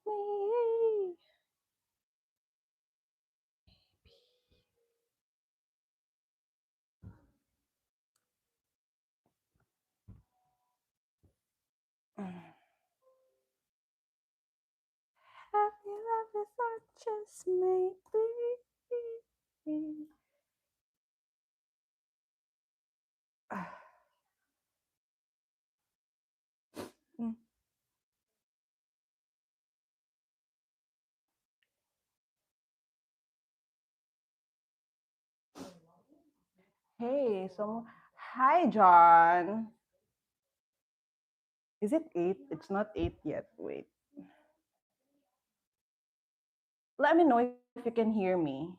me. Have you ever thought just maybe? Hey, so hi, John. Is it 8? It's not 8 yet. Wait. Let me know if you can hear me.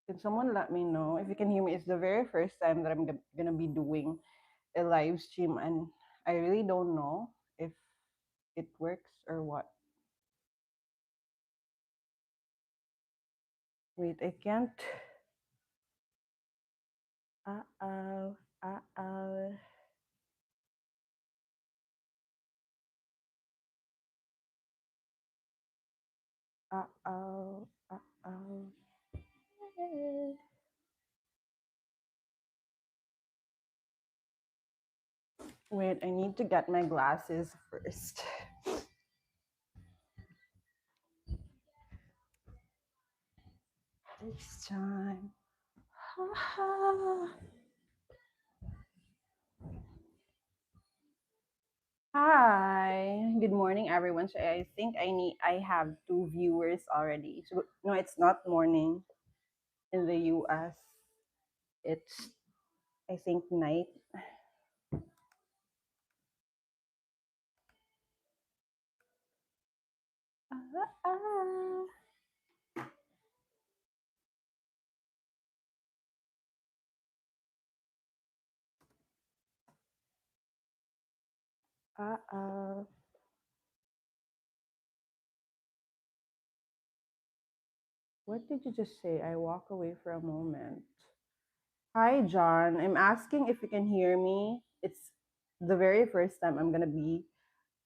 Can someone let me know if you can hear me? It's the very first time that I'm gonna be doing a live stream, and I really don't know if it works or what. Wait, I can't. Uh oh. Uh oh. Uh oh. Uh oh. Wait, I need to get my glasses first. This time. Hi, good morning, everyone. So I think I have two viewers already. So no, it's not morning in the US. It's I think night. Ah, uh. What did you just say? I walk away for a moment. Hi, John. I'm asking if you can hear me. It's the very first time I'm gonna be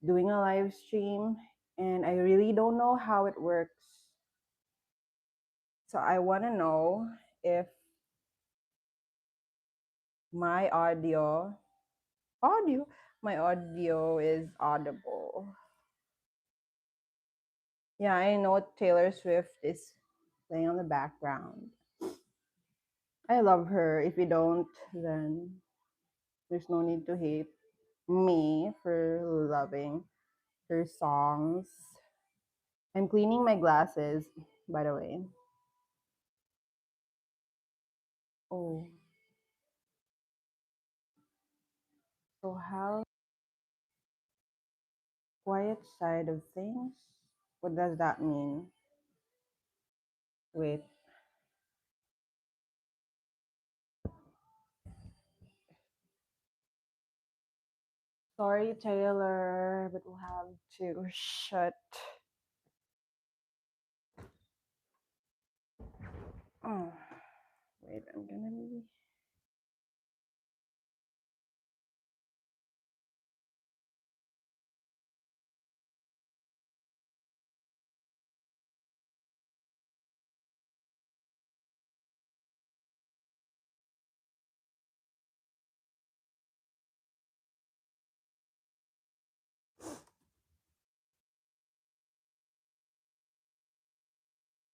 doing a live stream, and I really don't know how it works. So I want to know if my audio, my audio is audible. Yeah, I know Taylor Swift is playing on the background. I love her. If you don't, then there's no need to hate me for loving her songs. I'm cleaning my glasses, by the way. Oh, so how quiet side of things? What does that mean? Wait. Sorry, Taylor, but we'll have to shut. Oh, wait, I'm gonna be.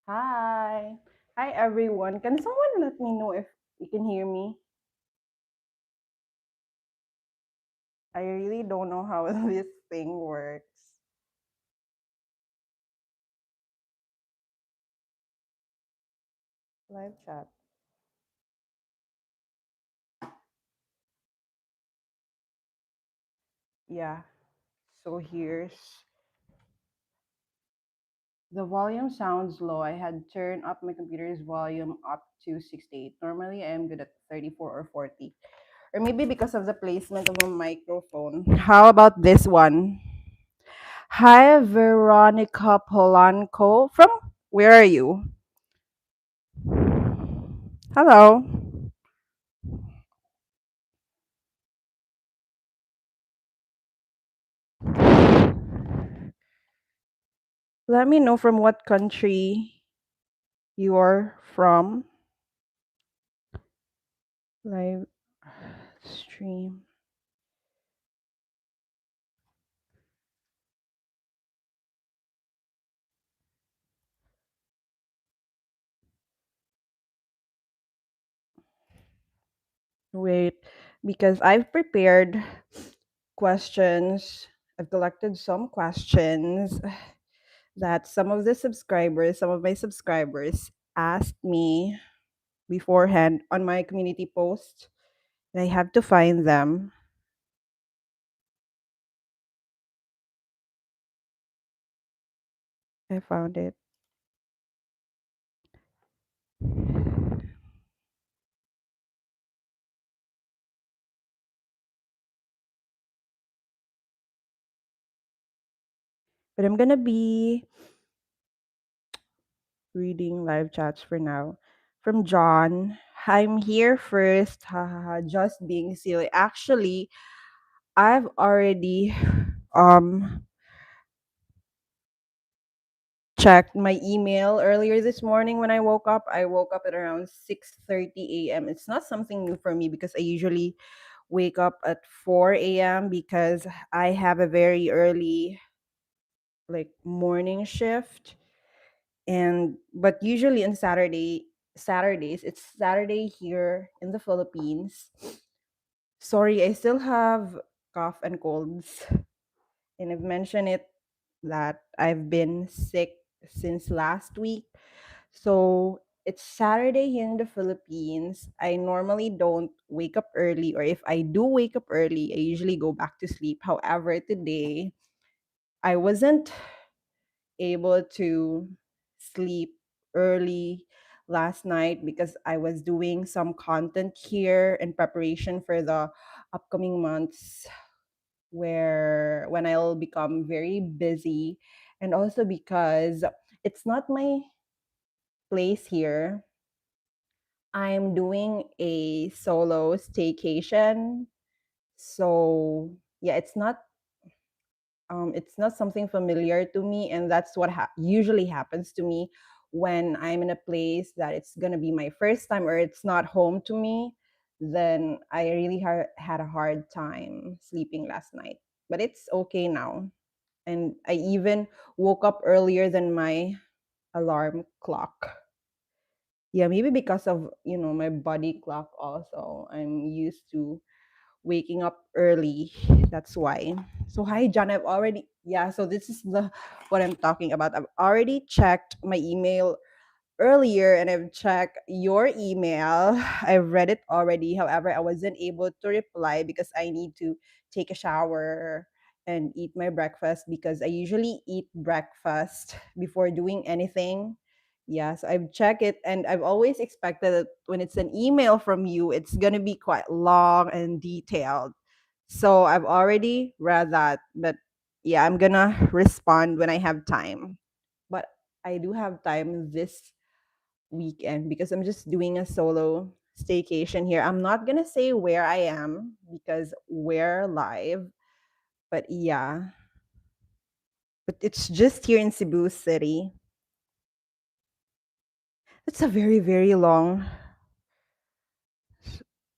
Hi. Hi, everyone. Can someone let me know if you can hear me? I really don't know how this thing works. Live chat. Yeah. So here's the volume sounds low. I had turned up my computer's volume up to 68. Normally, I am good at 34 or 40. Or maybe because of the placement of a microphone. How about this one? Hi, Veronica Polanco. From where are you? Hello. Let me know from what country you're from. Live stream. Wait, because I've prepared questions. I've collected some questions that some of my subscribers asked me beforehand on my community post. And I have to find them. I found it. But I'm gonna be reading live chats for now. From John, I'm here first. Ha ha ha. Just being silly. Actually, I've already um checked my email earlier this morning when I woke up. I woke up at around 6:30 a.m. It's not something new for me because I usually wake up at 4 a.m. because I have a very early like morning shift. And but usually on Saturdays, it's Saturday here in the Philippines. Sorry, I still have cough and colds. And I've mentioned it that I've been sick since last week. So it's Saturday here in the Philippines. I normally don't wake up early, or if I do wake up early, I usually go back to sleep. However, today I wasn't able to sleep early last night because I was doing some content here in preparation for the upcoming months where when I'll become very busy, and also because it's not my place here. I'm doing a solo staycation. So, yeah, it's not something familiar to me, and that's what usually happens to me when I'm in a place that it's going to be my first time or it's not home to me. Then I really had a hard time sleeping last night, but it's okay now. And I even woke up earlier than my alarm clock. Yeah, maybe because of, my body clock also. I'm used to waking up early. That's why. So hi John, I've already yeah, so this is the what I'm talking about. I've already checked my email earlier and I've checked your email. I've read it already. However, I wasn't able to reply because I need to take a shower and eat my breakfast because I usually eat breakfast before doing anything. Yes, I've checked it and I've always expected that when it's an email from you, it's going to be quite long and detailed. So I've already read that, but yeah, I'm going to respond when I have time. But I do have time this weekend because I'm just doing a solo staycation here. I'm not gonna say where I am because we're live, but yeah, but it's just here in Cebu City. It's a very, very long.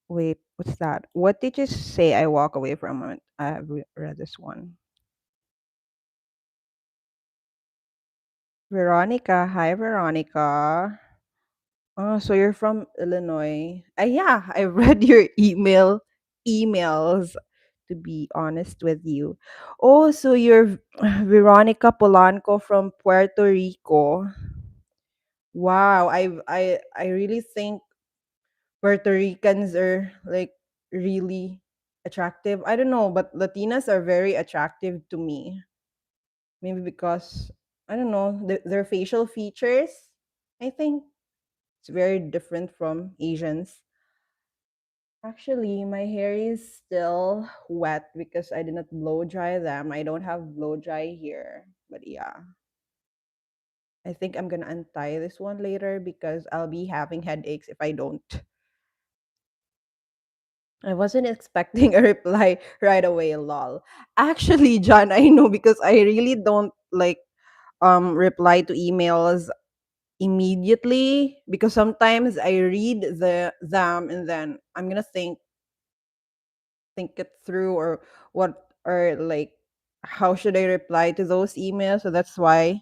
Wait, what's that? What did you say? I walk away from it. I have read this one. Veronica, hi Veronica. Oh, so you're from Illinois. Yeah, I read your emails to be honest with you. Oh, so you're Veronica Polanco from Puerto Rico. Wow, I really think Puerto Ricans are like really attractive. I don't know, but Latinas are very attractive to me. Maybe because I don't know, their facial features, I think it's very different from Asians. Actually, my hair is still wet because I did not blow dry them. I don't have blow dry here. But yeah, I think I'm gonna untie this one later because I'll be having headaches if I don't. I wasn't expecting a reply right away, lol. Actually, John, I know because I really don't like reply to emails immediately, because sometimes I read them and then I'm gonna think it through, or what, or like, how should I reply to those emails. So that's why.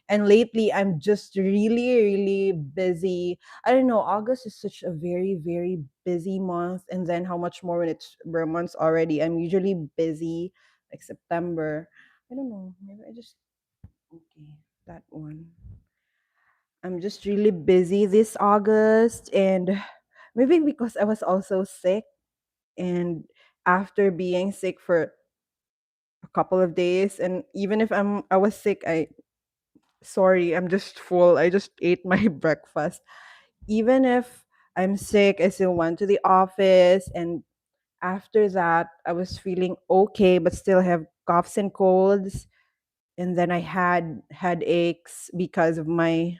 And lately I'm just really really busy. I don't know, August is such a very very busy month, and then how much more when it's months already. I'm usually busy like September. I don't know, maybe I just, okay, that one. I'm just really busy this August, and maybe because I was also sick, and after being sick for a couple of days, and even if I was sick, I sorry, I'm just full. I just ate my breakfast. Even if I'm sick, I still went to the office, and after that I was feeling okay but still have coughs and colds, and then I had headaches because of my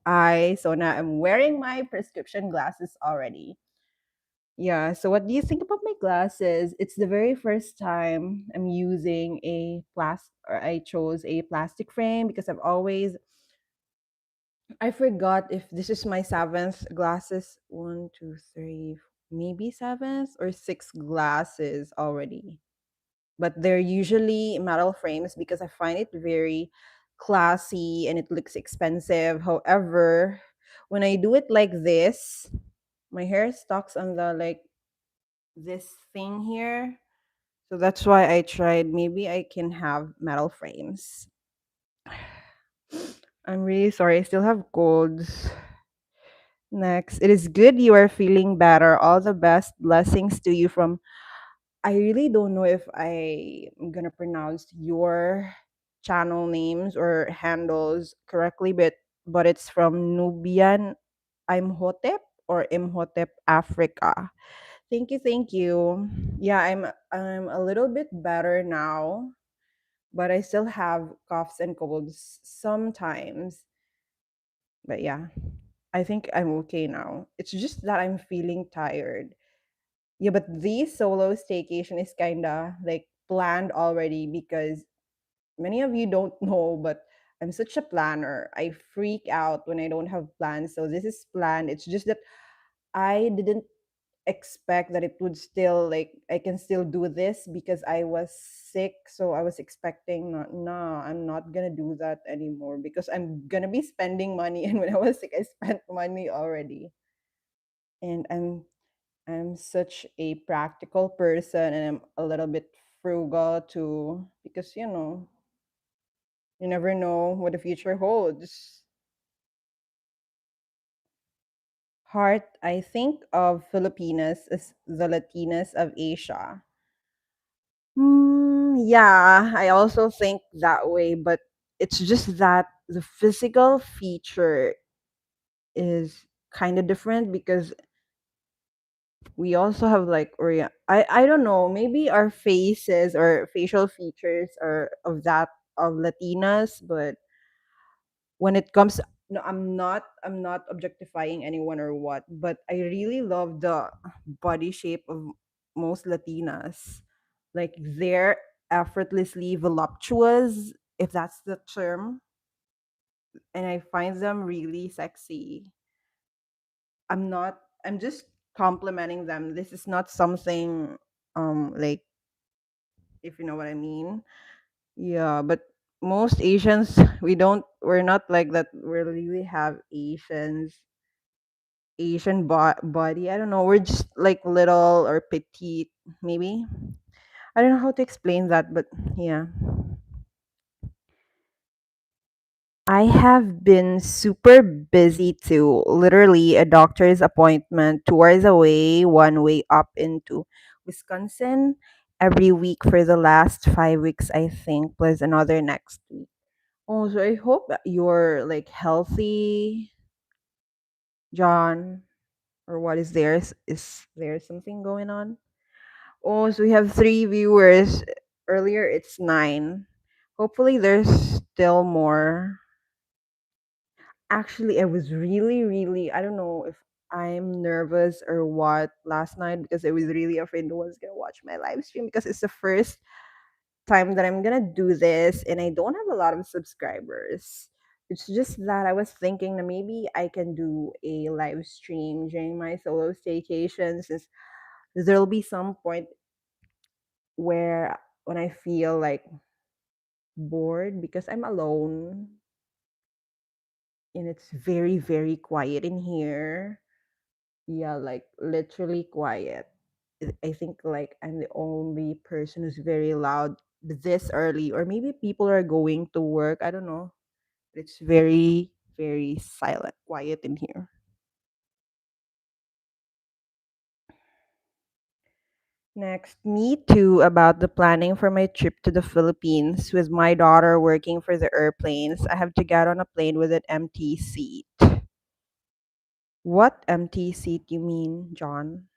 eye. So now I'm wearing my prescription glasses already. Yeah, so what do you think about my glasses? It's the very first time I'm using a plastic, or I chose a plastic frame, because I forgot if this is my seventh glasses. One, two, three, maybe seventh or sixth glasses already. But they're usually metal frames because I find it very classy and it looks expensive. However, when I do it like this, my hair stalks on the like this thing here. So that's why I tried. Maybe I can have metal frames. I'm really sorry. I still have colds. Next, it is good you are feeling better. All the best blessings to you from. I really don't know if I'm gonna pronounce your channel names or handles correctly, but it's from Nubian Imhotep or Imhotep Africa. Thank you, thank you. Yeah, I'm a little bit better now, but I still have coughs and colds sometimes. But yeah, I think I'm okay now. It's just that I'm feeling tired. Yeah, but this solo staycation is kinda like planned already, because many of you don't know, but I'm such a planner. I freak out when I don't have plans. So this is planned. It's just that I didn't expect that it would still, like, I can still do this because I was sick. So I was expecting, not, nah, I'm not gonna do that anymore because I'm gonna be spending money. And when I was sick, I spent money already. And I'm such a practical person, and I'm a little bit frugal too, because you never know what the future holds. Heart, I think of Filipinas as the Latinas of Asia. Yeah, I also think that way, but it's just that the physical feature is kind of different, because we also have like I don't know, maybe our faces or facial features are of that of Latinas, but when it comes, no, I'm not objectifying anyone or what, but I really love the body shape of most Latinas. Like, they're effortlessly voluptuous, if that's the term, and I find them really sexy. I'm just complimenting them. This is not something like, if you know what I mean. Yeah, but most Asians, we're not like that. We really have body. I don't know. We're just like little or petite, maybe. I don't know how to explain that, but yeah. I have been super busy too. Literally, a doctor's appointment 2 hours away, one way up into Wisconsin every week for the last 5 weeks, I think, plus another next week. Oh, so I hope that you're like healthy, John. Or what is there? Is there something going on? Oh, so we have three viewers. Earlier, it's nine. Hopefully, there's still more. Actually, I was really, really, I don't know if I'm nervous or what last night, because I was really afraid no one's gonna watch my live stream, because it's the first time that I'm gonna do this, and I don't have a lot of subscribers. It's just that I was thinking that maybe I can do a live stream during my solo staycation, since there'll be some point where when I feel like bored because I'm alone and it's very, very quiet in here. Yeah, like literally quiet. I think like I'm the only person who's very loud this early, or maybe people are going to work. I don't know. It's very, very silent, quiet in here. Next, me too, about the planning for my trip to the Philippines with my daughter working for the airplanes. I have to get on a plane with an empty seat. What empty seat you mean, John?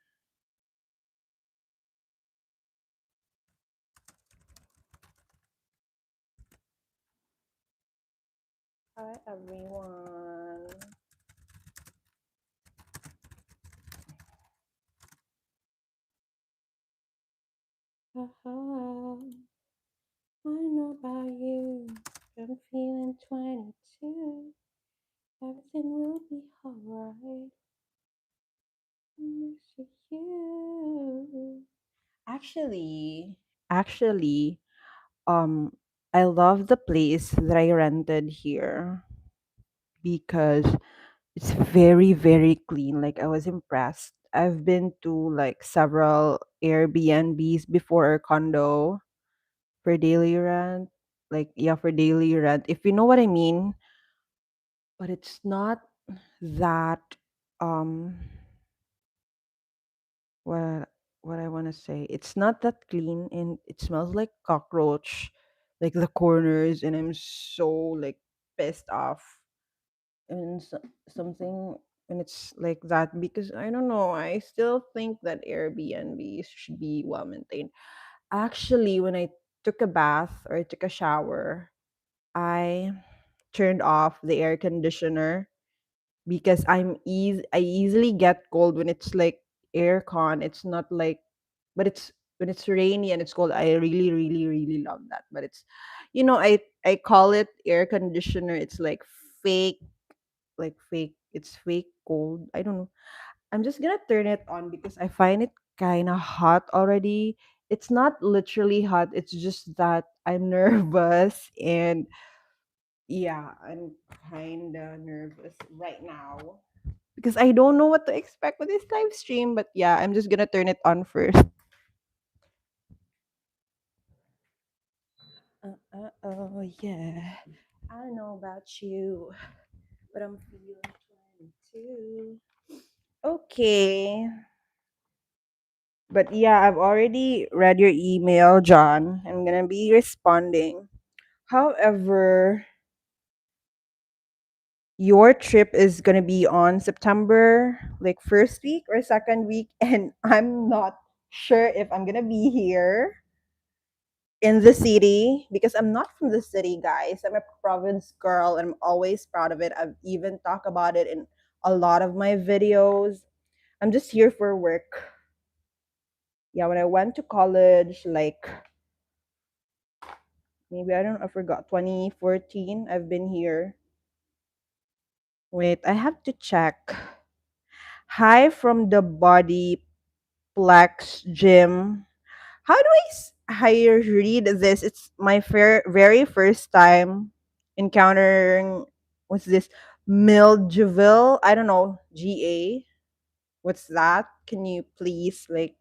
Hi everyone. Haha, I know about you. I'm feeling 22. Everything will be alright. Next to you. Actually, um, I love the place that I rented here because it's very, very clean. Like I was impressed. I've been to like several Airbnbs before, or condo for daily rent. Like yeah, for daily rent. If you know what I mean. But it's not that um what what I want to say. It's not that clean, and it smells like cockroach, like the corners, and I'm so like pissed off and something. And it's like that because I don't know. I still think that Airbnbs should be well maintained. Actually, when I took a bath or I took a shower, I turned off the air conditioner because I easily get cold when it's like aircon. It's not like, but it's when it's rainy and it's cold. I really, really, really love that. But it's, I call it air conditioner. It's like fake, It's fake cold. I don't know. I'm just gonna turn it on because I find it kind of hot already. It's not literally hot. It's just that I'm nervous, and yeah, I'm kind of nervous right now because I don't know what to expect with this live stream. But yeah, I'm just gonna turn it on first. Oh yeah, I don't know about you, but I'm feeling 22. Okay, but yeah, I've already read your email, John. I'm gonna be responding. However, your trip is gonna be on September, like first week or second week, and I'm not sure if I'm gonna be here in the city because I'm not from the city, guys. I'm a province girl and I'm always proud of it. I've even talked about it in a lot of my videos. I'm just here for work. Yeah, when I went to college, like maybe I forgot 2014, I've been here. Wait, I have to check. Hi from the Body Plex Gym. How you read this? It's my very first time encountering what's this Mildjeville? I don't know, GA. What's that? Can you please like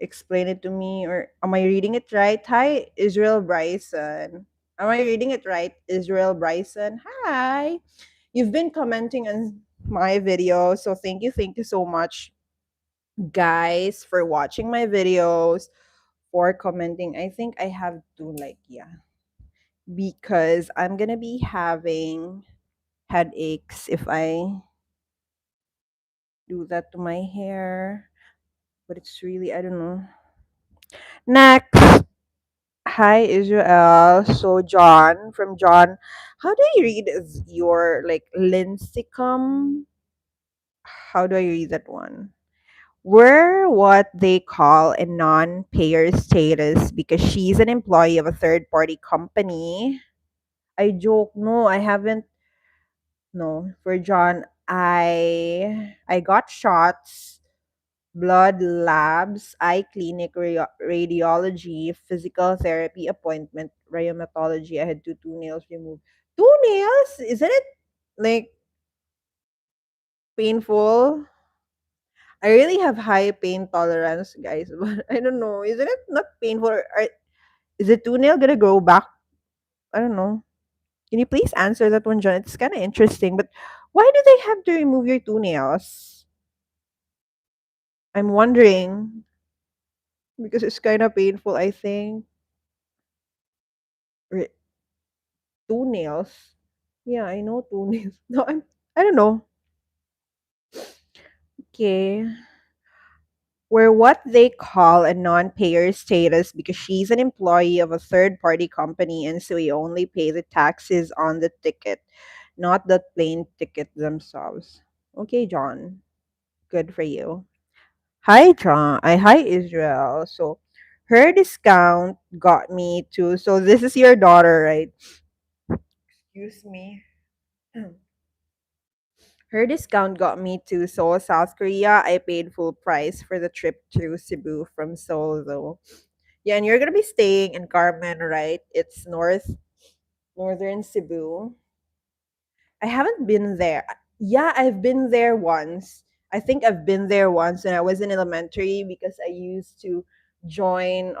explain it to me, or am I reading it right? Hi, Israel Bryson. Am I reading it right, Israel Bryson? Hi. You've been commenting on my video, so thank you so much, guys, for watching my videos, for commenting. I think I have to like, yeah, because I'm gonna be having headaches if I do that to my hair. But it's really, I don't know. Next, hi Israel. So John, from John, how do I read your like linsicum? How do I read that one? We're what they call a non-payer status because she's an employee of a third-party company. I joke. No, I haven't. No, for John, I got shots, blood labs, eye clinic, radiology, physical therapy appointment, rheumatology. I had two toenails removed. Toenails? Isn't it like painful? I really have high pain tolerance, guys, but I don't know. Isn't it not painful? Is the toenail gonna grow back? I don't know. Can you please answer that one, John? It's kind of interesting, but why do they have to remove your toenails? I'm wondering because it's kind of painful. I think Re- toenails. Yeah, I know toenails. No, I don't know. Okay. We're what they call a non-payer status because she's an employee of a third-party company and so we only pay the taxes on the ticket, not the plane ticket themselves. Okay, John. Good for you. Hi, John. Hi, Israel. So her discount got me to, so this is your daughter, right? Excuse me. Her discount got me to Seoul, South Korea. I paid full price for the trip to Cebu from Seoul, though. Yeah, and you're gonna be staying in Carmen, right? It's northern Cebu. I haven't been there. Yeah, I've been there once. I think I've been there once when I was in elementary because I used to join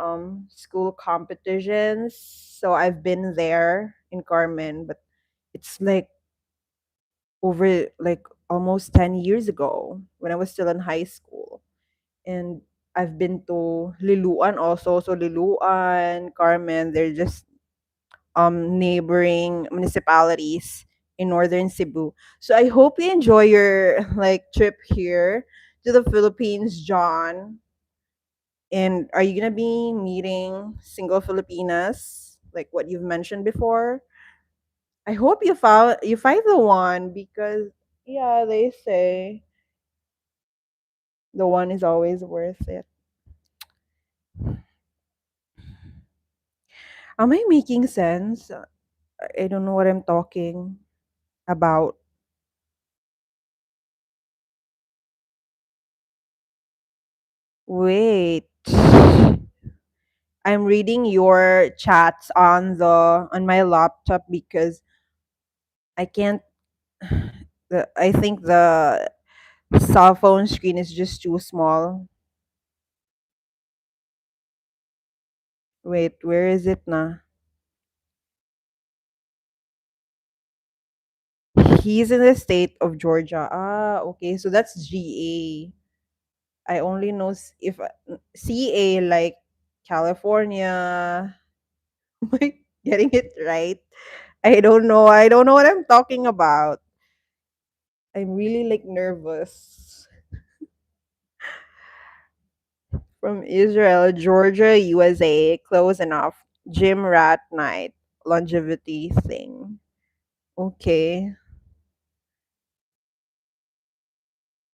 school competitions. So I've been there in Carmen, but it's like over like almost 10 years ago when I was still in high school. And I've been to Liluan also. So Liluan, Carmen, they're just neighboring municipalities in northern Cebu. So I hope you enjoy your like trip here to the Philippines, John. And are you gonna be meeting single Filipinas like what you've mentioned before? I hope you find the one because yeah, they say the one is always worth it. Am I making sense? I don't know what I'm talking about. Wait. I'm reading your chats on my laptop because I can't I think the cell phone screen is just too small. Wait, where is it now? He's in the state of Georgia. Ah, okay. So that's GA. I only know if CA like California. Am I getting it right? I don't know. I don't know what I'm talking about. I'm really like nervous. From Israel, Georgia, USA, close enough. Gym rat night, longevity thing. Okay.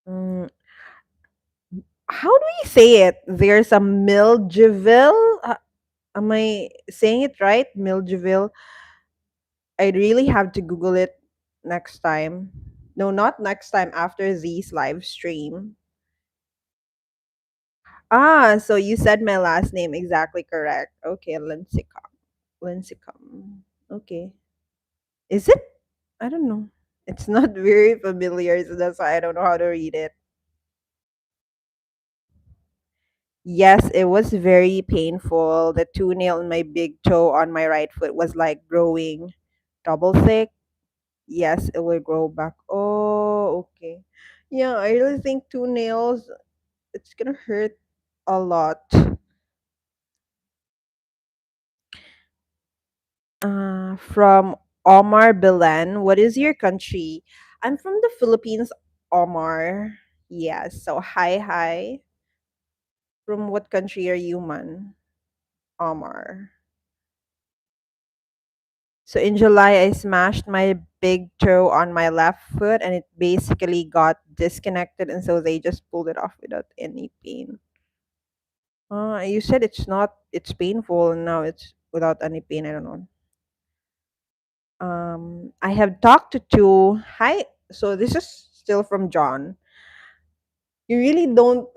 Mm, how do we say it? There's a Milgeville. Am I saying it right? Milgeville. I really have to Google it next time. No, not next time. After this live stream. Ah, so you said my last name exactly correct. Okay, Lincecum. Lincecum. Okay. Is it? I don't know. It's not very familiar, so that's why I don't know how to read it. Yes, it was very painful. The toenail in my big toe on my right foot was like growing double thick. Yes, it will grow back. Oh, okay. Yeah, I really think toenails, it's gonna hurt a lot. From Omar Belen, what is your country? I'm from the Philippines, Omar. Yes, so hi. From what country are you, man? Omar. So in July, I smashed my big toe on my left foot and it basically got disconnected. And so they just pulled it off without any pain. You said it's not, it's painful. And now it's without any pain. I don't know. I have talked to two. Hi. So this is still from John. You really don't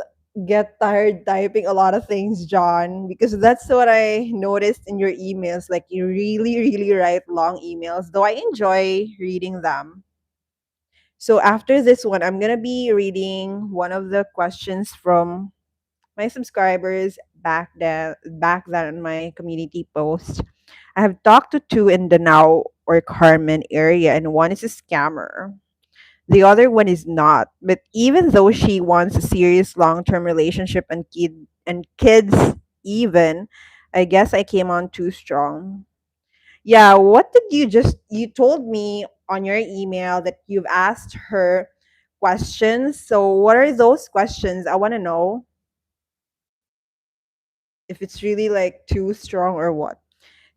get tired typing a lot of things, John, because that's what I noticed in your emails. Like you really, really write long emails, though I enjoy reading them. So after this one, I'm gonna be reading one of the questions from my subscribers back then on my community post. I have talked to two in the now or Carmen area, and one is a scammer. The other one is not. But even though she wants a serious long-term relationship and kids even, I guess I came on too strong. Yeah, what did you told me on your email that you've asked her questions. So what are those questions? I want to know if it's really like too strong or what.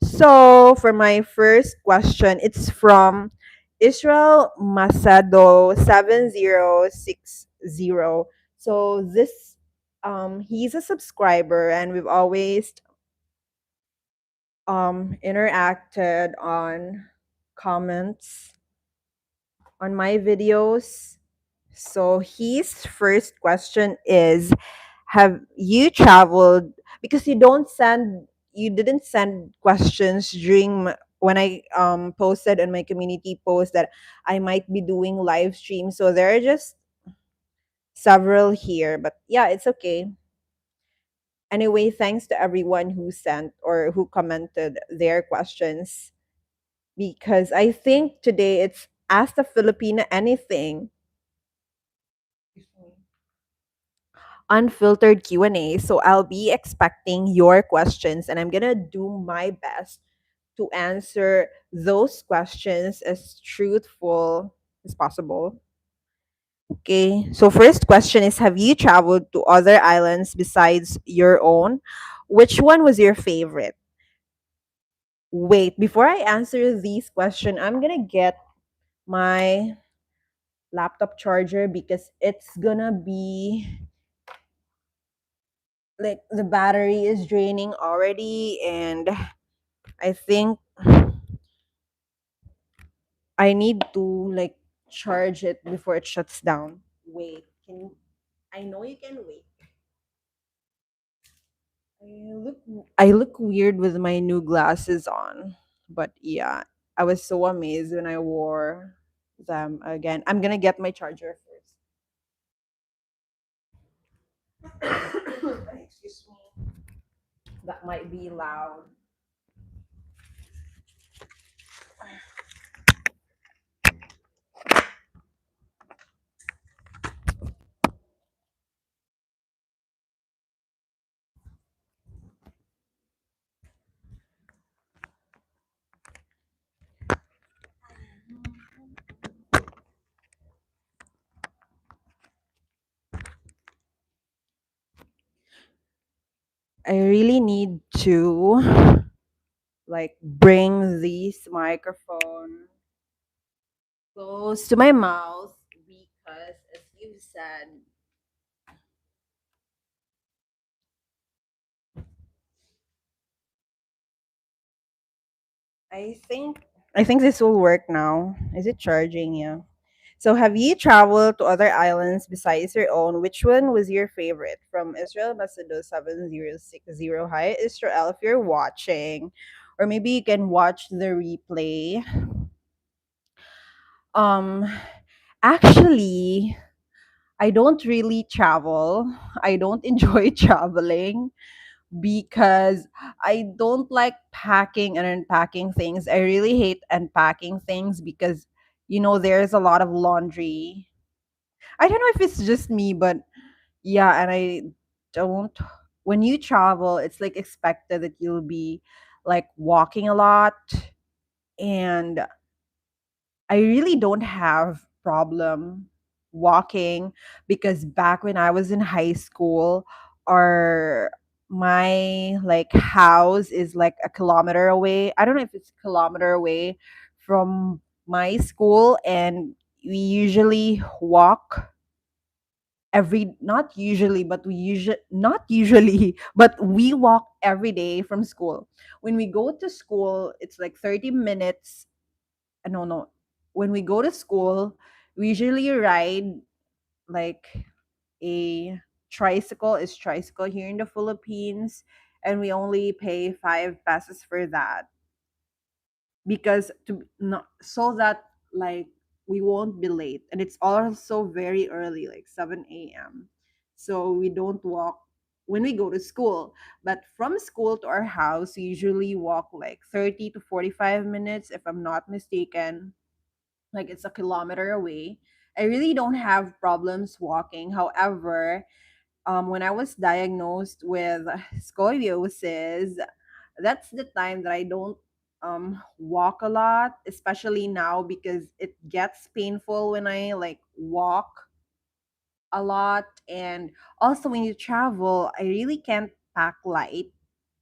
So for my first question, it's from Israel Masado 7060. So this he's a subscriber and we've always interacted on comments on my videos. So his first question is, have you traveled, because you didn't send questions during when I posted on my community post that I might be doing live stream. So there are just several here, but yeah, it's okay. Anyway, thanks to everyone who sent or who commented their questions, because I think today it's Ask the Filipina Anything, unfiltered Q&A. So I'll be expecting your questions and I'm going to do my best to answer those questions as truthful as possible. Okay. So first question is, have you traveled to other islands besides your own? Which one was your favorite? Wait, before I answer these questions, I'm going to get my laptop charger because it's going to be like the battery is draining already and I think I need to like charge it before it shuts down. Wait, can I know you can wait. I look I look weird with my new glasses on. But yeah, I was so amazed when I wore them again. I'm gonna get my charger first. Excuse me. That might be loud. I really need to like bring this microphone close to my mouth because as you said, I think this will work now. Is it charging? Yeah. So have you traveled to other islands besides your own? Which one was your favorite? From Israel Masado 7060. Hi Israel, if you're watching. Or maybe you can watch the replay. Um actually I don't really travel. I don't enjoy traveling because I don't like packing and unpacking things. I really hate unpacking things because there's a lot of laundry. I don't know if it's just me, but yeah, and I don't when you travel, it's like expected that you'll be like walking a lot, and I really don't have problem walking because back when I was in high school, our my like house is like a kilometer away. I don't know if it's a kilometer away from my school, and we usually walk every not usually but we usually not usually but we walk every day from school. When we go to school, it's like 30 minutes. No, no. When we go to school, we usually ride like a tricycle. Is tricycle here in the Philippines, and we only pay 5 pesos for that, because to not so that like we won't be late, and it's also very early, like 7 a.m., so we don't walk when we go to school. But from school to our house, we usually walk like 30 to 45 minutes, if I'm not mistaken. Like, it's a kilometer away. I really don't have problems walking. However, when I was diagnosed with scoliosis, that's the time that I don't walk a lot, especially now, because it gets painful when I like walk a lot. And also, when you travel, I really can't pack light.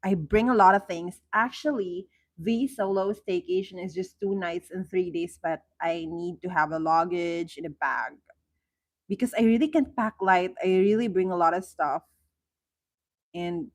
I bring a lot of things. Actually, the solo staycation is just 2 nights and 3 days, but I need to have a luggage in a bag because I really can't pack light. I really bring a lot of stuff. And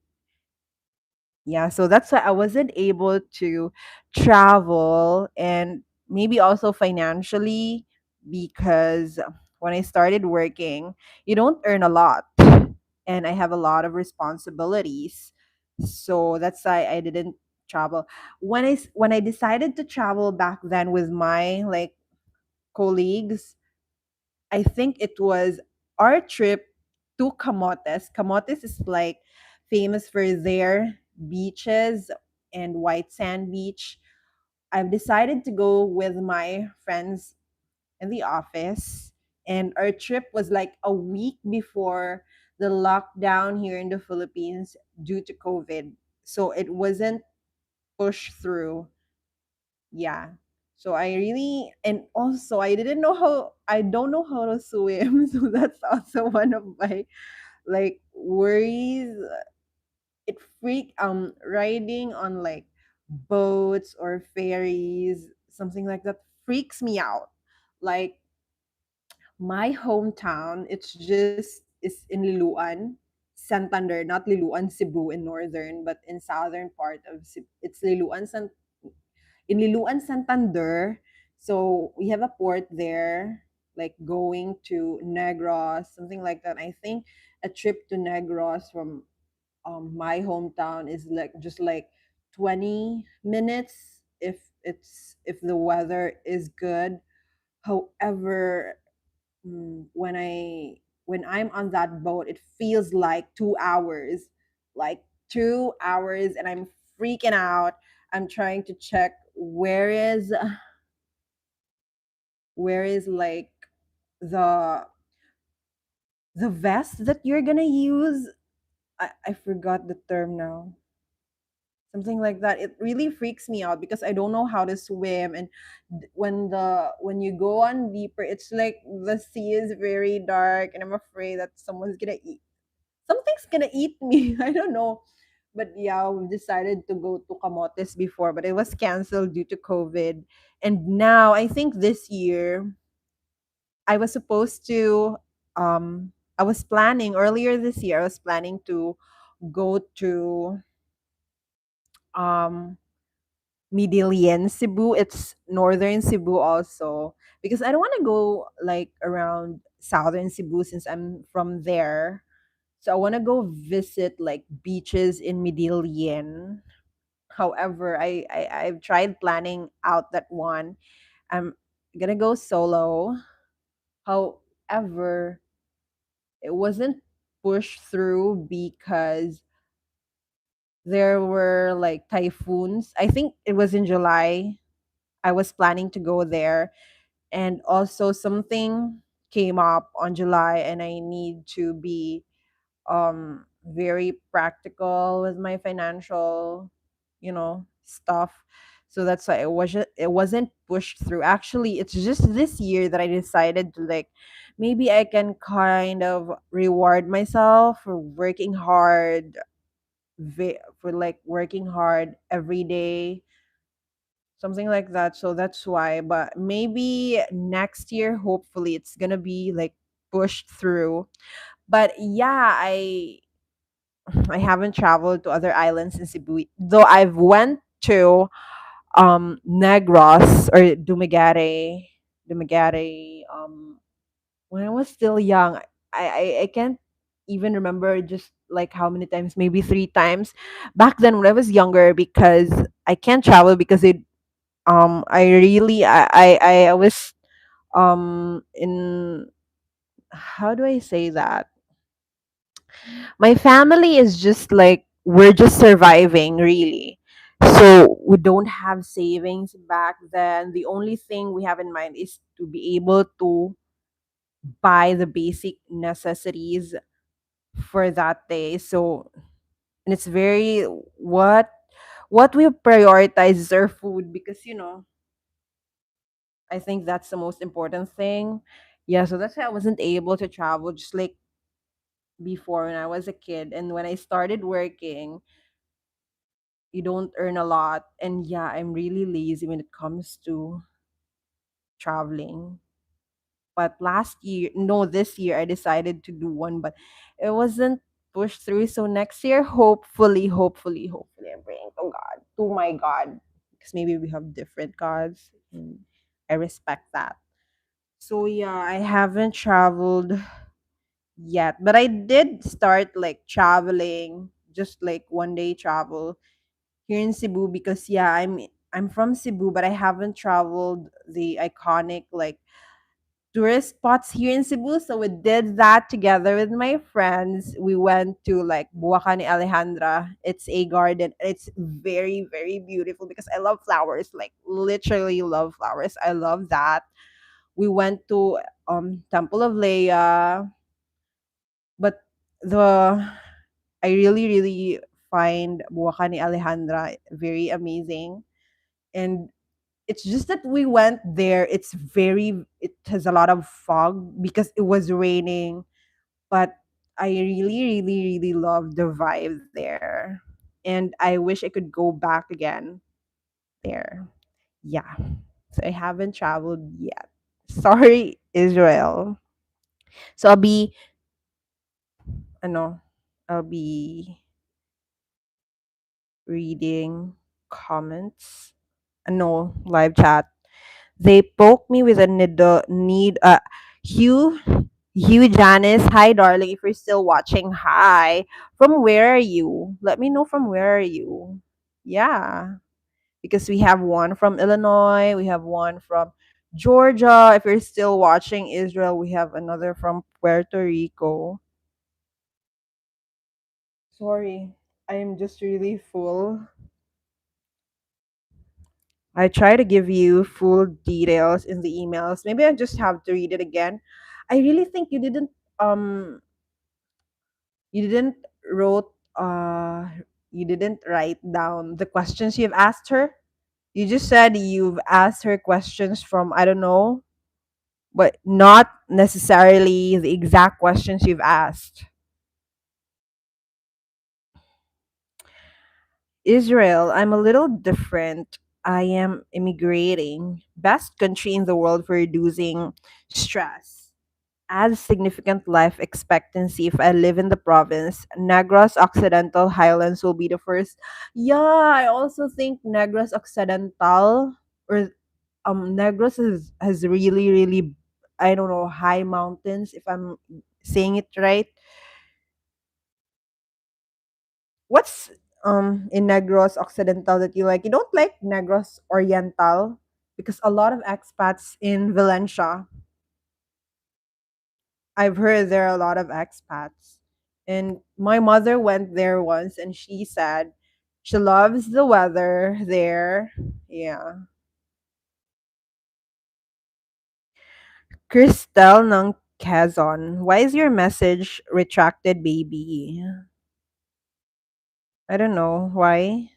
yeah, so that's why I wasn't able to travel, and maybe also financially, because when I started working, you don't earn a lot, and I have a lot of responsibilities. So that's why I didn't travel. When I decided to travel back then with my like colleagues, I think it was our trip to Camotes. Camotes is like famous for their beaches and white sand beach. I've decided to go with my friends in the office, and our trip was like a week before the lockdown here in the Philippines due to COVID. So it wasn't pushed through. Yeah. So I really, and also I don't know how to swim. So that's also one of my like worries. It riding on like boats or ferries, something like that, freaks me out. Like, my hometown, it's just is in Liloan, Santander, not Liloan, Cebu in northern, but in southern part of it's in Liloan, Santander. So we have a port there, like going to Negros, something like that. I think a trip to Negros from my hometown is like just like 20 minutes if the weather is good. However, when I'm on that boat, it feels like 2 hours, like 2 hours, and I'm freaking out. I'm trying to check where is like the the vest that you're gonna use. I forgot the term now. Something like that. It really freaks me out because I don't know how to swim, and when you go on deeper, it's like the sea is very dark, and I'm afraid that something's gonna eat me. I don't know. But yeah, we decided to go to Camotes before, but it was canceled due to COVID. And now I think this year I was supposed to I was planning earlier this year, I was planning to go to um Midillian, Cebu. It's northern Cebu also, because I don't want to go like around southern Cebu since I'm from there. So I want to go visit like beaches in Midillian. However, I've tried planning out that one. I'm gonna go solo. However, it wasn't pushed through because there were like typhoons. I think it was in July. I was planning to go there, and also something came up on July, and I need to be very practical with my financial, stuff. So that's why it wasn't pushed through. Actually, it's just this year that I decided to like maybe I can kind of reward myself for working hard for like working hard every day, something like that. So that's why. But maybe next year, hopefully, it's gonna be like pushed through. But yeah, I haven't traveled to other islands in Cebu, though I've went to Negros or Dumaguete when I was still young. I can't even remember just like how many times, maybe three times back then when I was younger, because I can't travel because it I really I was in, how do I say that, my family is just like, we're just surviving really. So we don't have savings back then. The only thing we have in mind is to be able to buy the basic necessities for that day. So, and it's very, what we prioritize is our food, because I think that's the most important thing. Yeah, so that's why I wasn't able to travel just like before when I was a kid. And when I started working, you don't earn a lot. And yeah, I'm really lazy when it comes to traveling. But last year, no, this year, I decided to do one, but it wasn't pushed through. So next year, hopefully, I'm praying to God, to my God, because maybe we have different gods, and I respect that. So yeah, I haven't traveled yet, but I did start like traveling, just like one day travel here in Cebu, because yeah, I'm from Cebu, but I haven't traveled the iconic like tourist spots here in Cebu. So we did that together with my friends. We went to like Buaca ni Alejandra. It's a garden. It's very, very beautiful because I love flowers, like literally love flowers. I love that. We went to Temple of Leia, but the I really, really find Buaca ni Alejandra very amazing. And it's just that we went there. It has a lot of fog because it was raining, but I really, really, really love the vibe there. And I wish I could go back again there. Yeah. So I haven't traveled yet. Sorry, Israel. So ano, I'll be reading comments. No, live chat. They poke me with a need Hugh Hugh Janice. Hi darling, if you're still watching, hi. From where are you? Let me know from where are you. Yeah. Because we have one from Illinois, we have one from Georgia. If you're still watching Israel, we have another from Puerto Rico. Sorry, I am just really full. I try to give you full details in the emails. Maybe I just have to read it again. I really think um you didn't wrote you didn't write down the questions you've asked her. You just said you've asked her questions from, I don't know, but not necessarily the exact questions you've asked. Israel, I'm a little different. I am immigrating. Best country in the world for reducing stress. As significant life expectancy if I live in the province. Negros Occidental Highlands will be the first. Yeah, I also think Negros Occidental or Negros has really, really, I don't know, high mountains if I'm saying it right. What's in Negros Occidental that you like? You don't like Negros Oriental? Because a lot of expats in Valencia, I've heard there are a lot of expats. And my mother went there once and she said she loves the weather there. Yeah. Cristel ng Quezon. Why is your message retracted, baby? I don't know. Why?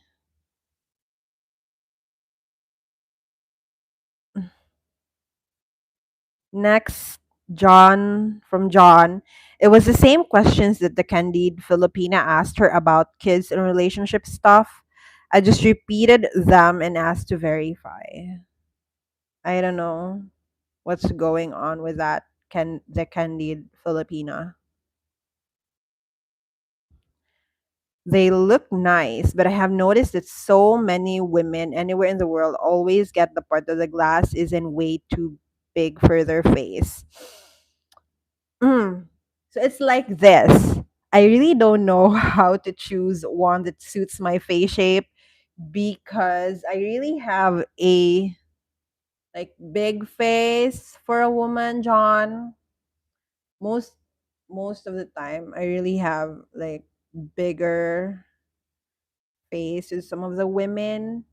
Next, John from John. It was the same questions that the candid Filipina asked her about kids and relationship stuff. I just repeated them and asked to verify. I don't know what's going on with that the candid Filipina. They look nice, but I have noticed that so many women anywhere in the world always get the part that the glass is in way too big for their face. Mm. So it's like this. I really don't know how to choose one that suits my face shape because I really have a like big face for a woman, John. Most most of the time I really have like bigger face with some of the women.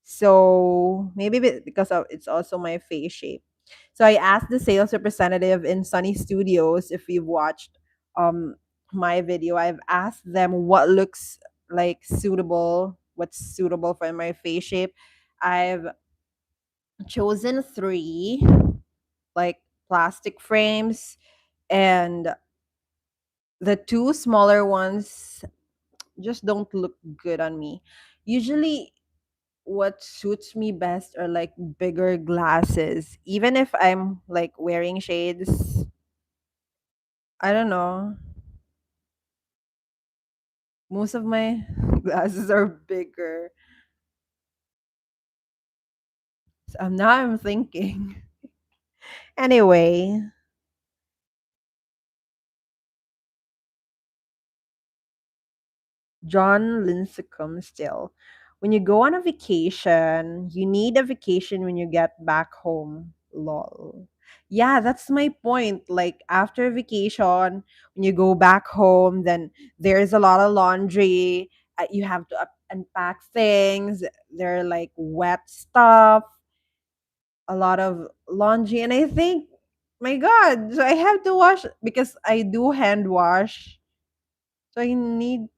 So maybe because of it's also my face shape. So I asked the sales representative in Sunny Studios if you've watched um my video. I've asked them what looks like suitable, what's suitable for my face shape. I've chosen three like plastic frames, and the two smaller ones just don't look good on me. Usually what suits me best are like bigger glasses. Even if I'm like wearing shades, I don't know. Most of my glasses are bigger. So now I'm thinking. Anyway, John Lincecum still. When you go on a vacation, you need a vacation when you get back home. Lol. Yeah, that's my point. Like after vacation, when you go back home, then there's a lot of laundry. You have to unpack things. They're like wet stuff, a lot of laundry. And I think, my God, so I have to wash because I do hand wash. So I need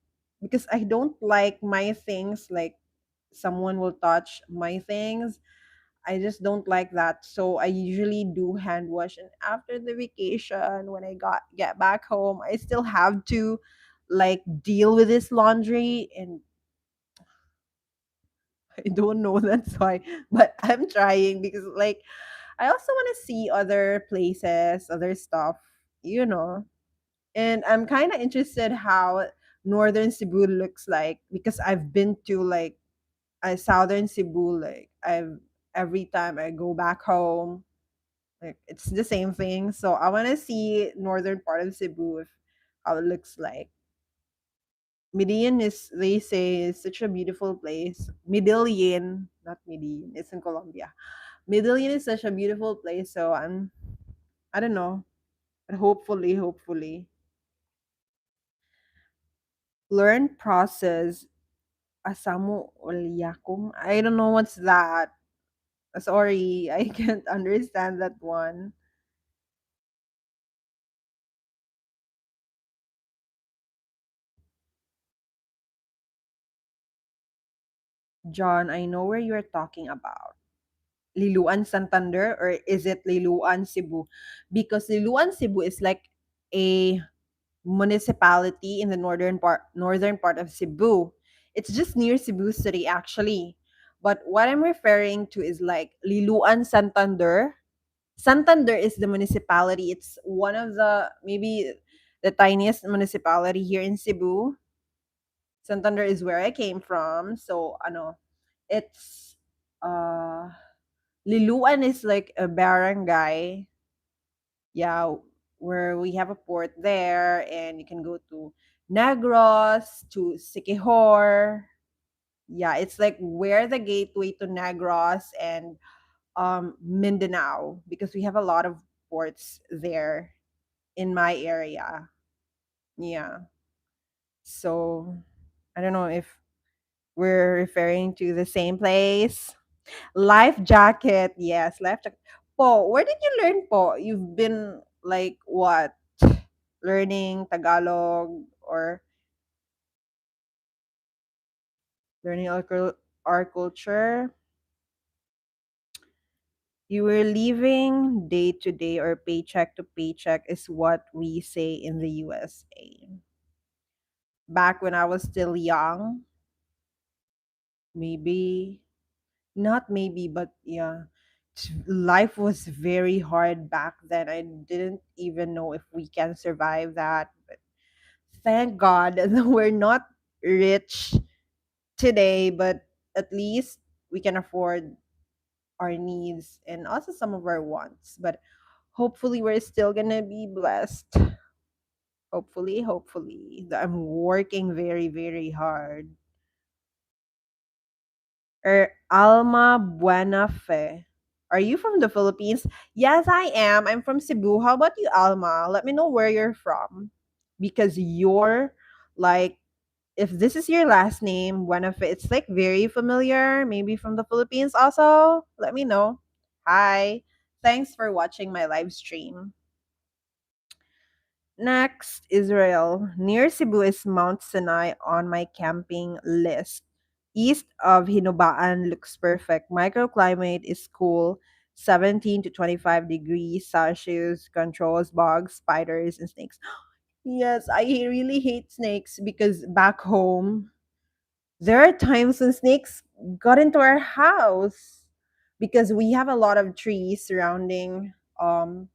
because I don't like my things like someone will touch my things. I just don't like that. So I usually do hand wash, and after the vacation when I got get back home, I still have to like deal with this laundry, and I don't know that's why, but I'm trying because like I also want to see other places, other stuff, you know. And I'm kind of interested how northern Cebu looks like because I've been to like southern Cebu. Like I've every time I go back home, like it's the same thing. So I want to see northern part of Cebu, if how it looks like. Medellin is, they say, is such a beautiful place. Medellin, not Medellin, it's in Colombia. Medellin is such a beautiful place. So I don't know, but hopefully, learn process Asamu Olyakum. I don't know what's that. Sorry, I can't understand that one. John, I know where you're talking about. Liluan Santander, or is it Liluan Cebu? Because Liluan Cebu is like a municipality in the northern part of Cebu. It's just near Cebu City actually. But what I'm referring to is like Liluan Santander. Santander is the municipality. It's one of the maybe the tiniest municipality here in Cebu. Santander is where I came from. So ano, it's uh Liluan is like a barangay. Yeah, where we have a port there, and you can go to Negros, to Siquijor. Yeah, it's like where the gateway to Negros and Mindanao, because we have a lot of ports there in my area. Yeah. So I don't know if we're referring to the same place. Life jacket, yes, life jacket. Po, where did you learn po? You've been like what? Learning Tagalog or learning our culture? You were living day to day or paycheck to paycheck, is what we say in the USA. Back when I was still young, maybe, not maybe, but yeah, life was very hard back then. I didn't even know if we can survive that. But thank God that we're not rich today, but at least we can afford our needs and also some of our wants. But hopefully, we're still gonna be blessed. Hopefully. I'm working very, very hard. Alma Buena Fe. Are you from the Philippines? Yes, I am. I'm from Cebu. How about you, Alma? Let me know where you're from. Because you're like, if this is your last name, Buena Fe, it's like very familiar. Maybe from the Philippines also. Let me know. Hi. Thanks for watching my live stream. Next, Israel. Near Cebu is Mount Sinai on my camping list. East of Hinubaan looks perfect. Microclimate is cool. 17 to 25 degrees Celsius, controls bugs, spiders, and snakes. Yes, I really hate snakes because back home, there are times when snakes got into our house because we have a lot of trees surrounding um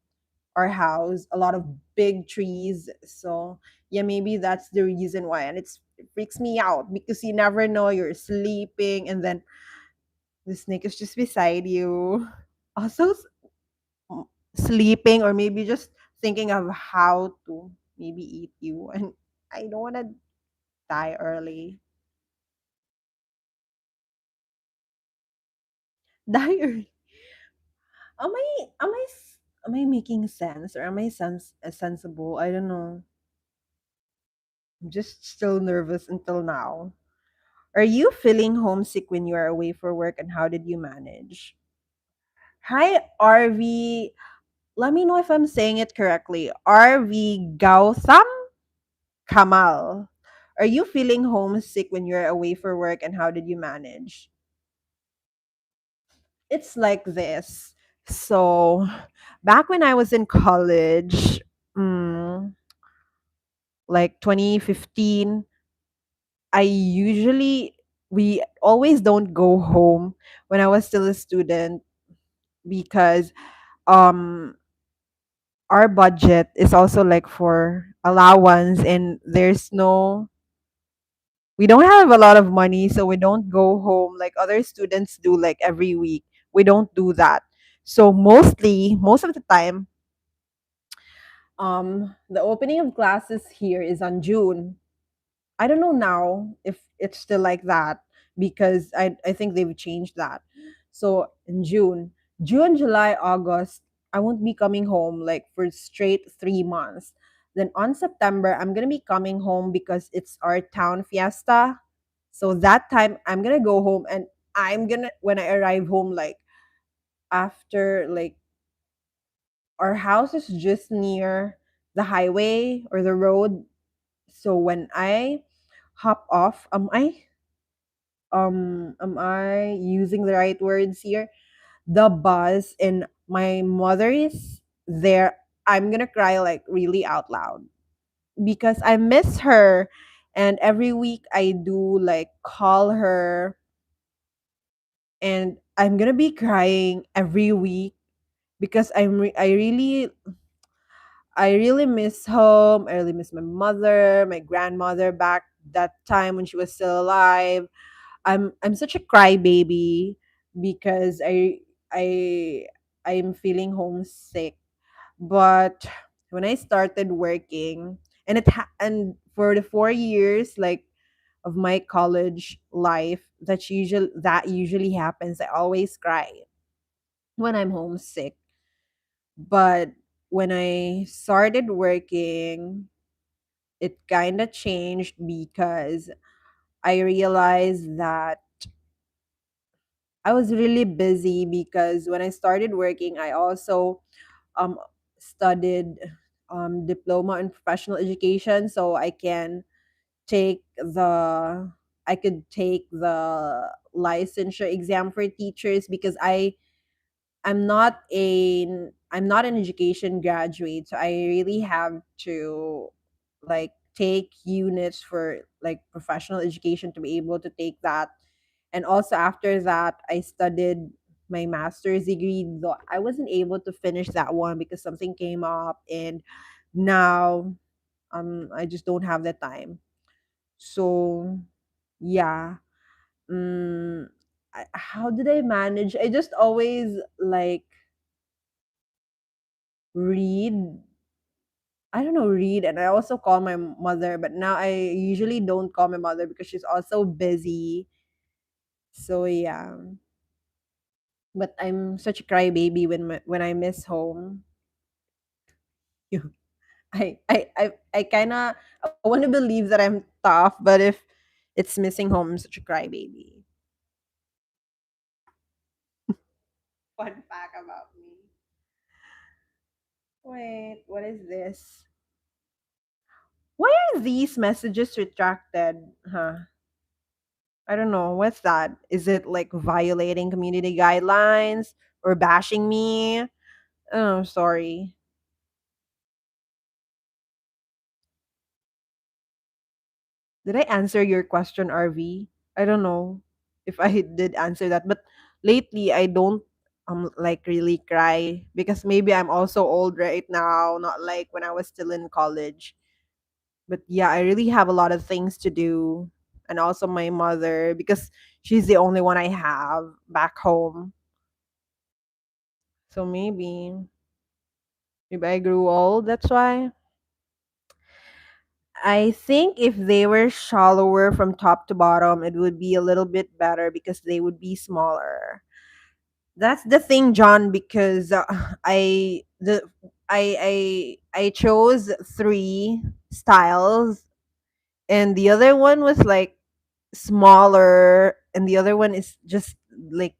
our house, a lot of big trees. So yeah, maybe that's the reason why. And it freaks me out because you never know, you're sleeping and then the snake is just beside you. Also m- sleeping or maybe just thinking of how to maybe eat you. And I don't want to die early. Die early. Am I making sense or am I sensible? I don't know. I'm just still nervous until now. Are you feeling homesick when you are away for work and how did you manage? Hi, RV. Let me know if I'm saying it correctly. RV Gautam Kamal. Are you feeling homesick when you're away for work and how did you manage? It's like this. So, back when I was in college, mm, like 2015, we always don't go home when I was still a student because um our budget is also like for allowance and we don't have a lot of money, so we don't go home like other students do like every week. We don't do that. So most of the time, the opening of classes here is on June. I don't know now if it's still like that because I think they've changed that. So in June, July, August, I won't be coming home like for straight 3 months. Then on September, I'm gonna be coming home because it's our town fiesta. So that time I'm gonna go home and I'm gonna when I arrive home like after like our house is just near the highway or the road. So when I hop off, am I using the right words here? The bus and my mother is there, I'm gonna cry like really out loud because I miss her. And every week I do like call her and I'm gonna be crying every week because I really miss home. I really miss my mother, my grandmother back that time when she was still alive. I'm such a crybaby because I I'm feeling homesick. But when I started working and for the 4 years like of my college life, that usually happens. I always cry when I'm homesick. But when I started working, it kind of changed because I realized that I was really busy because when I started working, I also um, studied diploma in professional education, so take the I could take the licensure exam for teachers because I'm not an education graduate, so I really have to like take units for like professional education to be able to take that. And also after that, I studied my master's degree, though I wasn't able to finish that one because something came up, and now I just don't have the time. So yeah. Mm, how did I manage? I just always like read. I don't know, read, and I also call my mother, but now I usually don't call my mother because she's also busy. So yeah, but I'm such a crybaby when I miss home. I kind of I want to believe that I'm tough, but if it's missing home, I'm such a crybaby. Fun fact about me. Wait, what is this? Why are these messages retracted? Huh? I don't know. What's that? Is it like violating community guidelines or bashing me? Oh, sorry. Did I answer your question, RV? I don't know if I did answer that, but lately I don't like really cry because maybe I'm also old right now, not like when I was still in college. But yeah, I really have a lot of things to do, and also my mother because she's the only one I have back home. So maybe I grew old, that's why. I think if they were shallower from top to bottom, it would be a little bit better because they would be smaller. That's the thing, John, because I chose three styles, and the other one was like smaller, and the other one is just like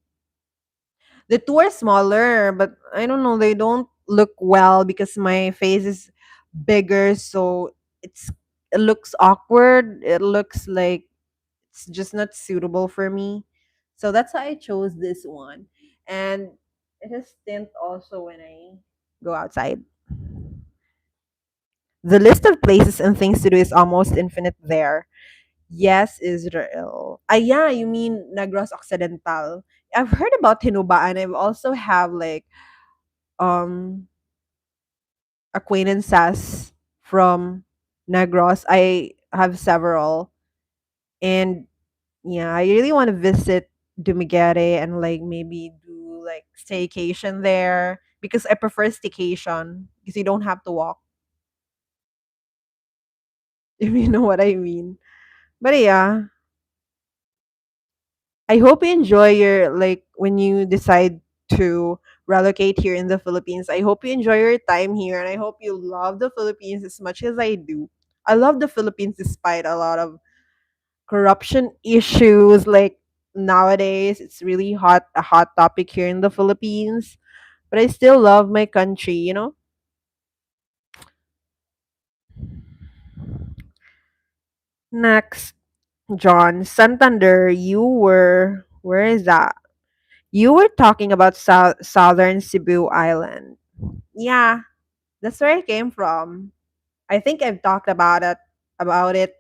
the two are smaller, but I don't know, they don't look well because my face is bigger, so it's it looks awkward. It looks like it's just not suitable for me. So that's why I chose this one. And it has tint also when I go outside. The list of places and things to do is almost infinite there. Yes, Israel. Ah, yeah, you mean Negros Occidental. I've heard about Hinubaan. I've also have like um acquaintances from Negros. I have several, and yeah, I really want to visit Dumaguete and like maybe do like staycation there because I prefer staycation because you don't have to walk. If you know what I mean. But yeah, I hope you enjoy your like when you decide to relocate here in the Philippines. I hope you enjoy your time here and I hope you love the Philippines as much as I do. I love the Philippines despite a lot of corruption issues like nowadays it's really a hot topic here in the Philippines, but I still love my country, you know? Next, John, Santander, you were where is that? You were talking about southern Cebu Island. Yeah, that's where I came from. I think I've talked about it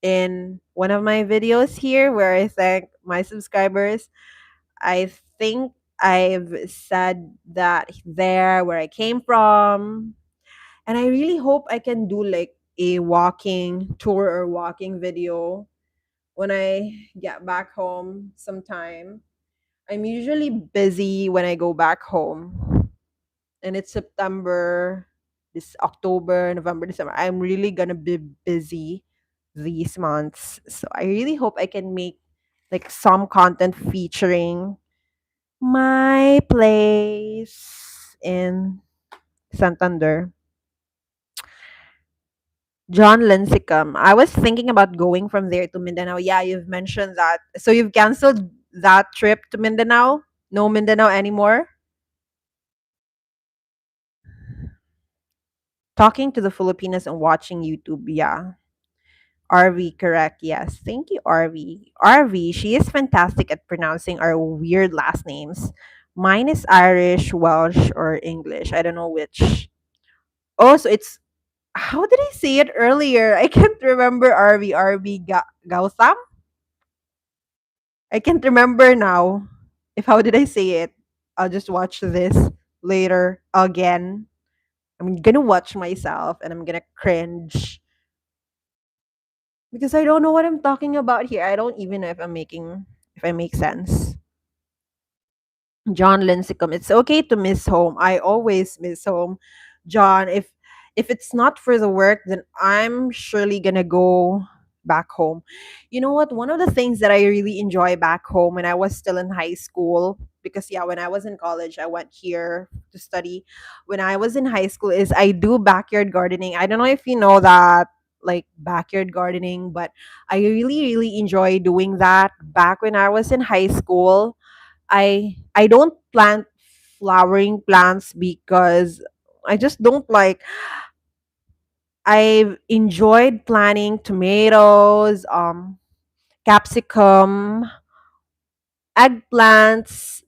in one of my videos here where I thank my subscribers. I think I've said that there where I came from. And I really hope I can do like a walking tour or walking video when I get back home sometime. I'm usually busy when I go back home. And it's September, this October, November, December. I'm really gonna be busy these months. So I really hope I can make like some content featuring my place in Santander. John Lincecum. I was thinking about going from there to Mindanao. Yeah, you've mentioned that. So you've canceled that trip to Mindanao? No Mindanao anymore? Talking to the Filipinas and watching YouTube. Yeah. RV, correct. Yes. Thank you, RV. RV, she is fantastic at pronouncing our weird last names. Mine is Irish, Welsh, or English. I don't know which. Oh, so it's how did I say it earlier? I can't remember Gautam. I can't remember now. If how did I say it? I'll just watch this later again. I'm gonna watch myself and I'm gonna cringe because I don't know what I'm talking about here. I don't even know if I make sense. John Lincecum. It's okay to miss home. I always miss home. John, if it's not for the work, then I'm surely gonna go back home. You know what? One of the things that I really enjoy back home when I was still in high school, because yeah, when I was in college, I went here to study. When I was in high school, is I do backyard gardening. I don't know if you know that, like backyard gardening, but I really, really enjoy doing that back when I was in high school. I don't plant flowering plants because I just don't like. I've enjoyed planting tomatoes, capsicum, eggplants,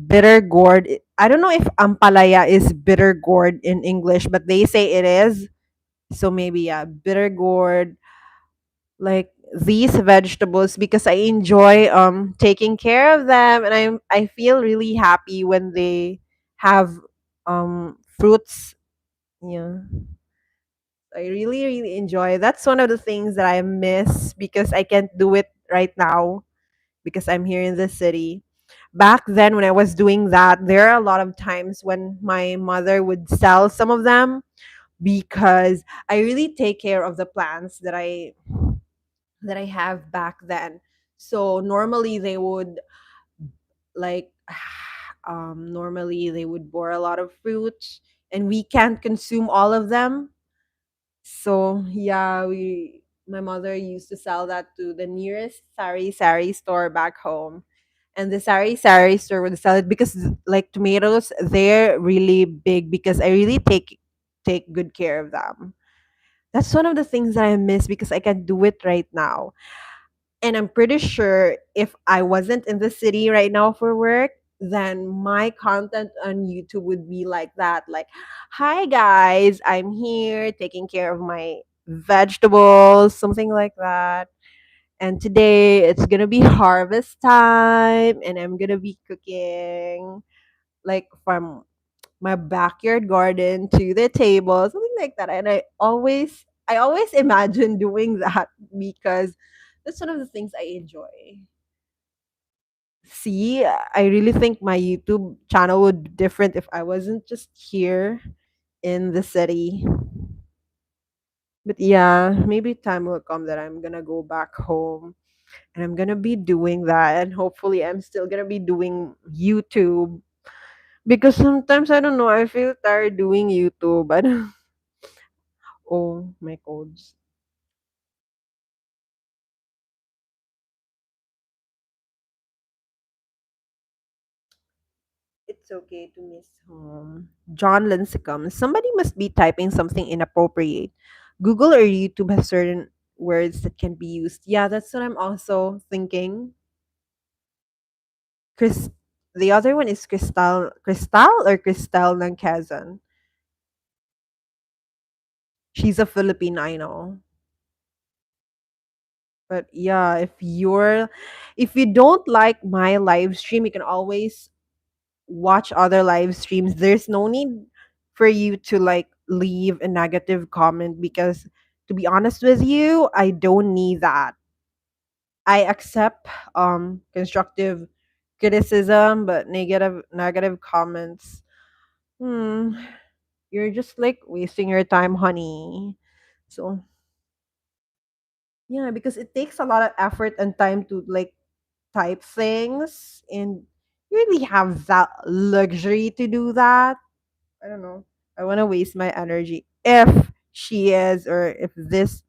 bitter gourd. I don't know if ampalaya is bitter gourd in English, but they say it is. So maybe yeah, bitter gourd, like these vegetables because I enjoy taking care of them and I feel really happy when they have fruits. Yeah. I really really enjoy. That's one of the things that I miss because I can't do it right now because I'm here in the city. Back then when I was doing that, there are a lot of times when my mother would sell some of them because I really take care of the plants that I have back then. So normally they would like normally they would bore a lot of fruits and we can't consume all of them. So yeah, we my mother used to sell that to the nearest sari store back home. And the sari store would sell it because like tomatoes, they're really big because I really take good care of them. That's one of the things that I miss because I can do it right now. And I'm pretty sure if I wasn't in the city right now for work, then my content on YouTube would be like that. Like, hi guys, I'm here taking care of my vegetables, something like that. And today it's gonna be harvest time, and I'm gonna be cooking like from my backyard garden to the table, something like that. And I always imagine doing that because that's one of the things I enjoy. See, I really think my YouTube channel would be different if I wasn't just here in the city. But yeah, maybe time will come that I'm gonna go back home and I'm gonna be doing that. And hopefully, I'm still gonna be doing YouTube because sometimes I don't know, I feel tired doing YouTube. I don't, oh, my codes. It's okay to miss home. John Lincecum. Somebody must be typing something inappropriate. Google or YouTube have certain words that can be used. Yeah, that's what I'm also thinking. Chris, the other one is Crystal or Cristal ng Quezon. She's a Filipina, I know. But yeah, if you don't like my live stream, you can always watch other live streams. There's no need for you to like leave a negative comment because to be honest with you, I don't need that. I accept constructive criticism, but negative comments. Hmm, you're just like wasting your time, honey. So yeah, because it takes a lot of effort and time to like type things and you really have that luxury to do that. I don't know. I want to waste my energy if she is or if these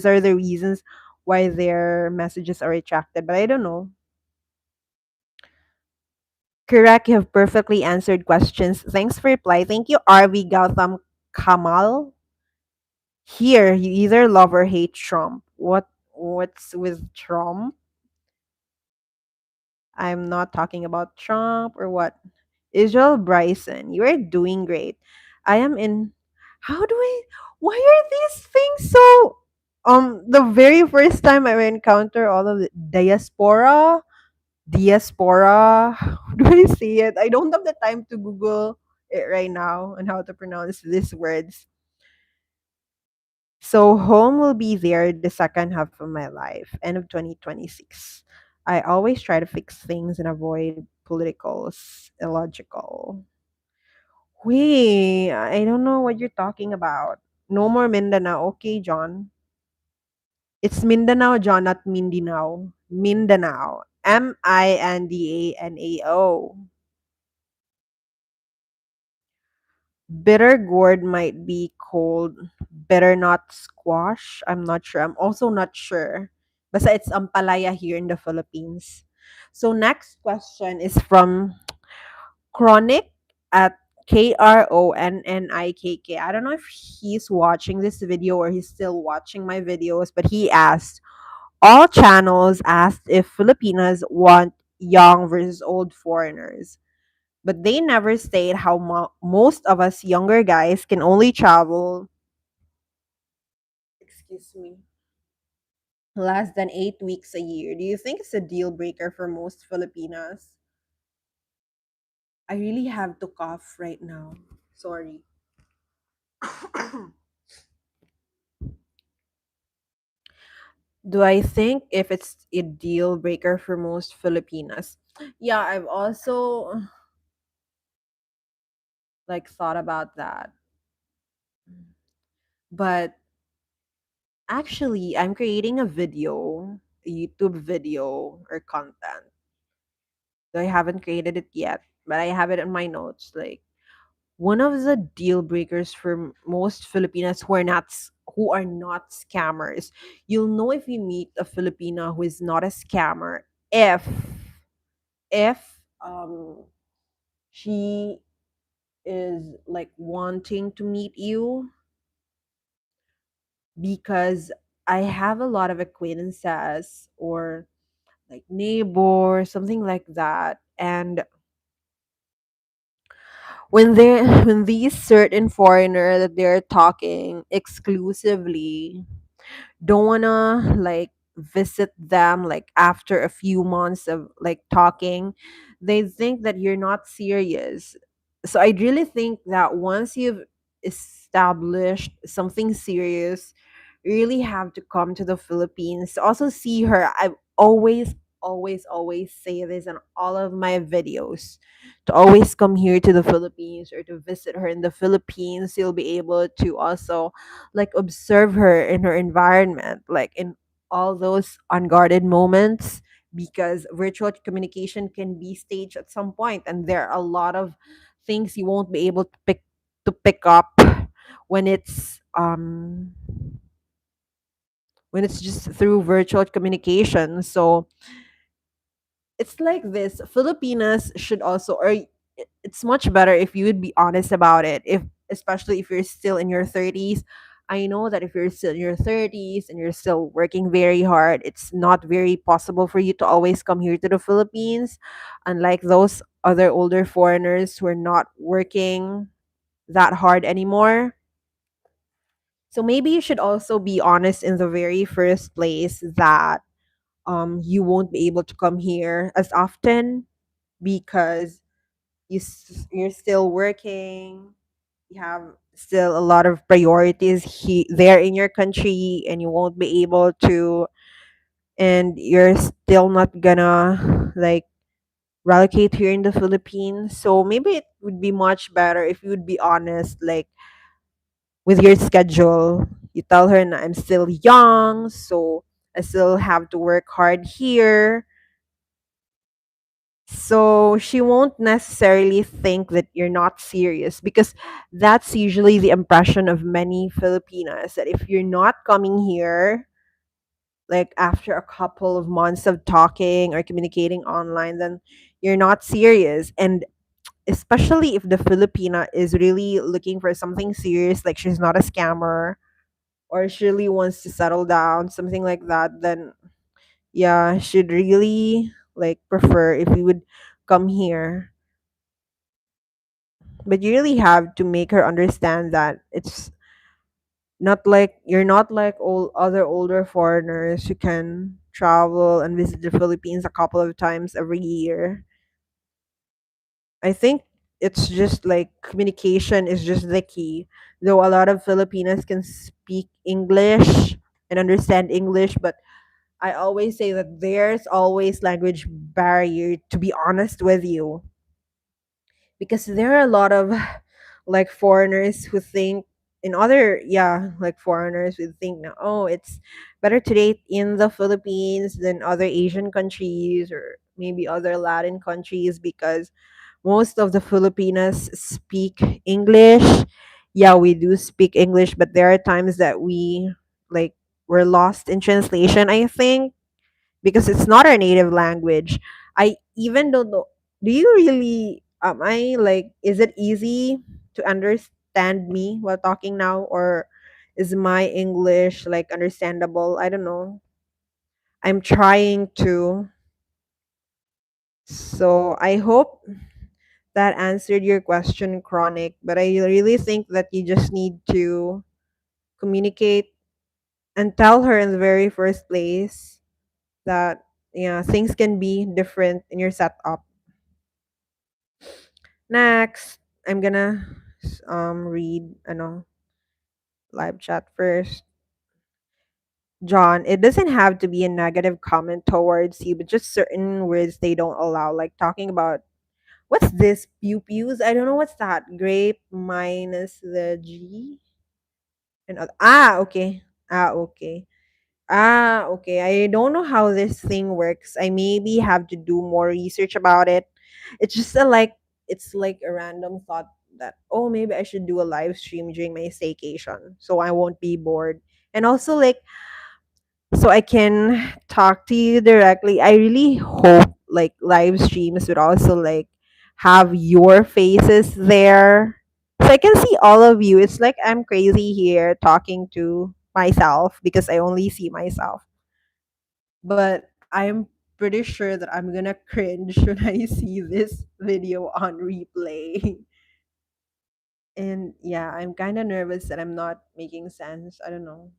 are the reasons why their messages are retracted, but I don't know. Correct, you have perfectly answered questions. Thanks for reply. Thank you, RV Gautam Kamal. Here, you either love or hate Trump. What's with Trump? I'm not talking about Trump or what. Israel Bryson, you are doing great. I am in. How do I? Why are these things so? The very first time I encounter all of the diaspora. How do I say it? I don't have the time to Google it right now on how to pronounce these words. So home will be there the second half of my life, end of 2026. I always try to fix things and avoid politicals, illogical. Wait, I don't know what you're talking about. No more Mindanao. Okay, John. It's Mindanao, John, not Mindanao. Mindanao. Mindanao. Bitter gourd might be called bitter nut squash. I'm not sure. I'm also not sure. Basta it's ampalaya here in the Philippines. So next question is from Chronic at KRONNIKK. I don't know if he's watching this video or he's still watching my videos, but he asked, all channels asked if Filipinas want young versus old foreigners, but they never state how most of us younger guys can only travel, excuse me, less than 8 weeks a year. Do you think it's a deal breaker for most Filipinas? I really have to cough right now. Sorry. Do I think if it's a deal breaker for most Filipinas? Yeah, I've also like thought about that. But actually, I'm creating a YouTube video or content. I haven't created it yet, but I have it in my notes. Like one of the deal breakers for most Filipinas who are not scammers. You'll know if you meet a Filipina who is not a scammer if if she is like wanting to meet you, because I have a lot of acquaintances or like neighbors, something like that. And when these certain foreigner that they're talking exclusively don't wanna like visit them like after a few months of like talking, they think that you're not serious. So I really think that once you've established something serious, you really have to come to the Philippines to also see her. I've always say this in all of my videos, to always come here to the Philippines or to visit her in the Philippines. You'll be able to also like observe her in her environment, like in all those unguarded moments, because virtual communication can be staged at some point and there are a lot of things you won't be able to pick up when it's just through virtual communication. So it's like this. Filipinas should also, or it's much better if you would be honest about it. If especially if you're still in your 30s. I know that if you're still in your 30s and you're still working very hard, it's not very possible for you to always come here to the Philippines. Unlike those other older foreigners who are not working that hard anymore. So maybe you should also be honest in the very first place that you won't be able to come here as often because you're still working, you have still a lot of priorities there in your country, and you won't be able to, and you're still not gonna like relocate here in the Philippines. So maybe it would be much better if you would be honest, like with your schedule. You tell her, "Na I'm still young, so I still have to work hard here." So she won't necessarily think that you're not serious, because that's usually the impression of many Filipinas, that if you're not coming here like after a couple of months of talking or communicating online, then you're not serious. And especially if the Filipina is really looking for something serious, like she's not a scammer or she really wants to settle down, something like that, then yeah, should really like prefer if you would come here. But you really have to make her understand that it's not like you're not like all other older foreigners who can travel and visit the Philippines a couple of times every year. I think it's just like communication is just the key. Though a lot of Filipinos can speak English and understand English, but I always say that there's always language barrier, to be honest with you, because there are a lot of like foreigners who think in other, yeah, like foreigners who think now, oh, it's better to date in the Philippines than other Asian countries or maybe other Latin countries because most of the Filipinas speak English. Yeah, we do speak English, but there are times that like we're lost in translation, I think, because it's not our native language. I even don't know. Do you really? Am I like? Is it easy to understand me while talking now, or is my English like understandable? I don't know. I'm trying to. So I hope that answered your question, Chronic. But I really think that you just need to communicate and tell her in the very first place that yeah, things can be different in your setup. Next, I'm gonna read live chat first. John, it doesn't have to be a negative comment towards you, but just certain words they don't allow, like talking about what's this pew pews? I don't know what's that. Grape minus the G and okay. Okay. Okay. I don't know how this thing works. I maybe have to do more research about it. It's just it's like a random thought that oh maybe I should do a live stream during my staycation so I won't be bored. And also like so I can talk to you directly. I really hope like live streams would also like have your faces there. So I can see all of you. It's like I'm crazy here talking to myself because I only see myself. But I'm pretty sure that I'm gonna cringe when I see this video on replay. And yeah, I'm kind of nervous that I'm not making sense. I don't know.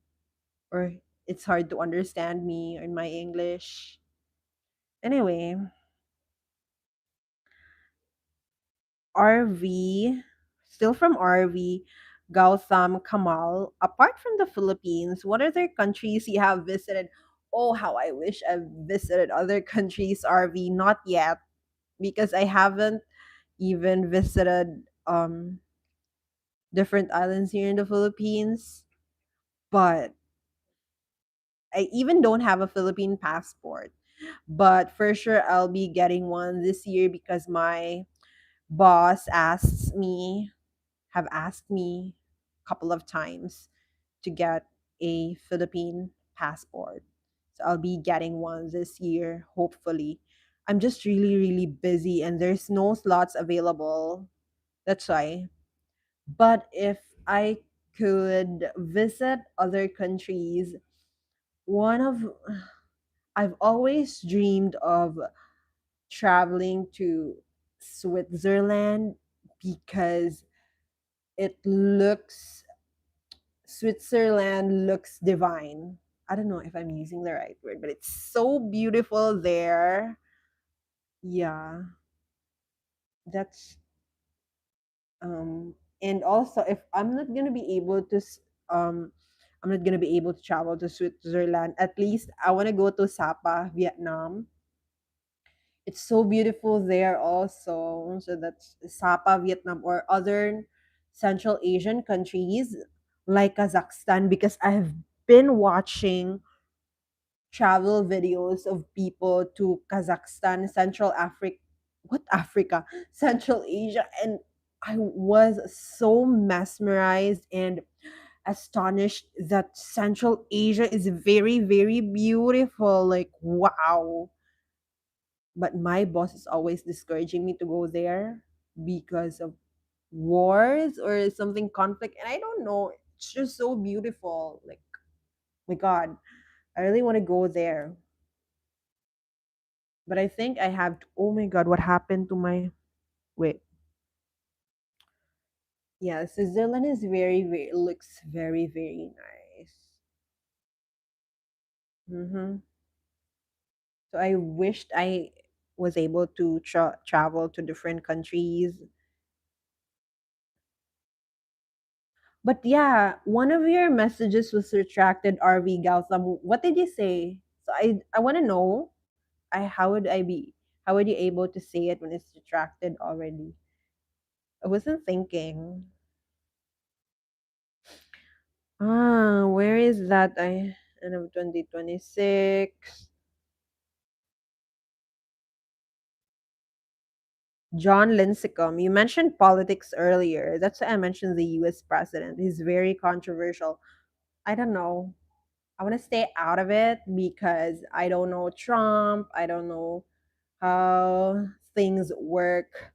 Or it's hard to understand me in my English. Anyway, RV, still from RV, Gautam Kamal. Apart from the Philippines, what other countries you have visited? Oh, how I wish I visited other countries, RV. Not yet, because I haven't even visited different islands here in the Philippines. But I even don't have a Philippine passport. But for sure I'll be getting one this year because my boss have asked me a couple of times to get a Philippine passport. So I'll be getting one this year, hopefully. I'm just really, really busy and there's no slots available. That's why. But if I could visit other countries, one of I've always dreamed of traveling to Switzerland because it looks Switzerland looks divine. I don't know if I'm using the right word, but it's so beautiful there. Yeah, that's and also if I'm not going to be able to I'm not going to be able to travel to Switzerland, at least I want to go to Sapa, Vietnam. It's so beautiful there also. So that's Sapa, Vietnam, or other Central Asian countries like Kazakhstan because I've been watching travel videos of people to Kazakhstan, Central Africa, what Africa, Central Asia, and I was so mesmerized and astonished that Central Asia is very, very beautiful. Like, wow. But my boss is always discouraging me to go there because of wars or something conflict. And I don't know. It's just so beautiful. Like, my God, I really want to go there. But I think I have to. Oh my God, what happened to my. Wait. Yeah, Switzerland is very looks very nice. Mm-hmm. So I wished I was able to travel to different countries. But yeah, one of your messages was retracted, RV Gautam. What did you say? So I want to know. How would I be? How would you able to say it when it's retracted already? I wasn't thinking. Where is that? I end of 2026. John Lincecum. You mentioned politics earlier. That's why I mentioned the U.S. president. He's very controversial. I don't know. I want to stay out of it because I don't know Trump. I don't know how things work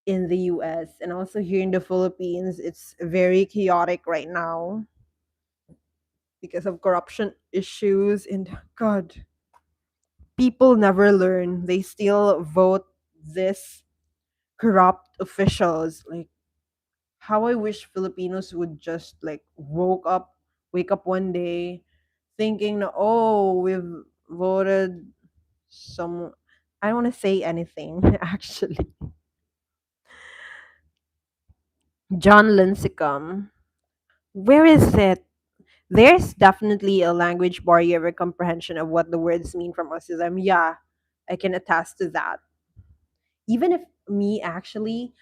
in the US and also here in the Philippines. It's very chaotic right now because of corruption issues. And God, people never learn. They still vote this corrupt officials. Like, how I wish Filipinos would just like wake up one day thinking, oh, we've voted some. I don't want to say anything actually. John Lincecum. Where is it? There's definitely a language barrier or comprehension of what the words mean from autism. Yeah, I can attest to that. Even if me actually,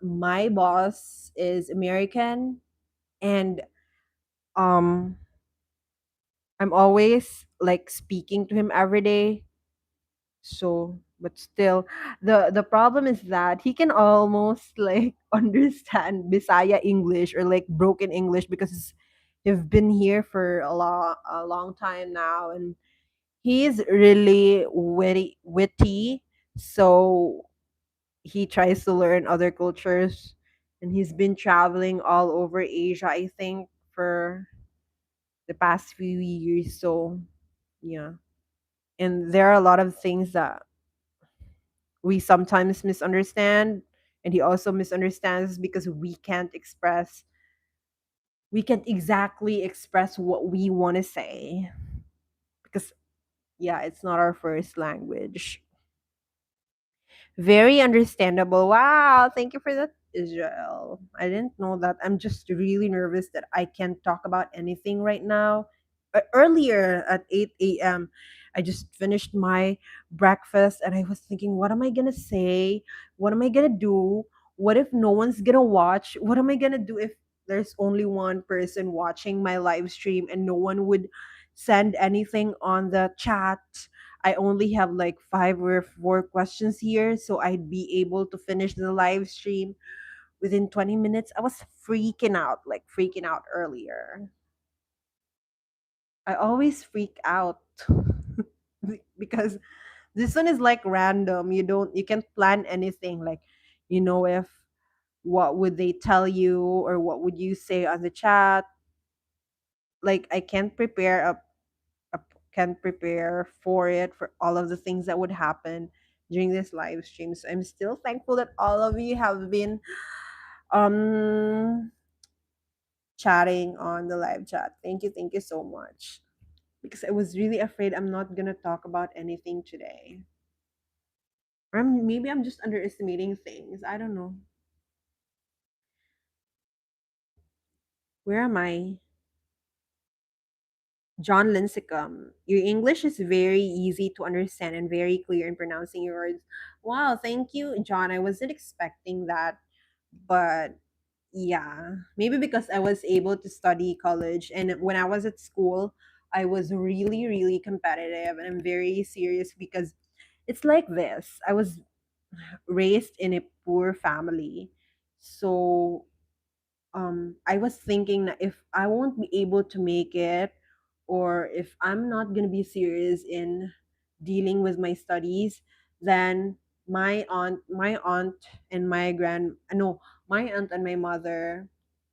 my boss is American, and um, I'm always like speaking to him every day. So, but still, the problem is that he can almost like understand Bisaya English or like broken English because he's been here for a long time now, and he's really witty. So he tries to learn other cultures, and he's been traveling all over Asia, I think, for the past few years. So yeah, and there are a lot of things that we sometimes misunderstand, and he also misunderstands because we can't exactly express what we want to say because yeah, it's not our first language. Very understandable. Wow, thank you for that, Israel. I didn't know that. I'm just really nervous that I can't talk about anything right now. Earlier at 8 a.m., I just finished my breakfast and I was thinking, what am I going to say? What am I going to do? What if no one's going to watch? What am I going to do if there's only one person watching my live stream and no one would send anything on the chat? I only have like five or four questions here, so I'd be able to finish the live stream within 20 minutes. I was freaking out earlier. I always freak out because this one is like random. You can't plan anything. Like, if what would they tell you or what would you say on the chat? Like, I can't uh, can prepare for it for all of the things that would happen during this live stream. So I'm still thankful that all of you have been um chatting on the live chat. Thank you so much. Because I was really afraid I'm not gonna talk about anything today. Or maybe I'm just underestimating things. I don't know. Where am I? John Lincecum. Your English is very easy to understand and very clear in pronouncing your words. Wow, thank you, John. I wasn't expecting that, but yeah, maybe because I was able to study college, and when I was at school, I was really competitive, and I'm very serious because it's like this. I was raised in a poor family, so I was thinking that if I won't be able to make it, or if I'm not going to be serious in dealing with my studies, then my aunt and my grand no my aunt and my mother,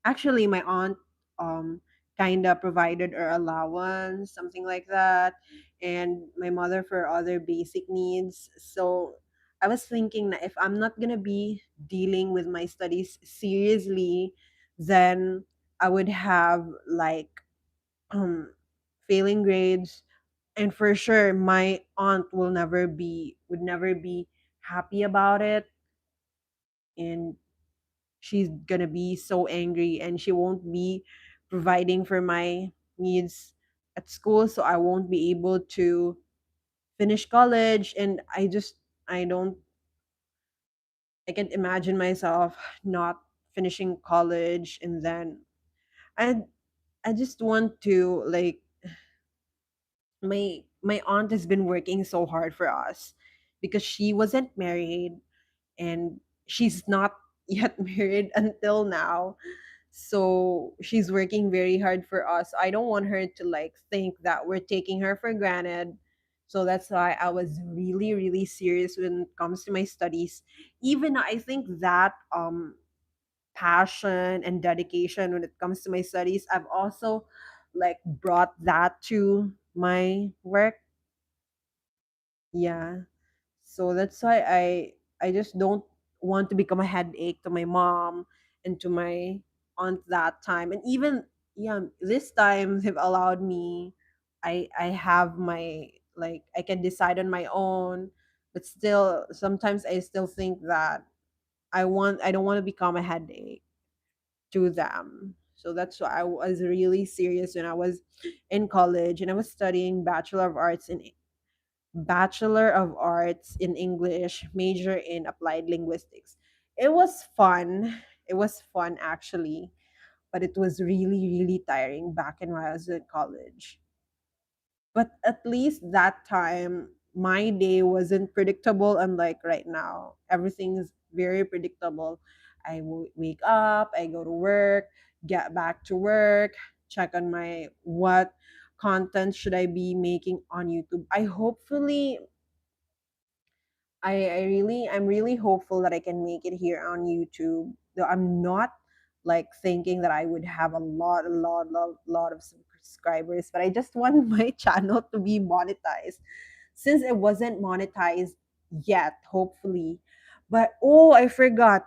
actually my aunt um kind of provided her allowance, something like that, and my mother for other basic needs. So I was thinking that if I'm not gonna be dealing with my studies seriously, then I would have like um failing grades, and for sure my aunt would never be happy about it, and she's gonna be so angry, and she won't be providing for my needs at school, so I won't be able to finish college. And I don't I can't imagine myself not finishing college. And then I I just want to like, my aunt has been working so hard for us because she wasn't married, and she's not yet married until now. So she's working very hard for us. I don't want her to like think that we're taking her for granted. So that's why I was really really serious when it comes to my studies. Even I think that passion and dedication when it comes to my studies, I've also like brought that to my work. Yeah. So that's why I just don't want to become a headache to my mom and to my aunt that time. And even yeah, this time they've allowed me, I have my, like, I can decide on my own, but still sometimes I still think that I don't want to become a headache to them. So that's why I was really serious when I was in college, and I was studying Bachelor of Arts in English, major in Applied Linguistics. It was fun. It was fun actually, but it was really, really tiring back in when I was in college. But at least that time, my day wasn't predictable, unlike right now. Everything is very predictable. Wake up, I go to work, get back to work, check on my what content should I be making on YouTube. I'm really hopeful that I can make it here on YouTube. Though I'm not like thinking that I would have a lot of subscribers, but I just want my channel to be monetized since it wasn't monetized yet, hopefully. But oh, I forgot.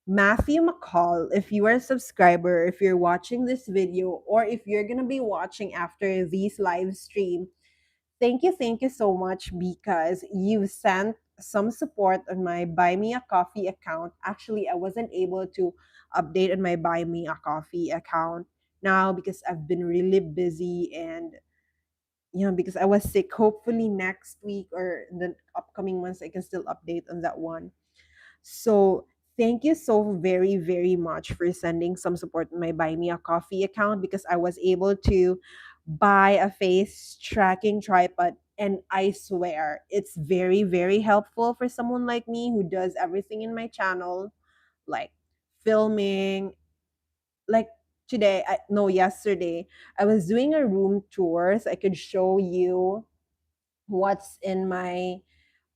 Matthew McCall, if you are a subscriber, if you're watching this video, or if you're gonna be watching after these live stream, thank you so much because you've sent some support on my Buy Me a Coffee account. Actually, I wasn't able to update on my Buy Me a Coffee account now because I've been really busy, and because I was sick. Hopefully next week or the upcoming months I can still update on that one. So thank you so very, very much for sending some support in my Buy Me a Coffee account because I was able to buy a face tracking tripod. And I swear it's very, very helpful for someone like me who does everything in my channel, like filming. Like no, yesterday, I was doing a room tour so I could show you what's in my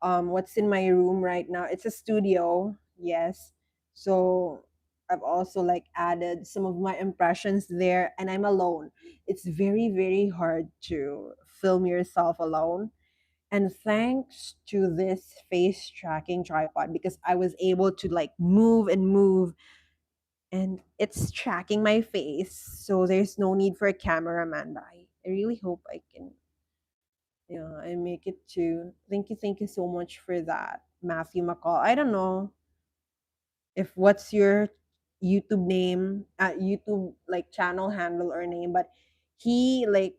room right now. It's a studio, yes. So I've also like added some of my impressions there, and I'm alone. It's very, very hard to film yourself alone. And thanks to this face tracking tripod, because I was able to like move and move, and it's tracking my face. So there's no need for a cameraman. I really hope I can, yeah, I make it too. Thank you so much for that, Matthew McCall. I don't know if what's your YouTube name, YouTube like channel handle or name, but he like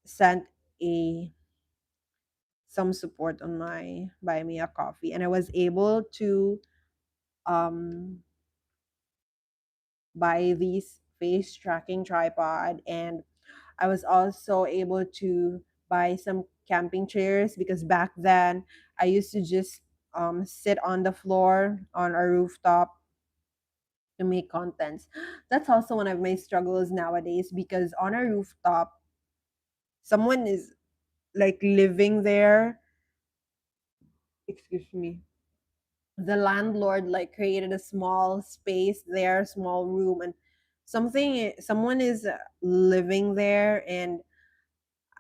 sent a some support on my Buy Me a Coffee, and I was able to um buy these face tracking tripod, and I was also able to buy some camping chairs because back then I used to just sit on the floor on a rooftop to make contents. That's also one of my struggles nowadays because on a rooftop, someone is like living there. Excuse me. The landlord like created a small space there, small room, and someone is living there, and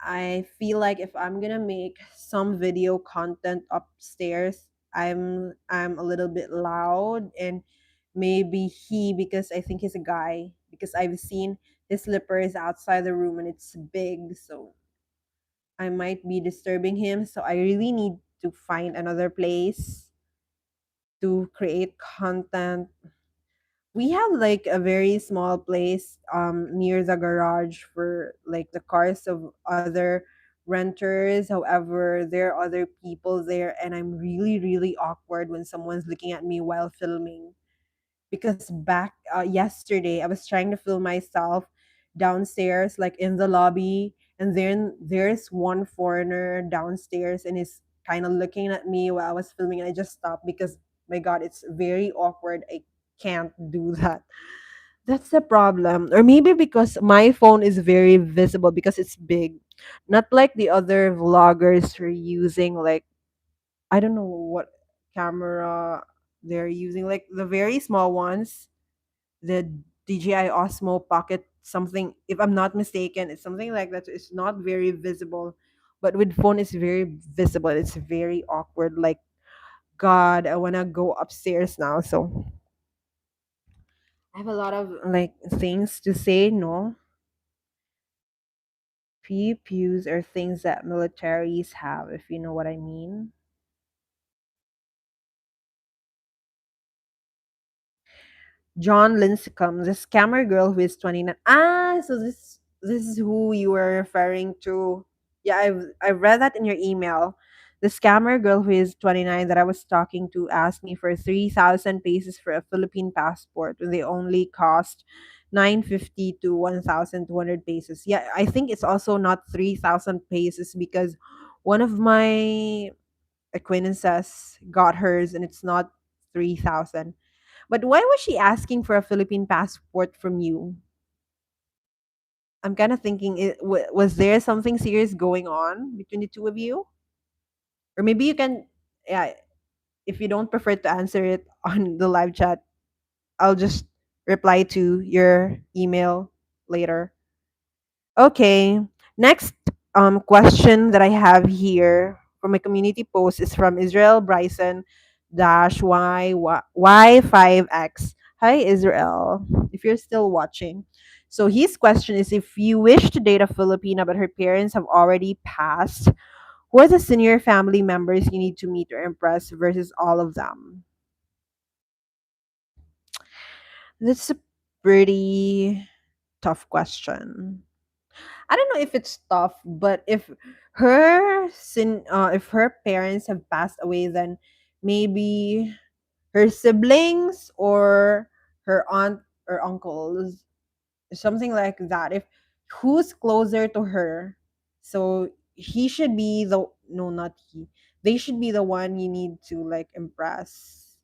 I feel like if I'm gonna make some video content upstairs, I'm a little bit loud, and maybe he, because I think he's a guy, because I've seen his slippers outside the room and it's big, so I might be disturbing him. So I really need to find another place to create content. We have like a very small place near the garage for like the cars of other renters. However, there are other people there, and I'm really really awkward when someone's looking at me while filming, because back yesterday I was trying to film myself downstairs, like in the lobby, and then there's one foreigner downstairs and is kind of looking at me while I was filming, and I just stopped because my god, it's very awkward. I can't do that. That's the problem. Or maybe because my phone is very visible because it's big, not like the other vloggers who are using like, I don't know what camera they're using, like the very small ones, the DJI Osmo Pocket something. If I'm not mistaken, it's something like that. So it's not very visible, but with phone, it's very visible. It's very awkward. Like, God, I wanna go upstairs now. So I have a lot of like things to say. No, pew pews are things that militaries have, if you know what I mean. John Lincecum, the scammer girl who is 29. Ah, so this is who you were referring to. Yeah, I read that in your email. The scammer girl who is 29 that I was talking to asked me for 3,000 pesos for a Philippine passport when they only cost 950 to 1,200 pesos. Yeah, I think it's also not 3,000 pesos because one of my acquaintances got hers and it's not 3,000. But why was she asking for a Philippine passport from you? I'm kind of thinking, was there something serious going on between the two of you? Or maybe you can, yeah, if you don't prefer to answer it on the live chat, I'll just reply to your email later. Okay. Next question that I have here from a community post is from Israel Bryson dash Y5X. Hi Israel, if you're still watching. So his question is, if you wish to date a Filipina but her parents have already passed, who are the senior family members you need to meet or impress versus all of them? That's a pretty tough question. I don't know if it's tough, but if her parents have passed away, then maybe her siblings or her aunt or uncles, something like that. If who's closer to her, so he should be the no, not he. They should be the one you need to like impress.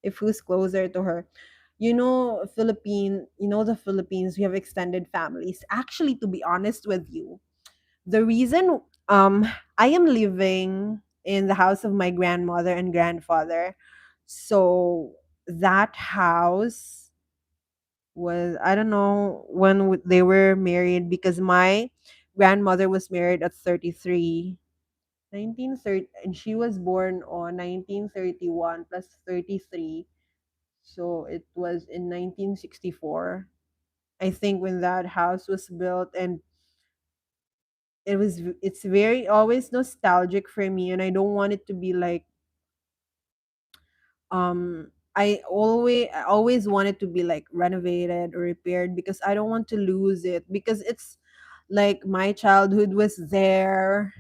If who's closer to her, the Philippines, we have extended families. Actually, to be honest with you, the reason I am living in the house of my grandmother and grandfather. So that house was, I don't know when they were married, because my grandmother was married at 33, 1930, and she was born on 1931 plus 33. So it was in 1964, I think, when that house was built. And it's very always nostalgic for me, and I don't want it to be like, I always want it to be like renovated or repaired, because I don't want to lose it, because it's like my childhood was there,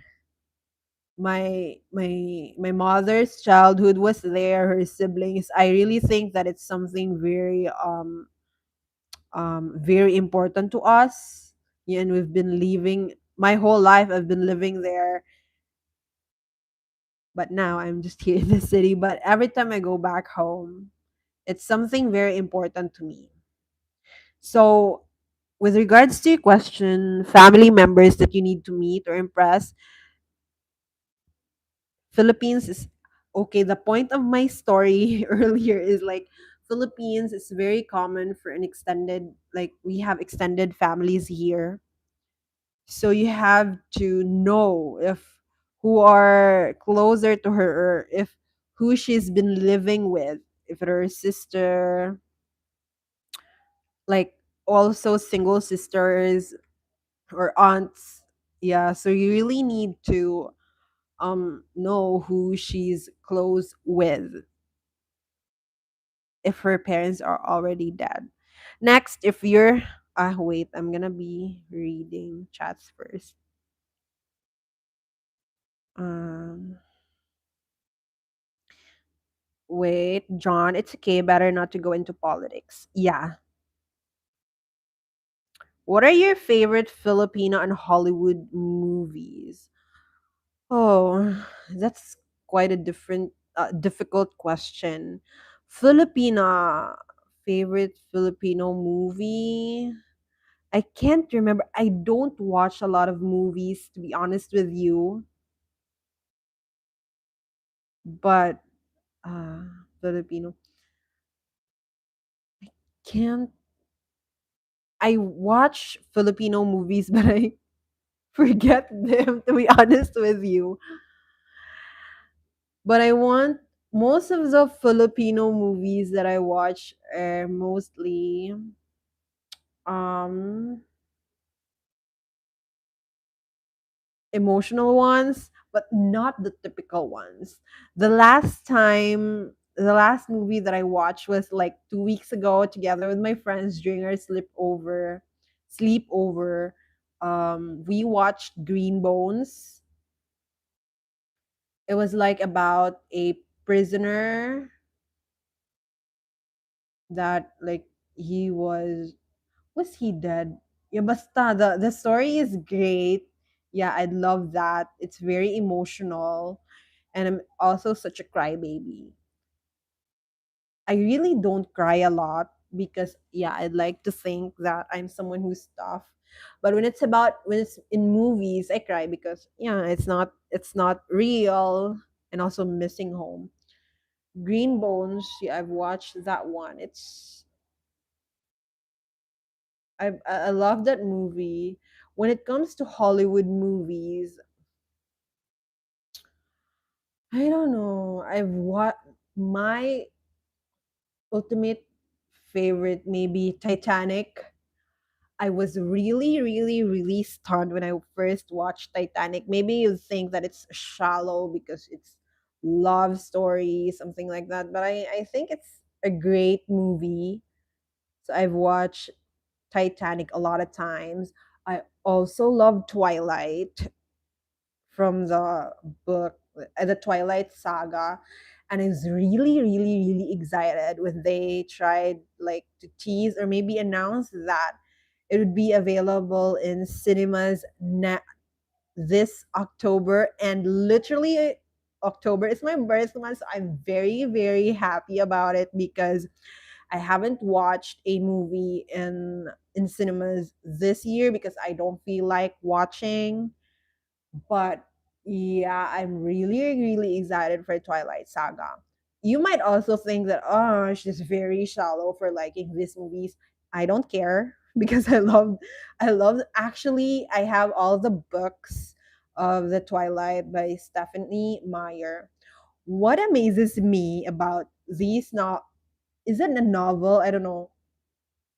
my mother's childhood was there, her siblings. I really think that it's something very very important to us. Yeah, and we've been living my whole life, I've been living there, but now I'm just here in the city. But every time I go back home, it's something very important to me. So, with regards to your question, family members that you need to meet or impress, Philippines is okay. The point of my story earlier is like, Philippines is very common for an extended, like, we have extended families here. So you have to know if who are closer to her, or if who she's been living with, if it her sister, like also single sisters or aunts. Yeah, so you really need to know who she's close with if her parents are already dead. Next, if you're wait, I'm gonna be reading chats first. Um Wait, John, it's okay, better not to go into politics. Yeah. What are your favorite Filipino and Hollywood movies? Oh, that's quite a different difficult question. Filipina favorite Filipino movie? I can't remember. I don't watch a lot of movies, to be honest with you, but uh Filipino can't I watch Filipino movies but I forget them, to be honest with you. But I want most of the Filipino movies that I watch are mostly um emotional ones, but not the typical ones. The last movie that I watched was like 2 weeks ago together with my friends during our sleepover. We watched Green Bones. It was like about a prisoner that like he was he dead? Yeah, basta the story is great. Yeah, I love that. It's very emotional, and I'm also such a crybaby. I really don't cry a lot because yeah, I'd like to think that I'm someone who's tough. But when it's in movies, I cry because yeah, it's not real, and also missing home. Green Bones, yeah, I've watched that one. I love that movie. When it comes to Hollywood movies, I don't know. I've what my ultimate favorite maybe Titanic. I was really, really, really stunned when I first watched Titanic. Maybe you think that it's shallow because it's love story, something like that. But I think it's a great movie. So I've watched Titanic a lot of times. I also love Twilight from the book, the Twilight Saga. And I was really, really, really excited when they tried like to tease or maybe announce that it would be available in cinemas this October. And literally, October is my birth month. So I'm very, very happy about it because I haven't watched a movie in cinemas this year because I don't feel like watching. But yeah, I'm really, really excited for Twilight Saga. You might also think that oh, she's very shallow for liking these movies. I don't care because I love actually I have all the books of the Twilight by Stephanie Meyer. What amazes me about these not is it a novel? I don't know,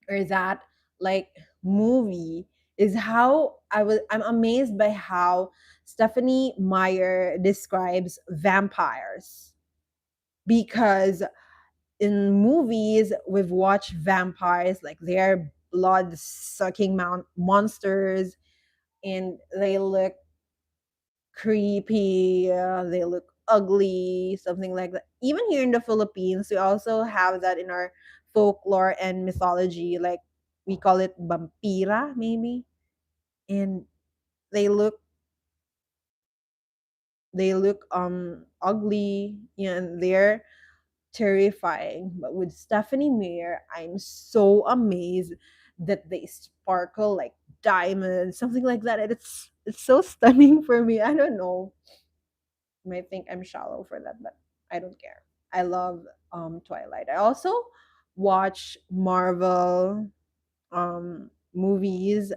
or that like movie is how I'm amazed by how Stephanie Meyer describes vampires, because in movies we've watched vampires like they're blood sucking monsters, and they look creepy, they look ugly, something like that. Even here in the Philippines, we also have that in our folklore and mythology. Like we call it vampira, maybe, and they look ugly, yeah, and they're terrifying. But with Stephanie Meyer, I'm so amazed that they sparkle like diamonds, something like that. And it's so stunning for me. I don't know. You might think I'm shallow for that, but I don't care. I love Twilight. I also watch Marvel movies.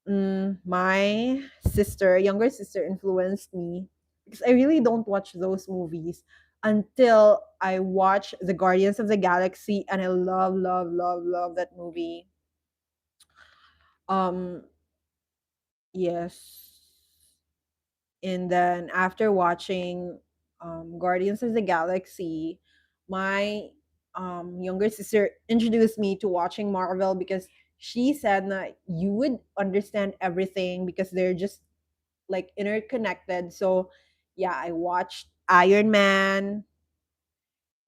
My younger sister, influenced me because I really don't watch those movies until I watch the Guardians of the Galaxy, and I love, love, love, love that movie. Um, yes. And then after watching Guardians of the Galaxy, my younger sister introduced me to watching Marvel because she said that you would understand everything because they're just like interconnected. So yeah, I watched Iron Man,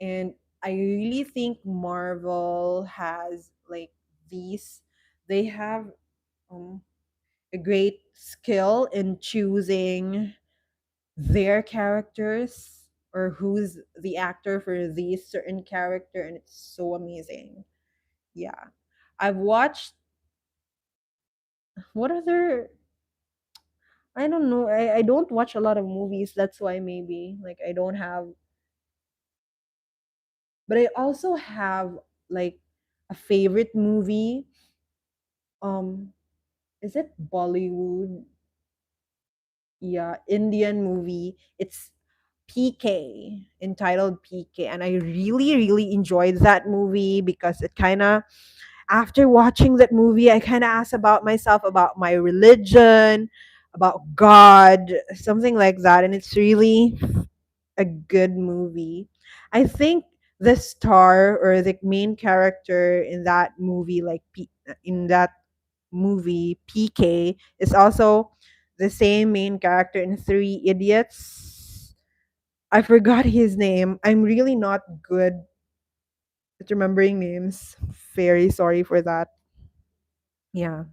and I really think Marvel has like these. They have um, a great skill in choosing their characters or who's the actor for these certain character, and it's so amazing. Yeah, I've watched what other, I don't know, I don't watch a lot of movies, that's why maybe like I don't have, but I also have like a favorite movie. um is it Bollywood? Yeah, Indian movie. It's PK, entitled PK, and I really really enjoyed that movie because it kind of, after watching that movie, I kind of asked about myself, about my religion, about God, something like that, and it's really a good movie. I think the star or the main character in that movie, in that movie PK, is also the same main character in Three Idiots. I forgot his name. I'm really not good at remembering names. Very sorry for that. Yeah.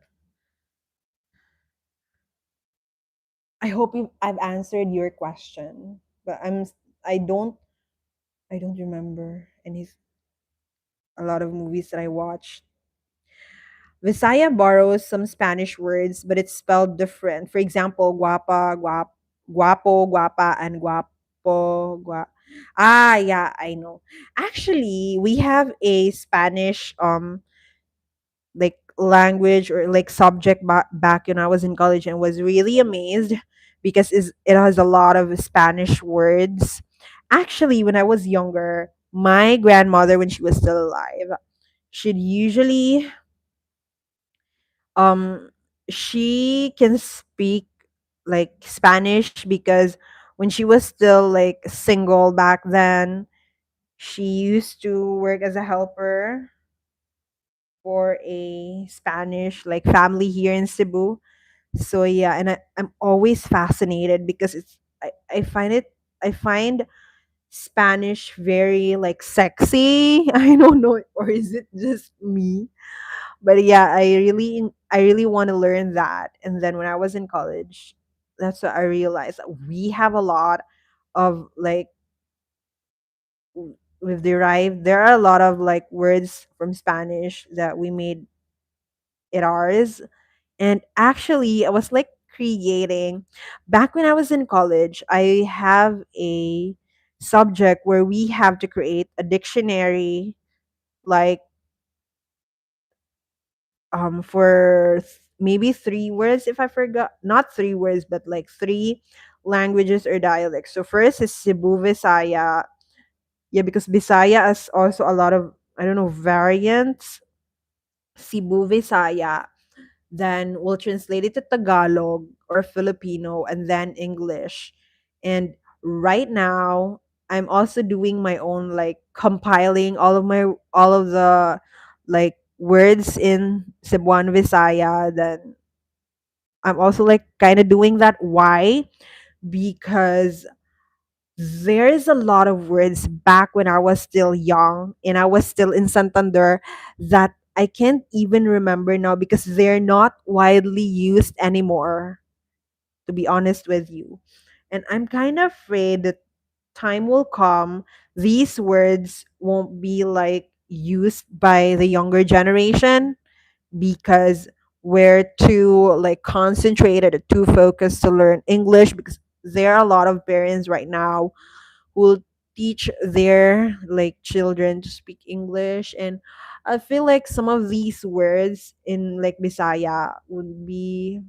I hope I've answered your question, but I don't I don't remember any a lot of movies that I watched. Visaya borrows some Spanish words, but it's spelled different. For example, guapo, guapa, and guapo, Ah, yeah, I know. Actually, we have a Spanish like language or like subject back when I was in college, and was really amazed because it has a lot of Spanish words. Actually, when I was younger, my grandmother, when she was still alive, she'd usually um she can speak like Spanish because when she was still like single back then, she used to work as a helper for a Spanish like family here in Cebu. So yeah, and I'm always fascinated because I find Spanish very like sexy. I don't know, or is it just me? But yeah, I really want to learn that. And then when I was in college, that's what I realized, that we have a lot of like we've derived, there are a lot of like words from Spanish that we made it ours. And actually, I was like creating, back when I was in college, I have a subject where we have to create a dictionary, like for maybe three words, if I forgot, not three words, but like three languages or dialects. So first is Cebu Visaya. Yeah, because Bisaya has also a lot of, I don't know, variants. Cebu Visaya, then we'll translate it to Tagalog or Filipino, and then English. And right now, I'm also doing my own like compiling all of the like words in Cebuano Visaya. Then I'm also like kind of doing that. Why? Because there is a lot of words back when I was still young and I was still in Santander that I can't even remember now because they're not widely used anymore, to be honest with you. And I'm kind of afraid that time will come, these words won't be like used by the younger generation because we're too like concentrated or too focused to learn English, because there are a lot of parents right now will teach their like children to speak English. And I feel like some of these words in like Bisaya would be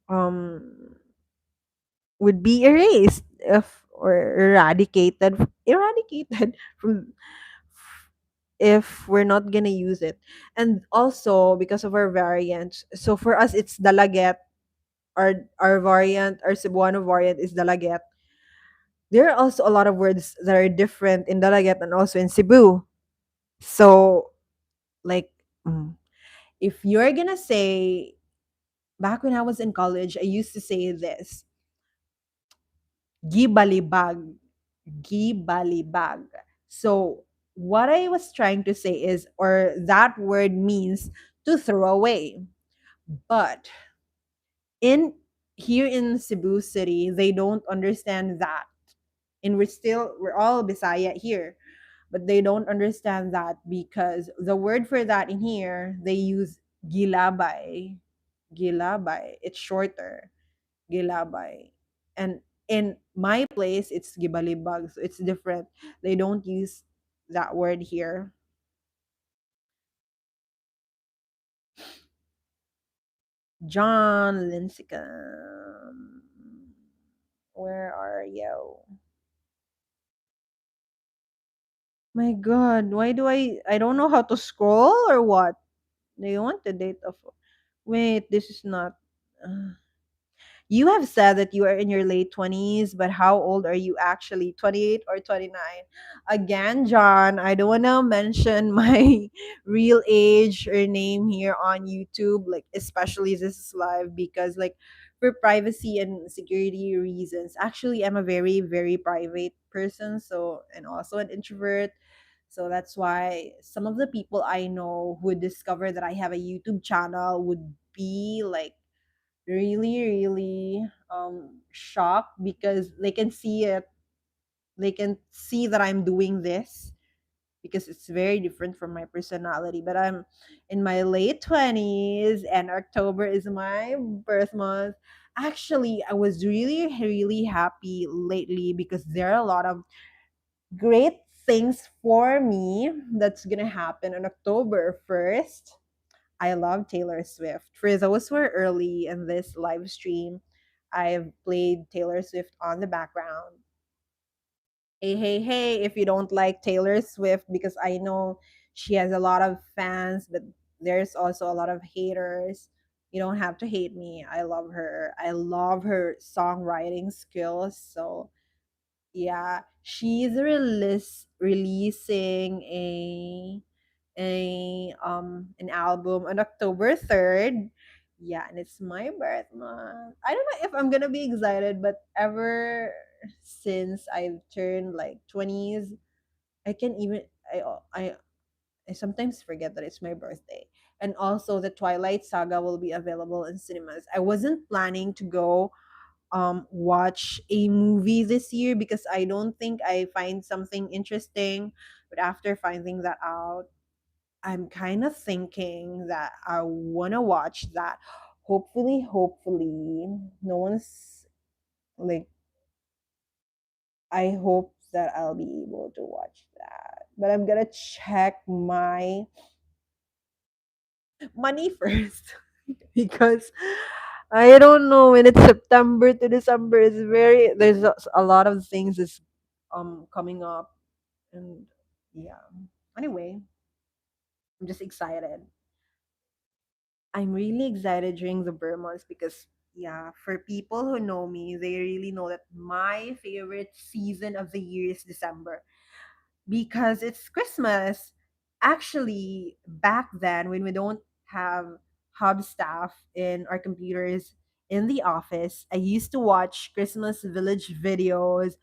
um would be erased if or eradicated from if we're not gonna use it. And also because of our variants, so for us it's dalaget. Our variant, our Cebuano variant is dalaget. There are also a lot of words that are different in dalaget and also in Cebu. So like, mm, if you're gonna say, back when I was in college, I used to say this, gibalibag, gibalibag. So what I was trying to say is, or that word means to throw away. But in here in Cebu City, they don't understand that. And we're all Bisaya here, but they don't understand that because the word for that in here, they use gilabay. Gilabay. It's shorter. Gilabay. And in my place, it's gibalibag. So it's different. They don't use that word here. John Lincecum. Where are you? My God, why do I don't know how to scroll or what? Do you want the date of? Wait, this is not. uh, You have said that you are in your late 20s, but how old are you actually? 28 or 29? Again, John, I don't want to mention my real age or name here on YouTube, like, especially this is live, because, like, for privacy and security reasons. Actually, I'm a very, very private person, so, and also an introvert. So that's why some of the people I know who would discover that I have a YouTube channel would be like really, really shocked because they can see that I'm doing this because it's very different from my personality. But I'm in my late 20s and October is my birth month. Actually, I was really, really happy lately because there are a lot of great things for me that's gonna happen on October 1st. I love Taylor Swift. For those who are early in this live stream, I've played Taylor Swift on the background. Hey, hey, hey, if you don't like Taylor Swift, because I know she has a lot of fans, but there's also a lot of haters. You don't have to hate me. I love her. I love her songwriting skills. So yeah, she's releasing an album on October 3rd. Yeah, and it's my birth month. I don't know if I'm gonna be excited, but ever since I've turned like 20s, I can even I I sometimes forget that it's my birthday. And also the Twilight Saga will be available in cinemas. I wasn't planning to go watch a movie this year because I don't think I find something interesting. But after finding that out, I'm kind of thinking that I want to watch that. Hopefully, no one's like, I hope that I'll be able to watch that. But I'm gonna check my money first because I don't know when it's September to December. It's very there's a lot of things is coming up and yeah. Anyway, I'm just excited. I'm really excited during the Burr months because yeah, for people who know me, they really know that my favorite season of the year is December because it's Christmas. Actually, back then when we don't have hub staff in our computers in the office, I used to watch Christmas village videos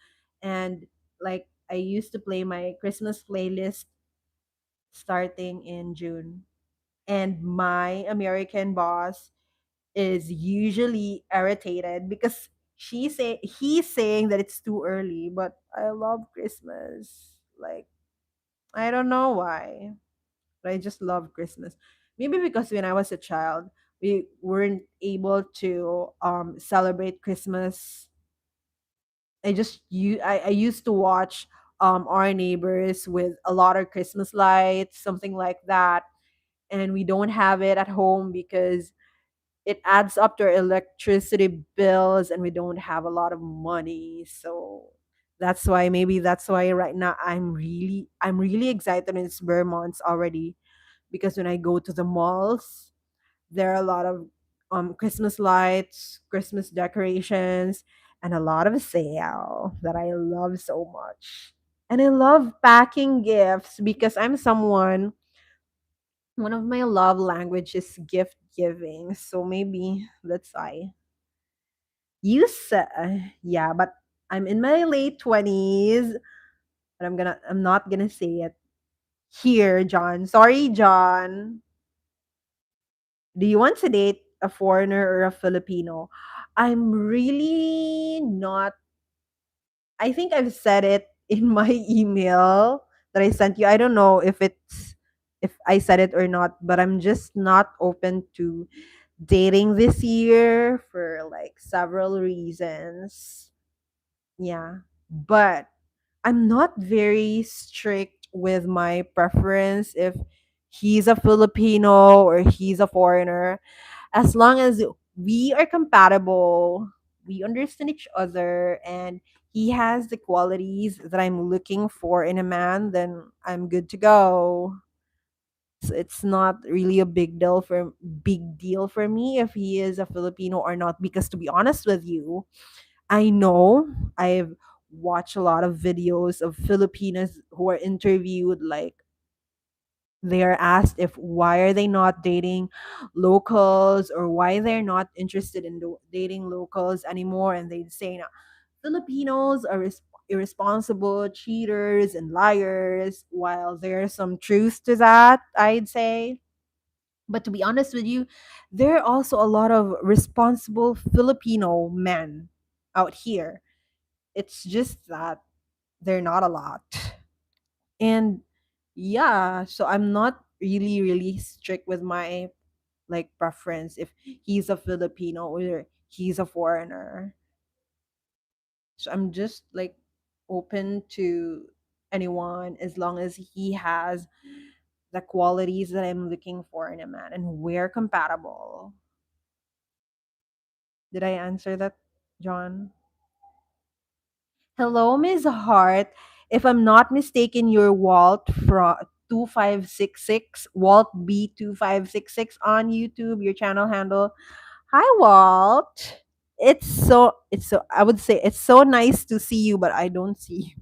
and like I used to play my Christmas playlist starting in June. And my American boss is usually irritated because he's saying that it's too early, but I love Christmas. Like I don't know why, but I just love Christmas. Maybe because when I was a child, we weren't able to celebrate Christmas. I used to watch our neighbors with a lot of Christmas lights, something like that, and we don't have it at home because it adds up to our electricity bills, and we don't have a lot of money. So that's why right now I'm really excited. It's bare months already, because when I go to the malls, there are a lot of Christmas lights, Christmas decorations, and a lot of sale that I love so much. And I love packing gifts because I'm someone, one of my love language is gift giving. So maybe that's why. You said, yeah, but I'm in my late 20s, but I'm not gonna say it here, John. Sorry, John. Do you want to date a foreigner or a Filipino? I'm really not. I think I've said it in my email that I sent you. I don't know if I said it or not, but I'm just not open to dating this year for like several reasons. Yeah. But I'm not very strict with my preference if he's a Filipino or he's a foreigner. As long as we are compatible, we understand each other, and he has the qualities that I'm looking for in a man, then I'm good to go. So it's not really a big deal for me if he is a Filipino or not, because to be honest with you, I know I've watched a lot of videos of Filipinas who are interviewed, like they are asked if why are they not dating locals, or why they're not interested in dating locals anymore, and they say "No, Filipinos are irresponsible cheaters and liars," while there's some truth to that, I'd say. But to be honest with you, there are also a lot of responsible Filipino men out here. It's just that they're not a lot. And yeah, so I'm not really strict with my like preference if he's a Filipino or he's a foreigner. So I'm just like open to anyone as long as he has the qualities that I'm looking for in a man and we're compatible. Did I answer that, John? Hello, Miss Hart. If I'm not mistaken, you're Walt from 2566, Walt B2566 on YouTube, your channel handle. Hi, Walt. It's so I would say it's so nice to see you, but I don't see you.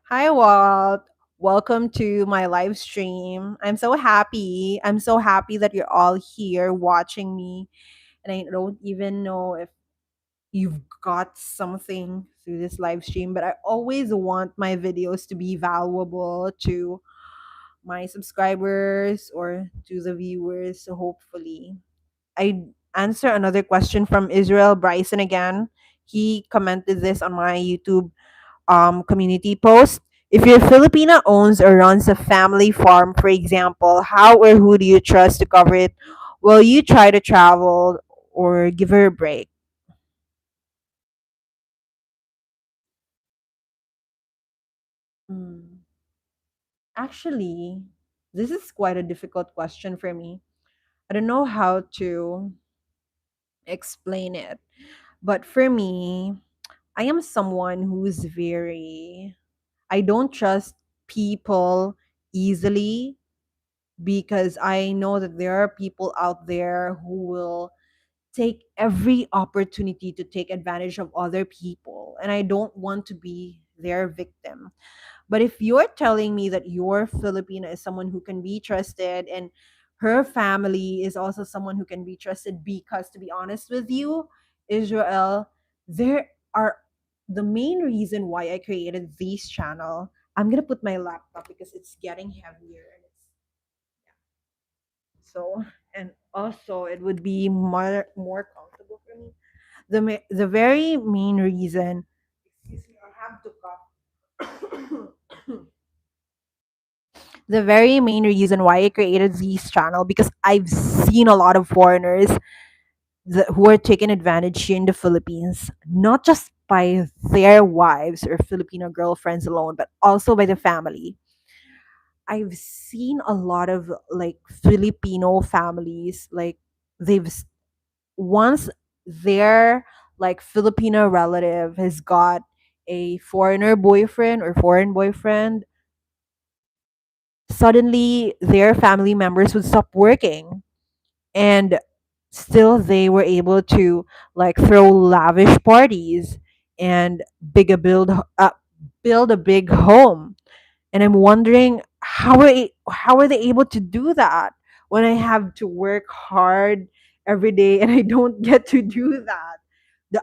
Hi, Walt. Welcome to my live stream. I'm so happy. I'm so happy that you're all here watching me. And I don't even know if you've got something through this live stream, but I always want my videos to be valuable to my subscribers or to the viewers. So hopefully, I answer another question from Israel Bryson again. He commented this on my YouTube community post. If your Filipina owns or runs a family farm, for example, how or who do you trust to cover it? Will you try to travel or give her a break? Hmm. Actually, this is quite a difficult question for me. I don't know how to explain it. But for me, I am someone who's very, I don't trust people easily, because I know that there are people out there who will take every opportunity to take advantage of other people. And I don't want to be their victim. But if you're telling me that your Filipina is someone who can be trusted, and her family is also someone who can be trusted, because to be honest with you, Israel, there are the main reason why I created this channel. I'm gonna put my laptop because it's getting heavier, and it's so, and also it would be more comfortable for me. The very main reason, excuse me, I have to cough. The very main reason why I created this channel, because I've seen a lot of foreigners who are taken advantage here in the Philippines, not just by their wives or Filipino girlfriends alone, but also by the family. I've seen a lot of like Filipino families, like they've once their like Filipino relative has got a foreigner boyfriend or foreign boyfriend, suddenly their family members would stop working, and still they were able to like throw lavish parties and build a big home. And I'm wondering how are they able to do that when I have to work hard every day and I don't get to do that.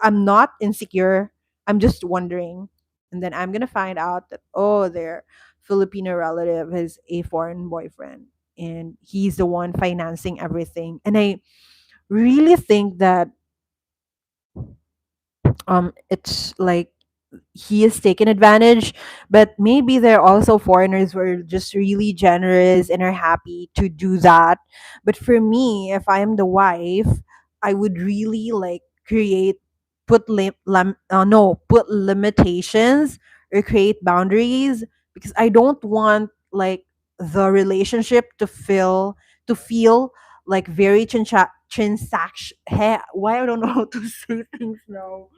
I'm not insecure. I'm just wondering. And then I'm gonna find out that, oh, their Filipino relative has a foreign boyfriend and he's the one financing everything. And I really think that it's like he is taken advantage, but maybe there are also foreigners who are just really generous and are happy to do that. But for me, if I am the wife, I would really like create put limitations or create boundaries, because I don't want like the relationship to feel like very transaction. Why I don't know how to say things now.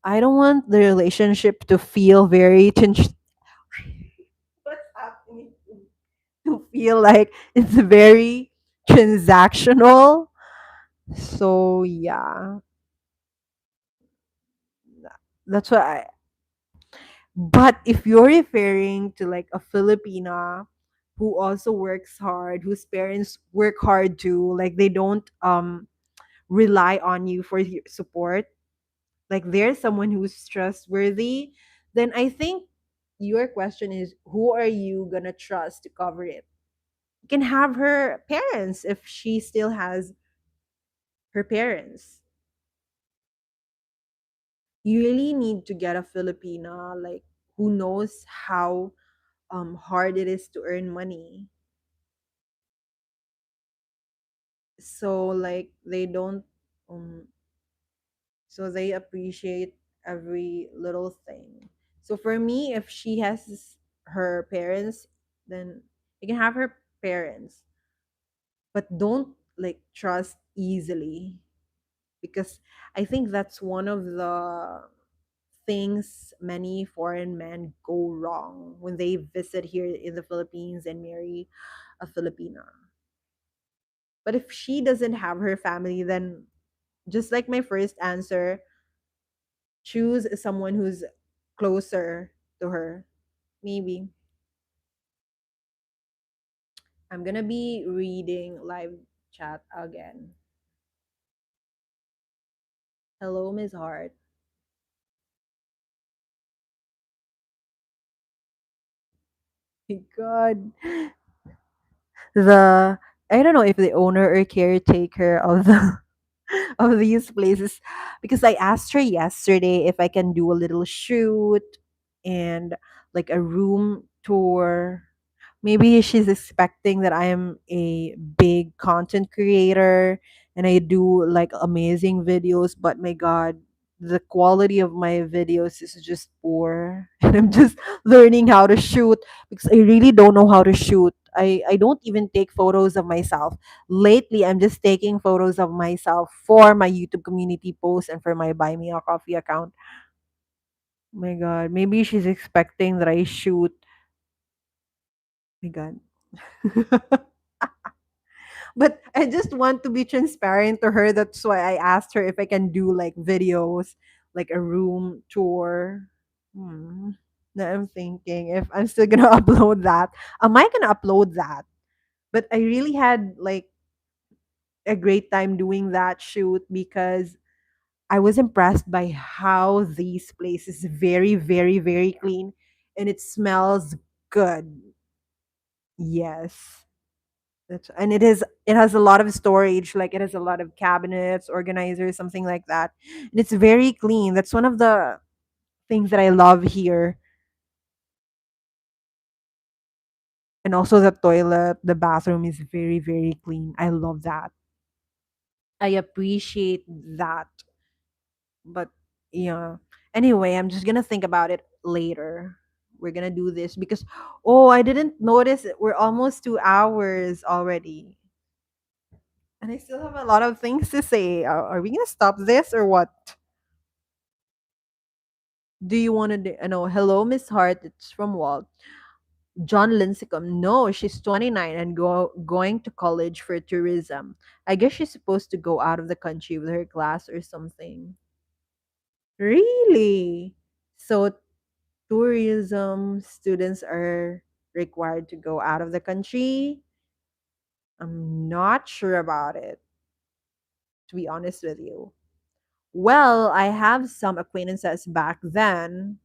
I don't want the relationship to feel very what's happening, to feel like it's very transactional. So yeah, that's what I. But if you're referring to like a Filipina who also works hard, whose parents work hard too, like they don't rely on you for your support, like there's someone who's trustworthy, then I think your question is, who are you gonna trust to cover it? You can have her parents if she still has her parents. You really need to get a Filipina like who knows how hard it is to earn money. So like they don't um so they appreciate every little thing. So for me, if she has her parents, then you can have her parents, but don't like trust easily, because I think that's one of the things many foreign men go wrong when they visit here in the Philippines and marry a Filipina. But if she doesn't have her family, then just like my first answer, choose someone who's closer to her. Maybe. I'm gonna be reading live chat again. Hello, Miss Hart. My God. The I don't know if the owner or caretaker of the of these places, because I asked her yesterday if I can do a little shoot and like a room tour. Maybe she's expecting that I am a big content creator and I do like amazing videos, but my God, the quality of my videos is just poor. And I'm just learning how to shoot because I really don't know how to shoot. I don't even take photos of myself. Lately, I'm just taking photos of myself for my YouTube community post and for my Buy Me a Coffee account. My God, maybe she's expecting that I shoot. My God. But I just want to be transparent to her. That's why I asked her if I can do like videos, like a room tour. Hmm. Now I'm thinking if I'm still gonna upload that. Am I gonna upload that? But I really had like a great time doing that shoot because I was impressed by how these places very, very, very clean and it smells good. Yes. And it has a lot of storage, like it has a lot of cabinets, organizers, something like that. And it's very clean. That's one of the things that I love here. And also the toilet, the bathroom is very, very clean. I love that. I appreciate that. But yeah. Anyway, I'm just gonna think about it later. We're gonna do this because oh, I didn't notice it. We're almost 2 hours already. And I still have a lot of things to say. Are we gonna stop this or what? Do you want to do? No, hello, Miss Hart. It's from Walt. John Lincecum. No, she's 29 and going to college for tourism. I guess she's supposed to go out of the country with her class or something. Really? So tourism students are required to go out of the country? I'm not sure about it, to be honest with you. Well, I have some acquaintances back then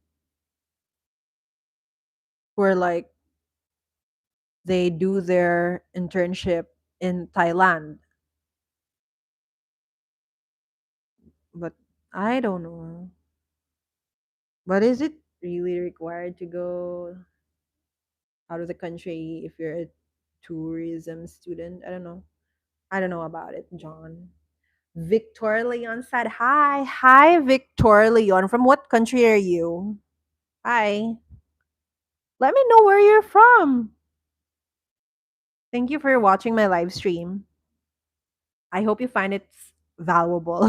who are like they do their internship in Thailand, but I don't know. But is it really required to go out of the country if you're a tourism student? I don't know. I don't know about it, John. Victor Leon said hi. Hi, Victor Leon. From what country are you? Hi. Let me know where you're from. Thank you for watching my live stream. I hope you find it valuable.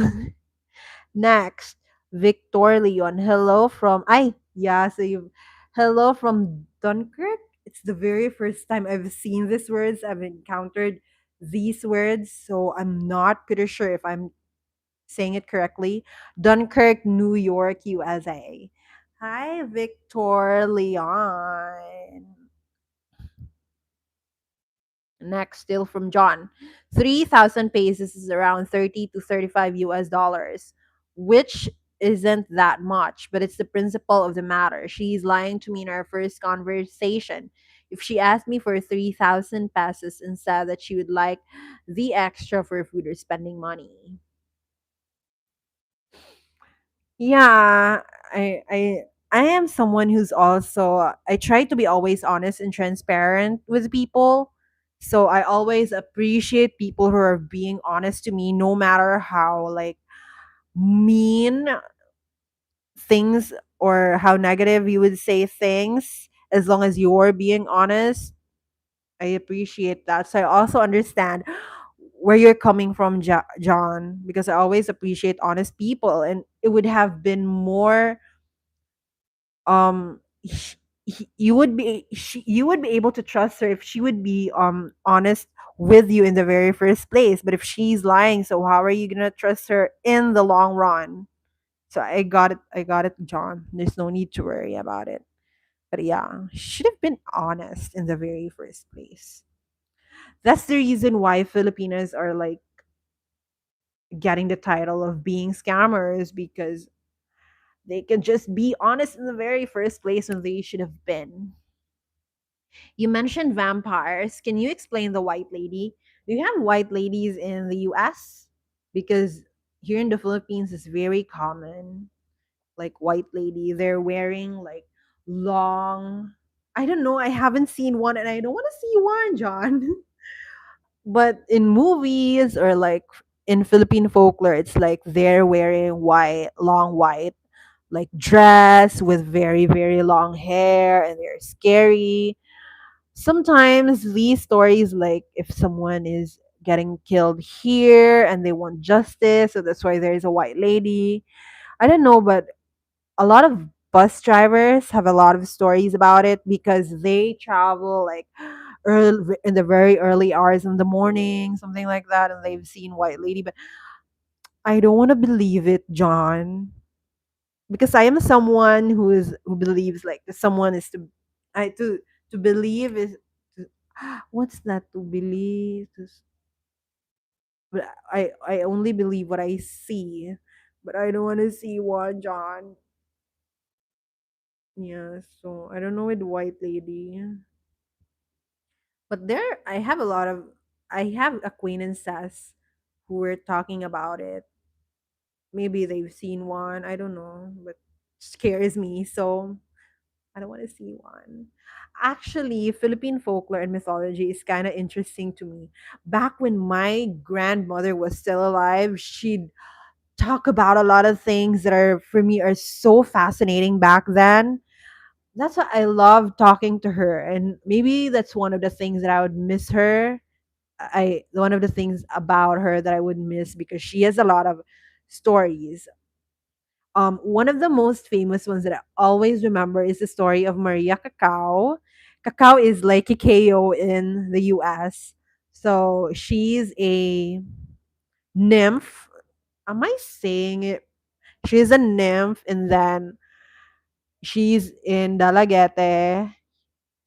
Next, Victor Leon. Hello from yeah, so you hello from Dunkirk. It's the very first time I've seen these words. I've encountered these words, so I'm not pretty sure if I'm saying it correctly. Dunkirk, New York, USA. Hi, Victor Leon. Next, still from John. 3,000 pesos is around 30 to 35 US dollars, which isn't that much, but it's the principle of the matter. She's lying to me in our first conversation. If she asked me for 3,000 pesos and said that she would like the extra for food or spending money. Yeah, I am someone who's also I try to be always honest and transparent with people. So I always appreciate people who are being honest to me no matter how like mean things or how negative you would say things as long as you're being honest. I appreciate that. So I also understand where you're coming from, John, because I always appreciate honest people and it would have been more you would you would be able to trust her if she would be honest with you in the very first place, but if she's lying, so how are you gonna trust her in the long run? So I got it, John. There's no need to worry about it. But yeah, she should have been honest in the very first place. That's the reason why Filipinas are like getting the title of being scammers, because they can just be honest in the very first place when they should have been. You mentioned vampires. Can you explain the white lady? Do you have white ladies in the US? Because here in the Philippines, it's very common. Like white lady, they're wearing like long. I don't know. I haven't seen one, and I don't want to see one, John. But in movies or like in Philippine folklore, it's like they're wearing white, long white, like dress with very very long hair, and they're scary. Sometimes these stories, like if someone is getting killed here and they want justice, so that's why there's a white lady. I don't know, but a lot of bus drivers have a lot of stories about it because they travel like early in the very early hours in the morning, something like that, and they've seen white lady. But I don't want to believe it, John, because I am someone who believes like someone is to I to believe is to, what's that, to believe but I only believe what I see, but I don't want to see one, John. Yeah, so I don't know with white lady, but there I have acquaintances who were talking about it. Maybe they've seen one. I don't know, but scares me. So I don't want to see one. Actually, Philippine folklore and mythology is kind of interesting to me. Back when my grandmother was still alive, she'd talk about a lot of things that are for me are so fascinating back then. That's why I love talking to her, and maybe that's one of the things that I would miss her I one of the things about her that I would miss because she has a lot of stories. One of the most famous ones that I always remember is the story of Maria Cacao. Cacao is like Kikeo in the US. So she's a nymph. Am I saying it? She's a nymph, and then she's in Dalagete,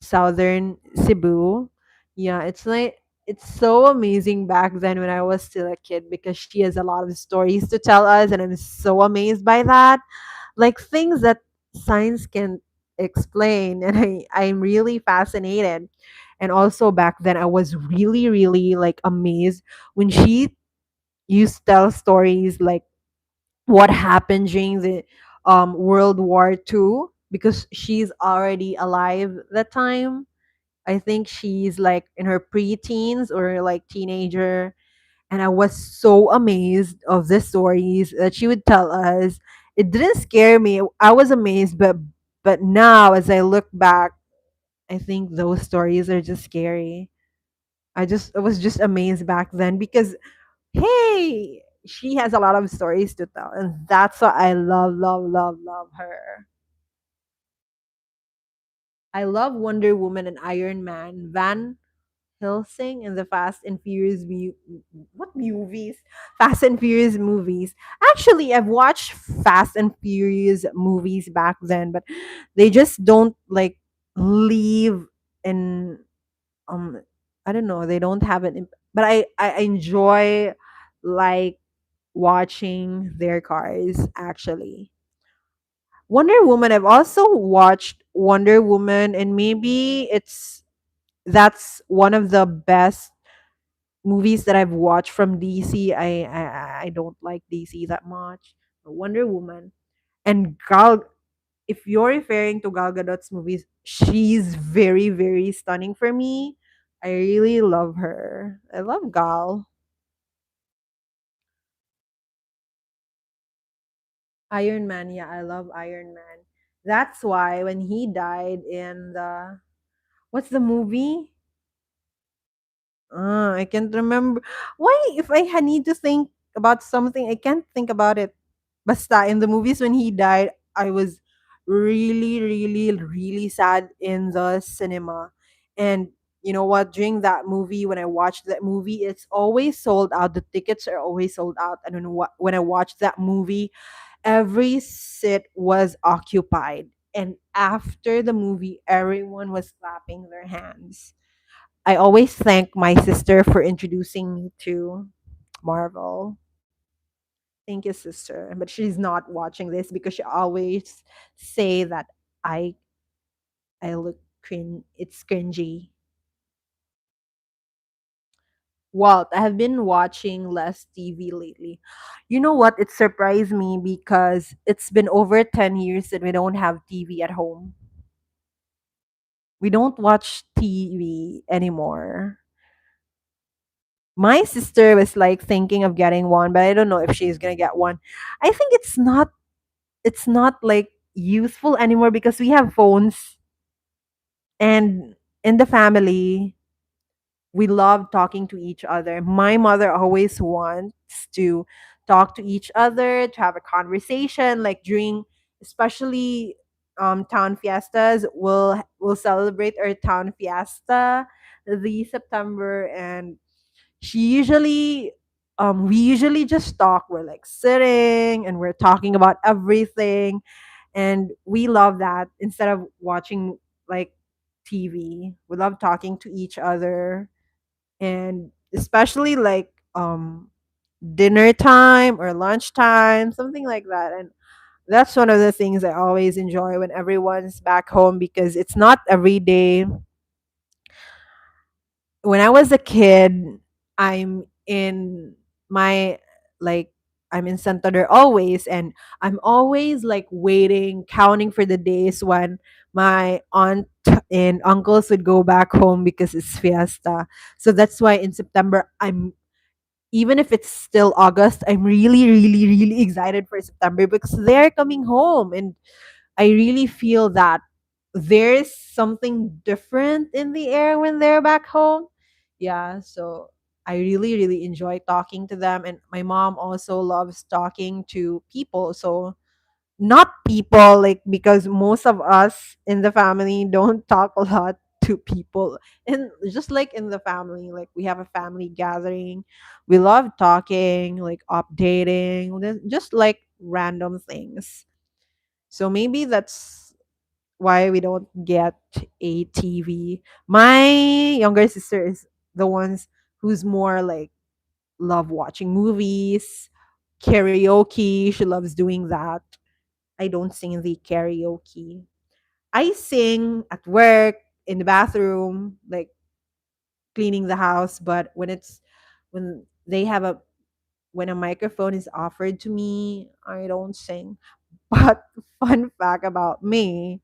southern Cebu. Yeah, it's like it's so amazing back then when I was still a kid because she has a lot of stories to tell us, and I'm so amazed by that. Like things that science can explain, and I'm really fascinated. And also back then I was really, really like amazed when she used to tell stories like what happened during the World War II because she's already alive that time. I think she's like in her preteens or like teenager. And I was so amazed of the stories that she would tell us. It didn't scare me. I was amazed, but now as I look back, I think those stories are just scary. I was just amazed back then because hey, she has a lot of stories to tell, and that's why I love, love, love, love her. I love Wonder Woman and Iron Man. Van Helsing in the Fast and Furious what movies? Fast and Furious movies. Actually, I've watched Fast and Furious movies back then, but they just don't like leave in um I don't know, they don't have an but I enjoy like watching their cars actually. Wonder Woman, I've also watched Wonder Woman, and maybe it's that's one of the best movies that I've watched from DC. I don't like DC that much. Wonder Woman and Gal. If you're referring to Gal Gadot's movies, she's very, very stunning for me. I really love her. I love Gal. Iron Man, yeah, I love Iron Man. That's why when he died in the what's the movie? I can't remember. Why, if need to think about something, I can't think about it. Basta, in the movies when he died, I was really, really, really sad in the cinema. And you know what? During that movie, when I watched that movie, it's always sold out. The tickets are always sold out. And when I watched that movie, every seat was occupied. And after the movie, everyone was clapping their hands. I always thank my sister for introducing me to Marvel. Thank you, sister. But she's not watching this because she always say that I I look it's cringy. Walt, I have been watching less TV lately. You know what? It surprised me because it's been over 10 years that we don't have TV at home. We don't watch TV anymore. My sister was like thinking of getting one, but I don't know if she's gonna get one. I think it's not like useful anymore because we have phones, and in the family we love talking to each other. My mother always wants to talk to each other, to have a conversation, like during especially town fiestas. We'll celebrate our town fiesta the September, and she usually we usually just talk. We're like sitting and we're talking about everything, and we love that instead of watching like TV. We love talking to each other, and especially like dinner time or lunchtime, something like that. And that's one of the things I always enjoy when everyone's back home because it's not every day. When I was a kid, I'm in my like I'm in Santander always, and I'm always like waiting, counting for the days when my aunt and uncles would go back home because it's fiesta. So that's why in September I'm even if it's still August, I'm really, really, really excited for September because they're coming home, and I really feel that there's something different in the air when they're back home. Yeah, so I really, really enjoy talking to them. And my mom also loves talking to people. So, not people, like, because most of us in the family don't talk a lot to people. And just like in the family, like, we have a family gathering. We love talking, like, updating, just like random things. So maybe that's why we don't get a TV. My younger sister is the ones who's more like love watching movies, karaoke. She loves doing that. I don't sing in the karaoke. I sing at work, in the bathroom, like cleaning the house, but when they have a when a microphone is offered to me, I don't sing. But fun fact about me,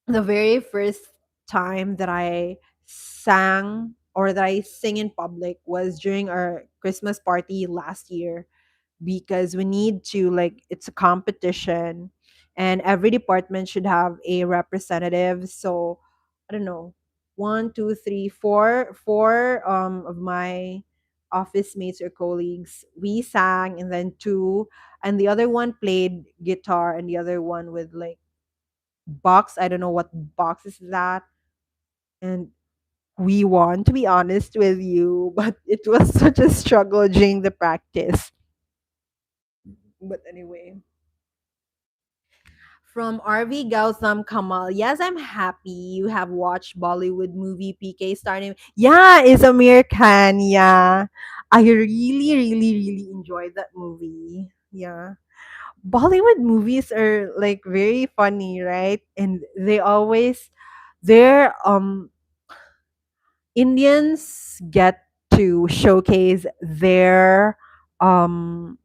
the very first time that I sang or that I sing in public was during our Christmas party last year, because we need to, like, it's a competition and every department should have a representative. So I don't know, one, two, three, four of my office mates or colleagues, we sang, and then two, and the other one played guitar, and the other one with like box. I don't know what box is that. And we won, to be honest with you, but it was such a struggle during the practice. But anyway, from RV Gautam Kamal, yes, I'm happy you have watched Bollywood movie PK starting. Yeah, it's Amir Khan. Yeah, I really, really, really enjoyed that movie. Yeah. Bollywood movies are like very funny, right? And they're Indians get to showcase their um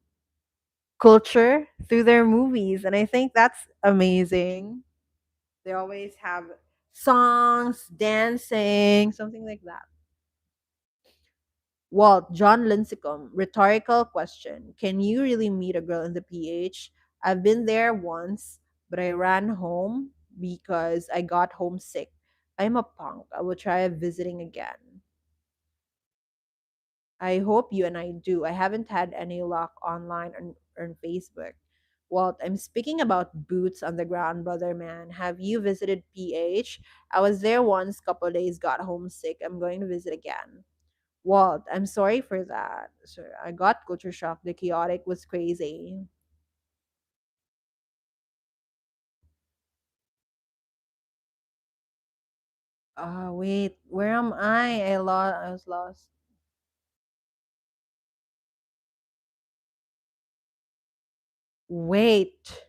culture through their movies, and I think that's amazing. They always have songs, dancing, something like that. Walt, John Lincecum, rhetorical question. Can you really meet a girl in the PH? I've been there once, but I ran home because I got homesick. I'm a punk. I will try visiting again. I hope you and I do. I haven't had any luck online on Facebook. Walt, I'm speaking about boots on the ground, brother man. Have you visited PH? I was there once, couple days, got homesick. I'm going to visit again. Walt, I'm sorry for that. Sir, I got culture shock. The chaotic was crazy. Wait, where am I? I was lost. Wait.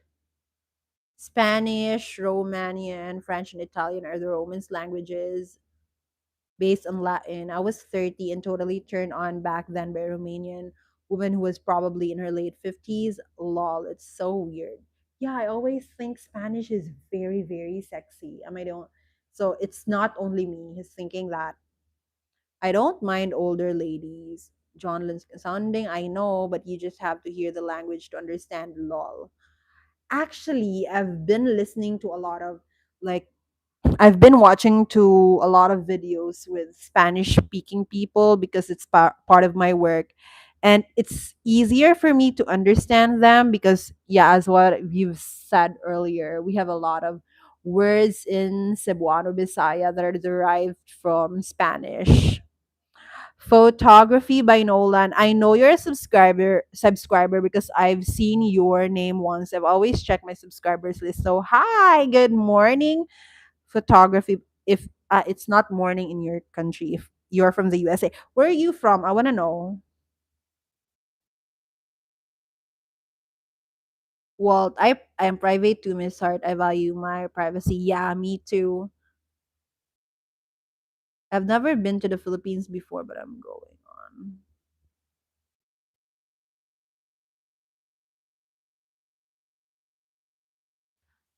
Spanish, Romanian, French, and Italian are the Romance languages based on Latin. I was 30 and totally turned on back then by a Romanian woman who was probably in her late 50s. Lol, it's so weird. Yeah, I always think Spanish is very, very sexy. I don't. So it's not only me who's thinking that. I don't mind older ladies. John Lynn sounding, I know, but you just have to hear the language to understand. Lol. Actually, I've been listening to a lot of like I've been watching to a lot of videos with Spanish speaking people because it's part of my work. And it's easier for me to understand them because, yeah, as what you've said earlier, we have a lot of words in Cebuano Bisaya that are derived from Spanish. Photography by Nolan. I know you're a subscriber because I've seen your name once. I've always checked my subscribers list. So hi, good morning photography. If it's not morning in your country, if you're from the USA, where are you from? I want to know. Well, I'm private too, Miss Hart. I value my privacy. Yeah, me too. I've never been to the Philippines before, but I'm going on.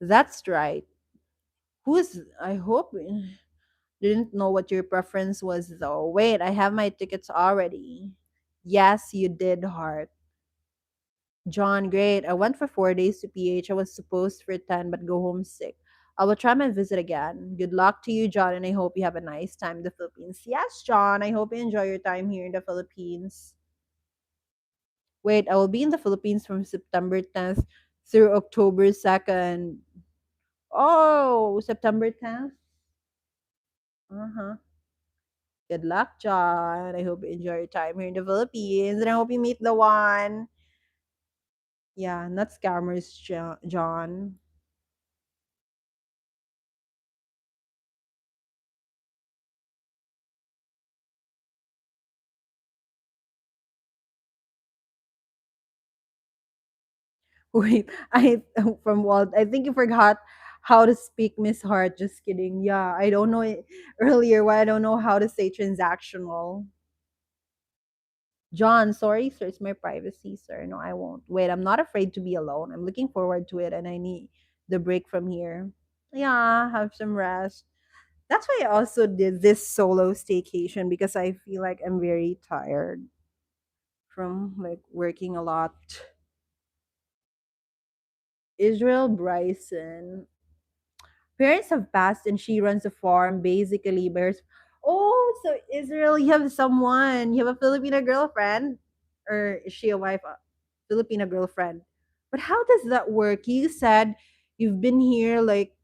That's right. Who's I hope didn't know what your preference was though. Wait, I have my tickets already. Yes, you did, Heart. John, great. I went for 4 days to PH. I was supposed for 10, but go home sick. I will try my visit again. Good luck to you, John, and I hope you have a nice time in the Philippines. Yes, John, I hope you enjoy your time here in the Philippines. Wait, I will be in the Philippines from September 10th through October 2nd. Oh, September 10th? Uh-huh. Good luck, John. I hope you enjoy your time here in the Philippines. And I hope you meet the one. Yeah, not scammers, John. Wait, I from Walt. I think you forgot how to speak Miss Hart. Just kidding. Yeah, I don't know it earlier why I don't know how to say transactional. John, sorry, sir. It's my privacy, sir. No, I won't. Wait, I'm not afraid to be alone. I'm looking forward to it and I need the break from here. Yeah, have some rest. That's why I also did this solo staycation because I feel like I'm very tired from like working a lot. Israel Bryson. Parents have passed and she runs a farm basically. Bears. Oh, so Israel, you have someone. You have a Filipino girlfriend? Or is she a wife? Filipino girlfriend. But how does that work? You said you've been here like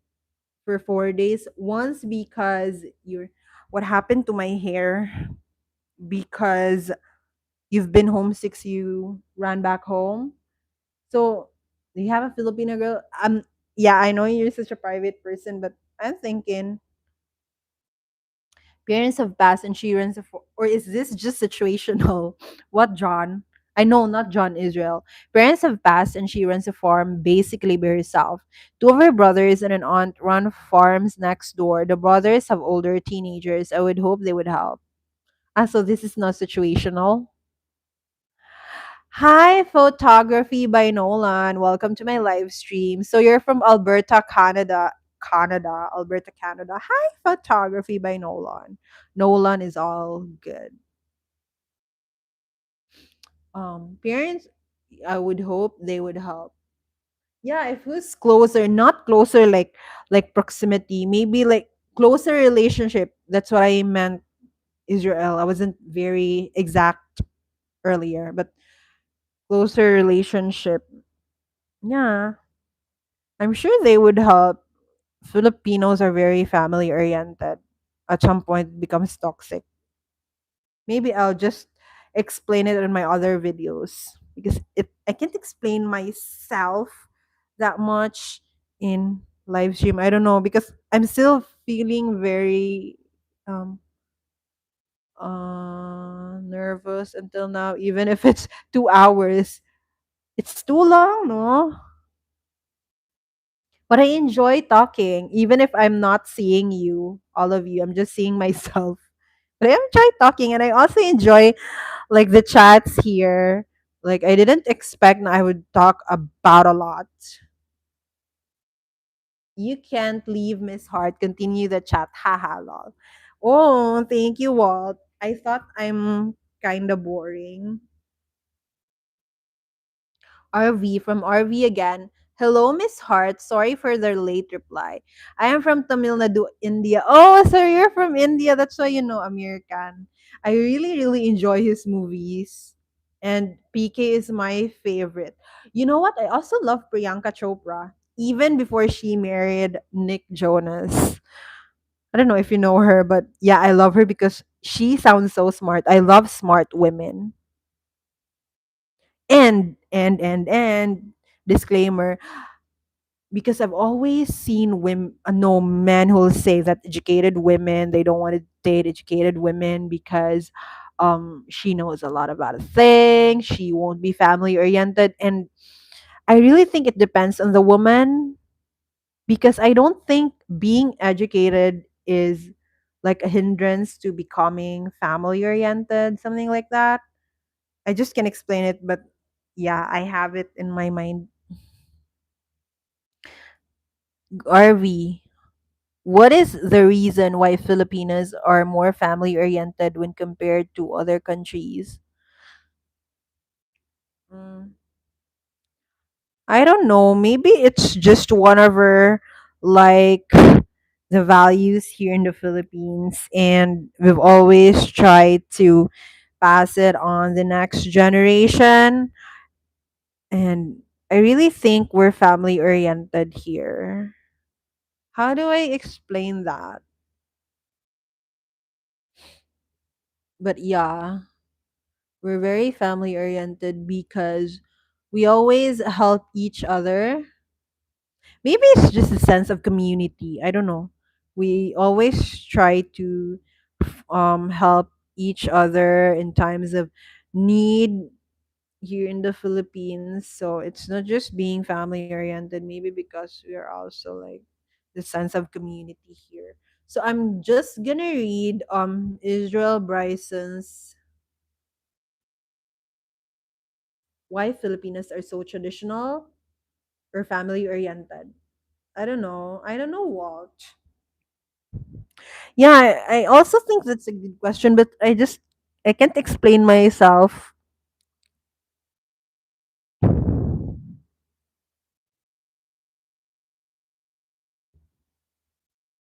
for 4 days. Once because you're what happened to my hair? Because you've been homesick, so you ran back home. So do you have a Filipino girl? Yeah, I know you're such a private person, but I'm thinking parents have passed and she runs a or is this just situational? What John? I know not John Israel. Parents have passed and she runs a farm basically by herself. Two of her brothers and an aunt run farms next door. The brothers have older teenagers. I would hope they would help. Ah, so this is not situational. Hi, photography by Nolan. Welcome to my live stream. So you're from Alberta, Canada. Alberta, Canada. Hi, photography by Nolan. Nolan is all good. Parents, I would hope they would help. Yeah, if who's closer, not closer like proximity, maybe like closer relationship. That's what I meant, Israel. I wasn't very exact earlier, but closer relationship. Yeah. I'm sure they would help. Filipinos are very family oriented. At some point, it becomes toxic. Maybe I'll just explain it in my other videos because I can't explain myself that much in live stream. I don't know because I'm still feeling very um nervous until now. Even if it's 2 hours, it's too long, no? But I enjoy talking, even if I'm not seeing you, all of you. I'm just seeing myself. But I enjoy talking, and I also enjoy like the chats here. Like I didn't expect I would talk about a lot. You can't leave Miss Hart. Continue the chat. Haha, lol. Oh, thank you, Walt. I thought I'm kind of boring. RV from RV again. Hello, Miss Hart. Sorry for the late reply. I am from Tamil Nadu, India. Oh, so you're from India. That's why you know American. I really, really enjoy his movies. And PK is my favorite. You know what? I also love Priyanka Chopra, even before she married Nick Jonas. I don't know if you know her, but yeah, I love her because she sounds so smart. I love smart women. And disclaimer, because I've always seen women, no men who will say that educated women they don't want to date educated women because she knows a lot about a thing, she won't be family oriented, and I really think it depends on the woman because I don't think being educated is like a hindrance to becoming family oriented, something like that. I just can't explain it, but yeah, I have it in my mind. RV, what is the reason why Filipinos are more family oriented when compared to other countries? Mm, I don't know. Maybe it's just one of our like the values here in the Philippines, and we've always tried to pass it on the next generation. And I really think we're family oriented here. How do I explain that? But yeah, we're very family oriented because we always help each other. Maybe it's just a sense of community. I don't know. We always try to help each other in times of need here in the Philippines. So it's not just being family oriented, maybe because we are also like the sense of community here. So I'm just gonna read Israel Bryson's Why Filipinas Are So Traditional or Family Oriented. I don't know. I don't know what. Yeah, I also think that's a good question, but I can't explain myself.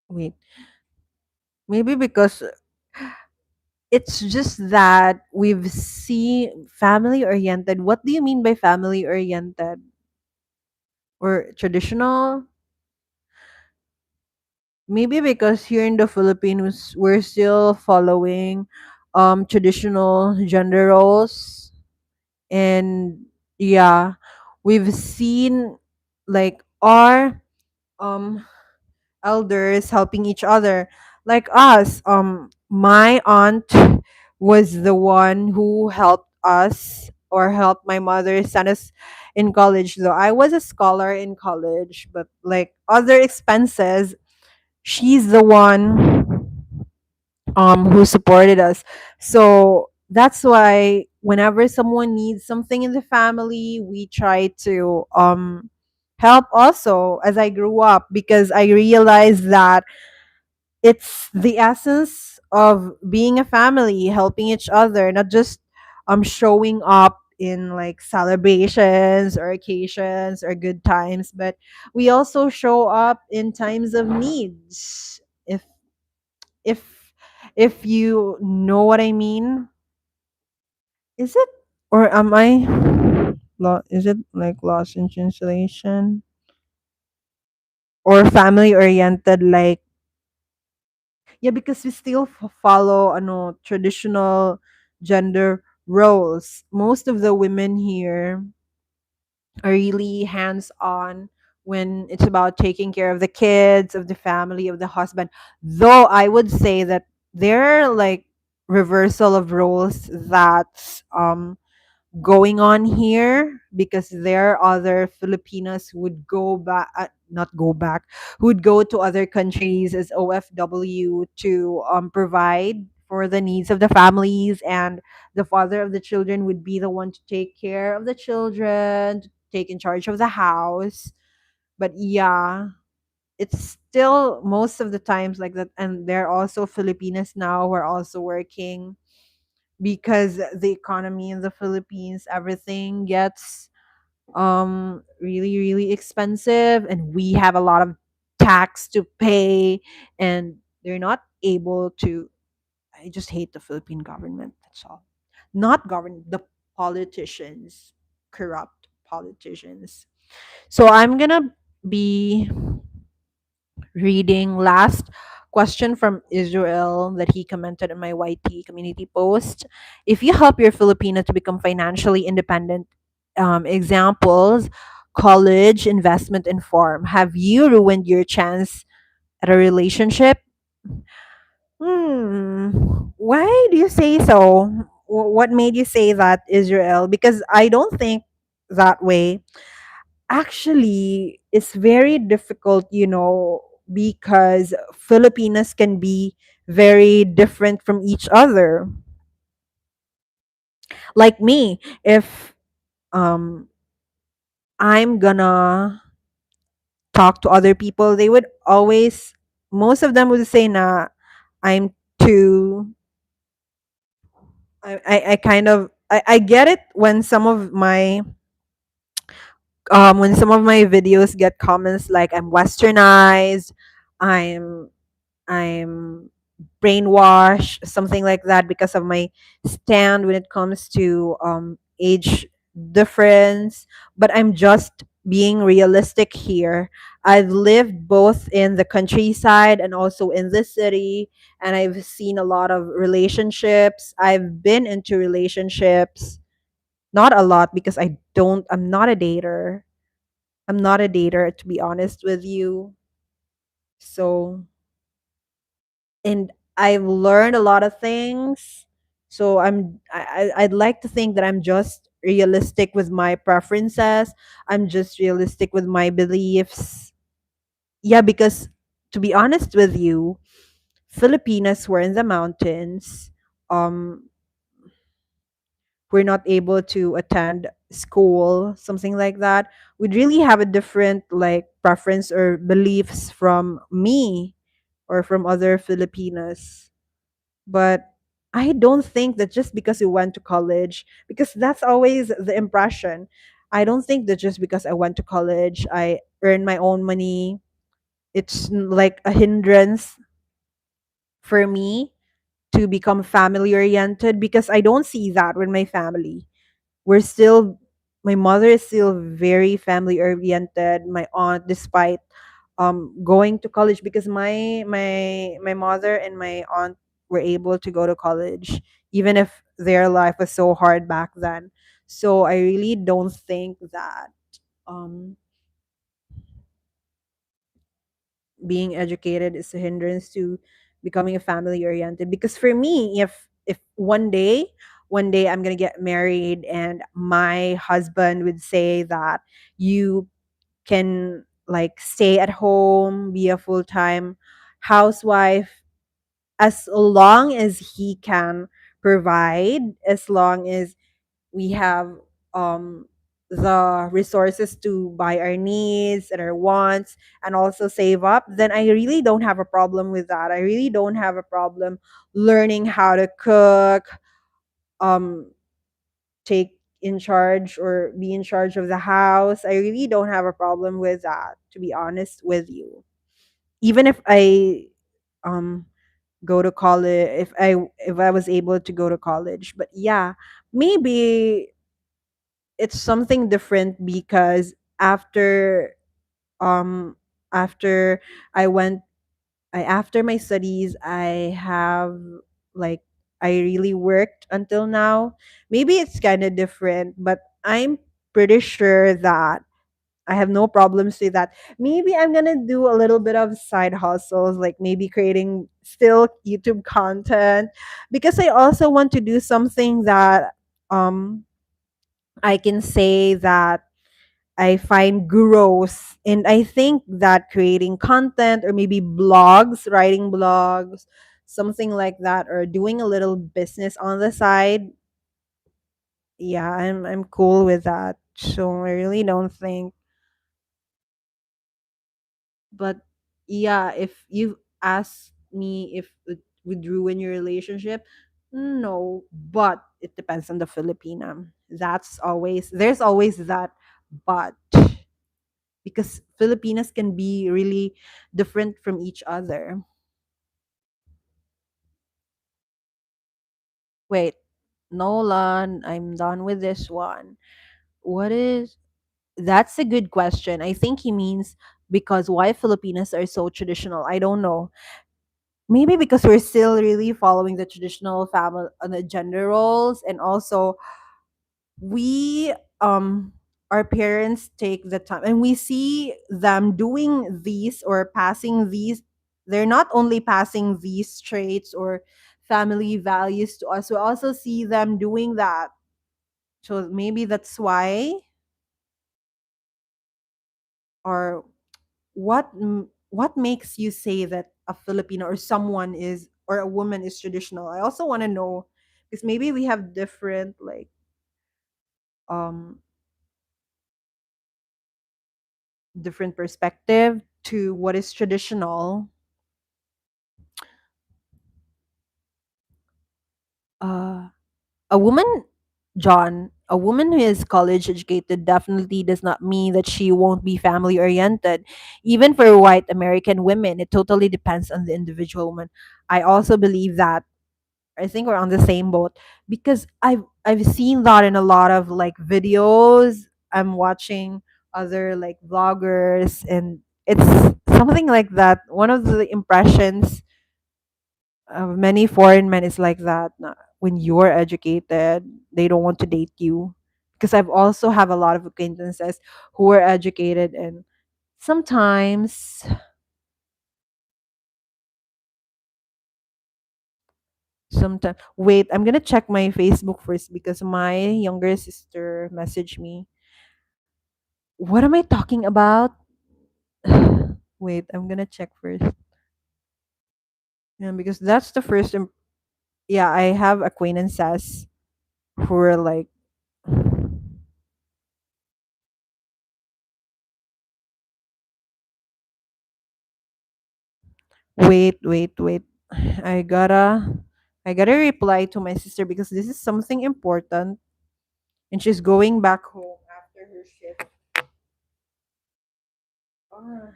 Wait, maybe because it's just that we've seen family oriented. What do you mean by family oriented or traditional? Maybe because here in the Philippines we're still following traditional gender roles, and yeah, we've seen like our um elders helping each other, like us. My aunt was the one who helped us or helped my mother send us in college, though I was a scholar in college, but like other expenses, she's the one who supported us. So that's why whenever someone needs something in the family, we try to help also as I grew up, because I realized that it's the essence of being a family, helping each other, not just showing up in like celebrations or occasions or good times, but we also show up in times of needs. If if you know what I mean. Is it, or am I is it like lost in translation or family oriented, like yeah, because we still follow ano traditional gender roles. Most of the women here are really hands on when it's about taking care of the kids, of the family, of the husband. Though I would say that there are like reversal of roles that's going on here, because there are other Filipinas who would go back, not go back, who would go to other countries as OFW to provide for the needs of the families, and the father of the children would be the one to take care of the children, to take in charge of the house. But yeah, it's still most of the times like that, and there are also Filipinas now who are also working, because the economy in the Philippines, everything gets really really expensive, and we have a lot of tax to pay, and they're not able to. I just hate the Philippine government, that's all. Not government, the politicians, corrupt politicians. So I'm going to be reading last question from Israel that he commented on my YT community post. If you help your Filipina to become financially independent, examples, college, investment, and farm, have you ruined your chance at a relationship? Hmm. Why do you say so? What made you say that, Israel? Because I don't think that way. Actually, it's very difficult, because Filipinas can be very different from each other. Like me, if um I'm gonna talk to other people, they would always, most of them would say na I'm too, I kind of I get it when some of my when some of my videos get comments like I'm westernized, i'm I'm brainwashed, something like that, because of my stand when it comes to age difference. But I'm just being realistic here. I've lived both in the countryside and also in the city, and I've seen a lot of relationships. I've been into relationships, not a lot because I'm not a dater. I'm not a dater, to be honest with you. So, and I've learned a lot of things. So I'd like to think that I'm just realistic with my preferences. I'm just realistic with my beliefs. Yeah, because to be honest with you, Filipinas were in the mountains. Um, we're not able to attend school, something like that. We'd really have a different like preference or beliefs from me or from other Filipinas. But I don't think that just because you went to college, because that's always the impression. I don't think that just because I went to college, I earn my own money, like a hindrance for me to become family oriented, because I don't see that with my family. We're still My mother is still very family oriented. My aunt, despite going to college, because my mother and my aunt were able to go to college even if their life was so hard back then. So I really don't think that um being educated is a hindrance to becoming a family oriented. Because for me, if one day I'm gonna get married and my husband would say that you can like stay at home, be a full-time housewife, as long as he can provide, as long as we have um the resources to buy our needs and our wants and also save up, then I really don't have a problem with that. I really don't have a problem learning how to cook, um take in charge or be in charge of the house. I really don't have a problem with that, to be honest with you. Even if I um go to college, if I was able to go to college. But yeah, maybe it's something different because um after I went after my studies, I have like I really worked until now. Maybe it's kind of different, but I'm pretty sure that I have no problems with that. Maybe I'm gonna do a little bit of side hustles, like maybe creating still YouTube content, because I also want to do something that um I can say that I find gross. And I think that creating content or maybe blogs, writing blogs, something like that, or doing a little business on the side, yeah, I'm cool with that. So I really don't think. But yeah, if you ask me if it would ruin your relationship, no, but it depends on the Filipina. There's always that but, because Filipinas can be really different from each other. Wait, Nolan, I'm done with this one. What is That's a good question. I think he means because why Filipinas are so traditional. I don't know. Maybe because we're still really following the traditional family the gender roles, and also we our parents take the time and we see them doing these or passing these. They're not only passing these traits or family values to us, we also see them doing that. So maybe that's why. Or what makes you say that a Filipino or someone is or a woman is traditional? I also want to know, because maybe we have different like um different perspective to what is traditional. uh a woman, John, A woman who is college educated definitely does not mean that she won't be family oriented. Even for white American women, it totally depends on the individual woman. I also believe that. I think we're on the same boat because I've seen that in a lot of like videos. I'm watching other like vloggers, and it's something like that. One of the impressions many foreign men is like that. When you're educated, they don't want to date you. Because I've also have a lot of acquaintances who are educated, and sometimes, sometimes. Wait, I'm gonna check my Facebook first because my younger sister messaged me. What am I talking about? Wait, I'm gonna check first. Yeah, because that's the first. Yeah, I have acquaintances who are like. Wait. I gotta I gotta reply to my sister because this is something important and she's going back home after her shift. Ah,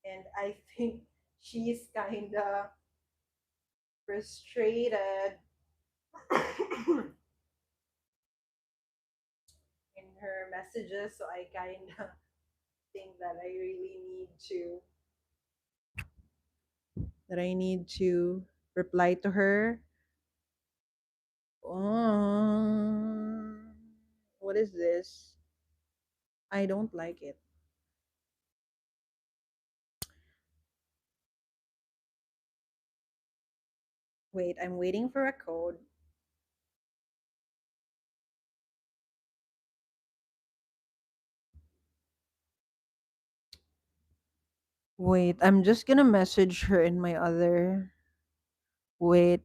and I think she's kinda frustrated in her messages, so I kinda think that I need to reply to her. What is this? I don't like it. Wait, I'm waiting for a code. Wait, I'm just gonna message her in my other. Wait,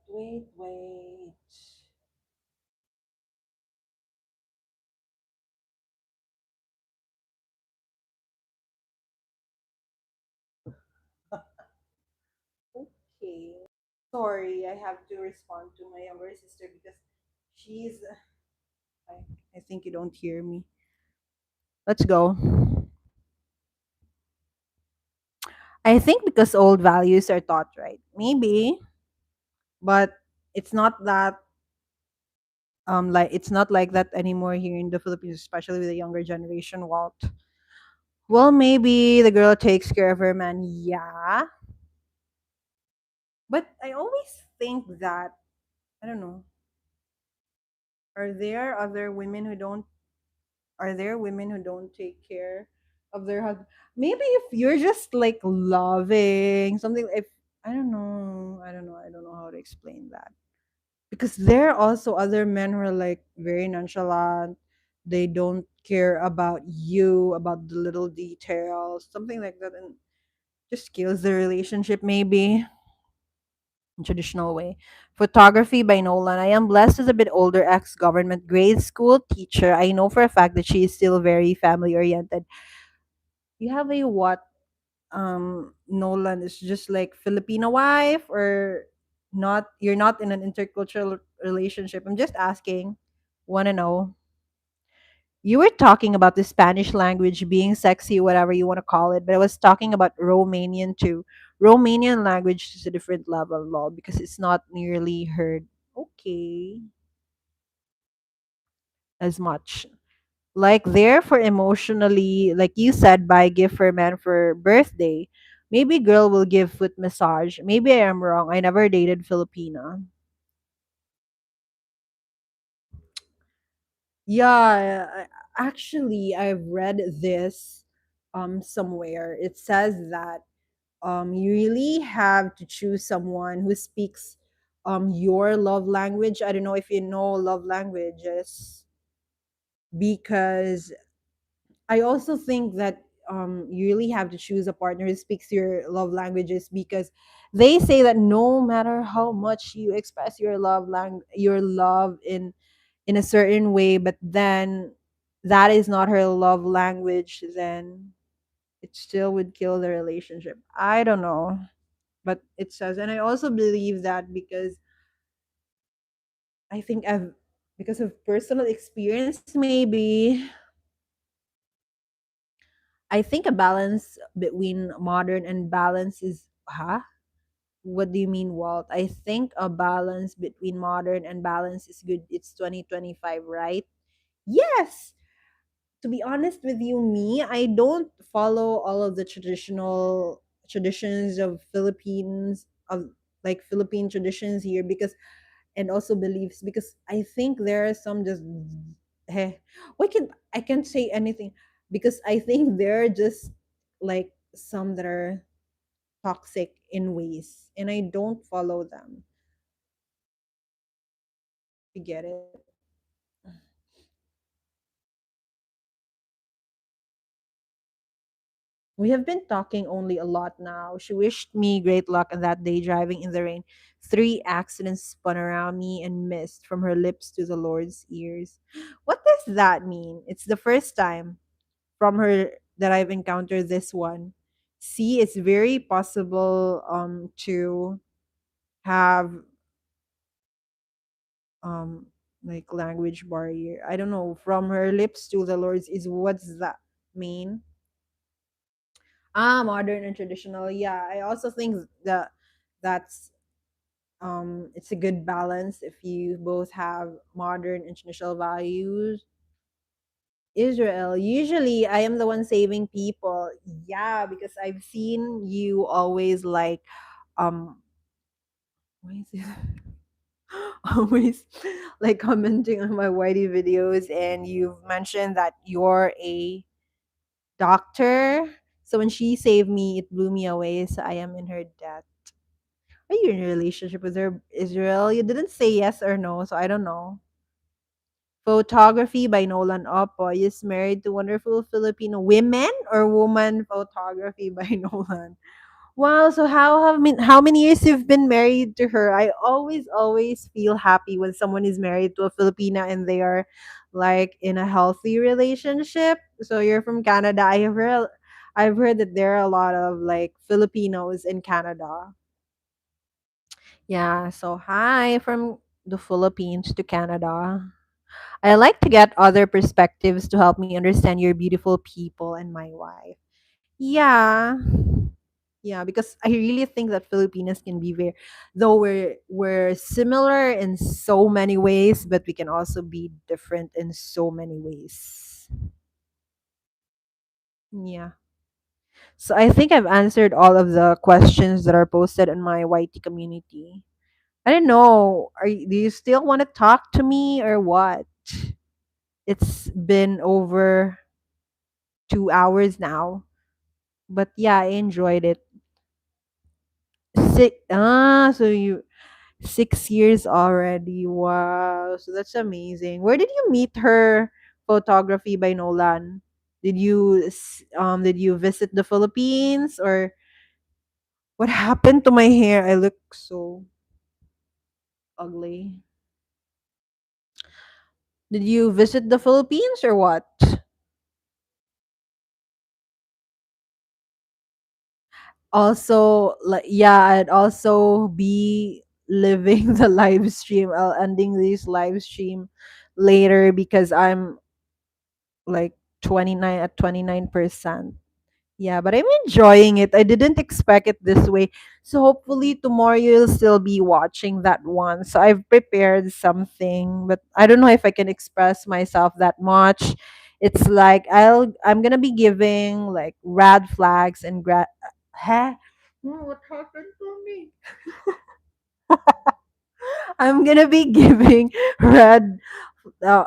wait. Okay. Sorry, I have to respond to my younger sister because she's. I, I think you don't hear me. Let's go. I think because old values are taught right. Maybe, but it's not that like it's not like that anymore here in the Philippines, especially with the younger generation. Well, maybe the girl takes care of her man. Yeah, but I always think that I don't know. Are there other women who don't? Are there women who don't take care of their husband? Maybe if you're just like loving something, if I don't know how to explain that because there are also other men who are like very nonchalant. They don't care about you, about the little details, something like that, and just kills the relationship maybe traditional way. Photography by Nolan. I am blessed as a bit older ex government grade school teacher. I know for a fact that she is still very family oriented. You have a what? Nolan is just like Filipino wife or not? You're not in an intercultural relationship. I'm just asking. Want to know? You were talking about the Spanish language being sexy, whatever you want to call it, but I was talking about Romanian too. Romanian language is a different level, lol, because it's not nearly heard. Okay, as much. Like there for emotionally, like you said, buy gift for man for birthday. Maybe girl will give foot massage. Maybe I am wrong. I never dated Filipina. Yeah, actually, I've read this somewhere. It says that you really have to choose someone who speaks your love language. I don't know if you know love languages because I also think that you really have to choose a partner who speaks your love languages because they say that no matter how much you express your love in a certain way, but then that is not her love language, then it still would kill the relationship. I don't know, but it says, and I also believe that because I think I've because of personal experience, maybe I think a balance between modern and balance is huh? What do you mean, Walt? I think a balance between modern and balance is good. It's 2025, right? Yes. To be honest with you, me, I don't follow all of the traditional traditions of Philippines of like Philippine traditions here because and also beliefs because I think there are some just hey, why can I can't say anything because I think there are just like some that are toxic in ways and I don't follow them. You get it? We have been talking only a lot now. She wished me great luck on that day driving in the rain. Three accidents spun around me and missed from her lips to the Lord's ears. What does that mean? It's the first time from her that I've encountered this one. See, it's very possible to have um like language barrier. I don't know. From her lips to the Lord's is what's that mean? Modern and traditional. Yeah, I also think that that's it's a good balance if you both have modern and traditional values. Israel, usually I am the one saving people. Yeah, because I've seen you always like um what is it? Always like commenting on my whitey videos and you've mentioned that you're a doctor. So when she saved me, it blew me away. So I am in her debt. Are you in a relationship with her, Israel? You didn't say yes or no, so I don't know. Photography by Nolan Opo is married to wonderful Filipino women or woman photography by Nolan. Wow, so how many years you've been married to her? I always feel happy when someone is married to a Filipina and they are like in a healthy relationship. So you're from Canada. I've heard that there are a lot of like Filipinos in Canada. Yeah, so hi from the Philippines to Canada. I like to get other perspectives to help me understand your beautiful people and my wife. Yeah. Yeah, because I really think that Filipinos can be very though we're similar in so many ways, but we can also be different in so many ways. Yeah. So I think I've answered all of the questions that are posted in my YT community. I don't know. Do you still want to talk to me or what? It's been over 2 hours now. But yeah, I enjoyed it. So you 6 years already. Wow. So that's amazing. Where did you meet her photography by Nolan? Did you visit the Philippines or what happened to my hair? I look so ugly. Did you visit the Philippines or what? Also like yeah, I'd also be living the live stream. I'll ending this live stream later because I'm like 29 at 29%. Yeah, but I'm enjoying it. I didn't expect it this way. So hopefully tomorrow you'll still be watching that one. So I've prepared something, but I don't know if I can express myself that much. It's like I'm gonna be giving like red flags and huh? What happened to me? I'm gonna be giving red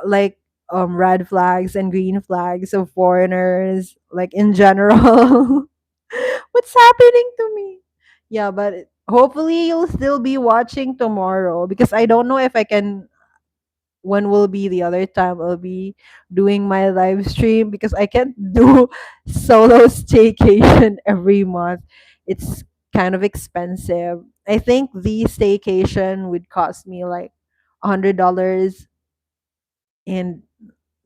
like red flags and green flags of foreigners like in general. What's happening to me? Yeah, but hopefully you'll still be watching tomorrow because I don't know if I can when will be the other time I'll be doing my live stream because I can't do solo staycation every month. It's kind of expensive. I think the staycation would cost me like $100 and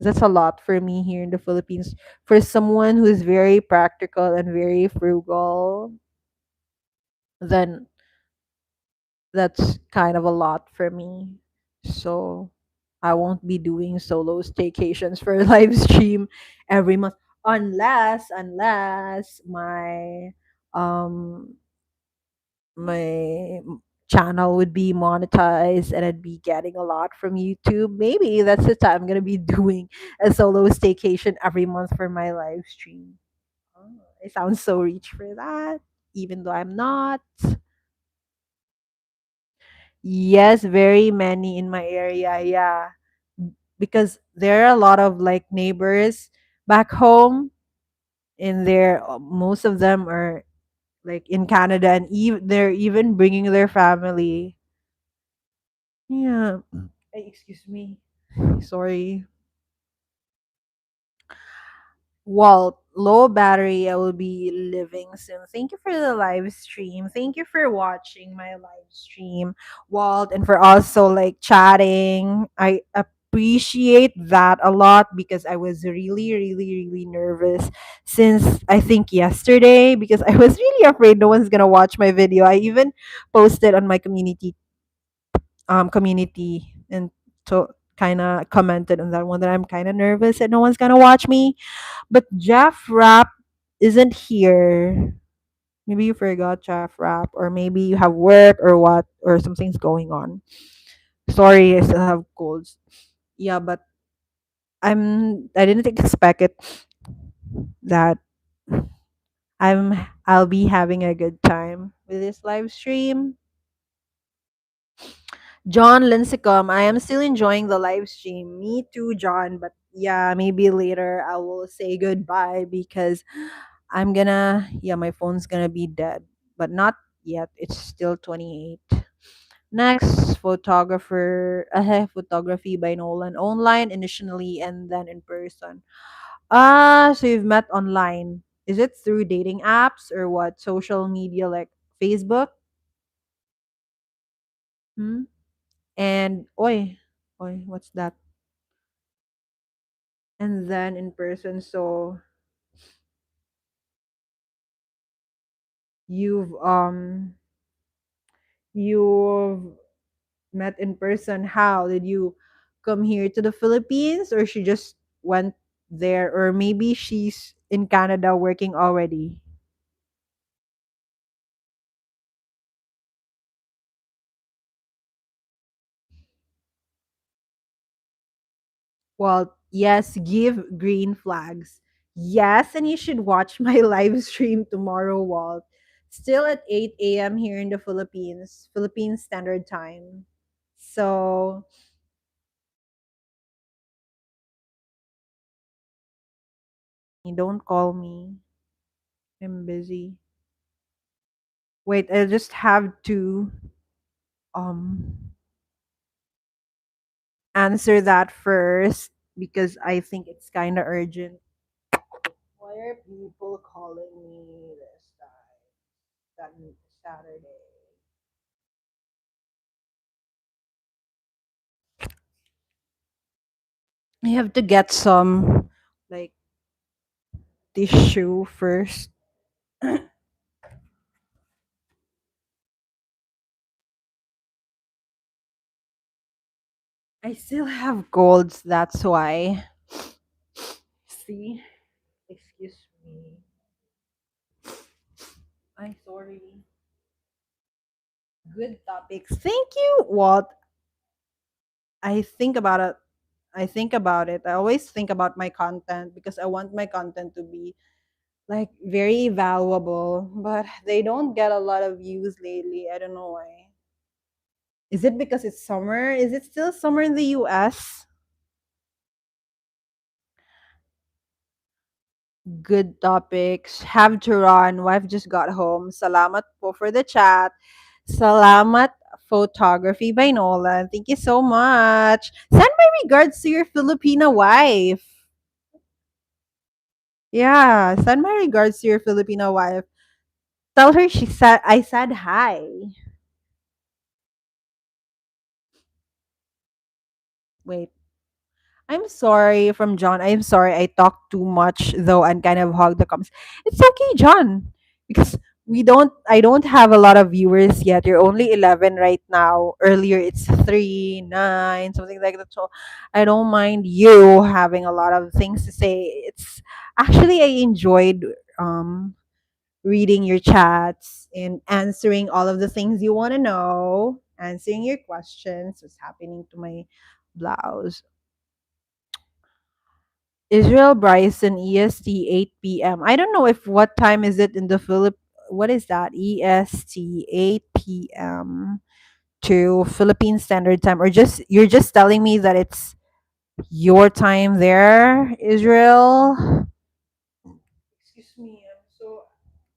That's a lot for me here in the Philippines. For someone who's very practical and very frugal, then that's kind of a lot for me. So I won't be doing solo staycations for live stream every month unless um my channel would be monetized and I'd be getting a lot from YouTube. Maybe that's the time I'm gonna be doing a solo staycation every month for my live stream. Oh, I sound so rich for that, even though I'm not. Yes, very many in my area. Yeah, because there are a lot of like neighbors back home, and there most of them are like in Canada, and they're even bringing their family. Yeah. Ay, excuse me. Sorry. Walt, low battery. I will be living soon. Thank you for the live stream. Thank you for watching my live stream, Walt, and for also like chatting. I appreciate that a lot because I was really, really, really nervous since I think yesterday because I was really afraid no one's gonna watch my video. I even posted on my community and to kind of commented on that one that I'm kind of nervous that no one's gonna watch me. But Jeff Rapp isn't here. Maybe you forgot Jeff Rapp, or maybe you have work or what, or something's going on. Sorry, I still have colds. Yeah, but I didn't expect it that I'll be having a good time with this live stream. John Lincecum, I am still enjoying the live stream. Me too, John. But yeah, maybe later I will say goodbye because yeah, my phone's gonna be dead. But not yet. It's still 28. Next, photography by Nolan. Online initially and then in person. So you've met online. Is it through dating apps or what? Social media like Facebook? Hmm? And what's that? And then in person. So you've um you've met in person. How did you come here to the Philippines, or she just went there, or maybe she's in Canada working already? Well, yes, give green flags. Yes, and you should watch my live stream tomorrow, Walt. Still at 8 a.m. here in the Philippines, Philippine Standard Time. So don't call me. I'm busy. Wait, I just have to um answer that first because I think it's kind of urgent. Why are people calling me this Saturday? I have to get some like tissue first. I still have colds, that's why. See? Excuse me. I'm sorry. Good topics. Thank you, Walt. I think about it. I think about it. I always think about my content because I want my content to be like very valuable, but they don't get a lot of views lately. I don't know why. Is it because it's summer? Is it still summer in the US? Good topics. Have to run. Wife just got home. Salamat po for the chat. Salamat photography by Nolan. Thank you so much. Send my regards to your Filipina wife. Yeah, send my regards to your Filipino wife. Tell her I said hi. Wait. I'm sorry from John. I'm sorry I talked too much though and kind of hogged the comments. It's okay, John. Because I don't have a lot of viewers yet. You're only 11 right now. Earlier it's 3, 9, something like that. So I don't mind you having a lot of things to say. It's actually I enjoyed um reading your chats and answering all of the things you want to know, answering your questions, what's happening to my blouse. Israel Bryson EST 8 p.m. I don't know if what time is it in the Philip. What is that? EST 8 p.m. to Philippine Standard Time, or just you're just telling me that it's your time there, Israel. Excuse me.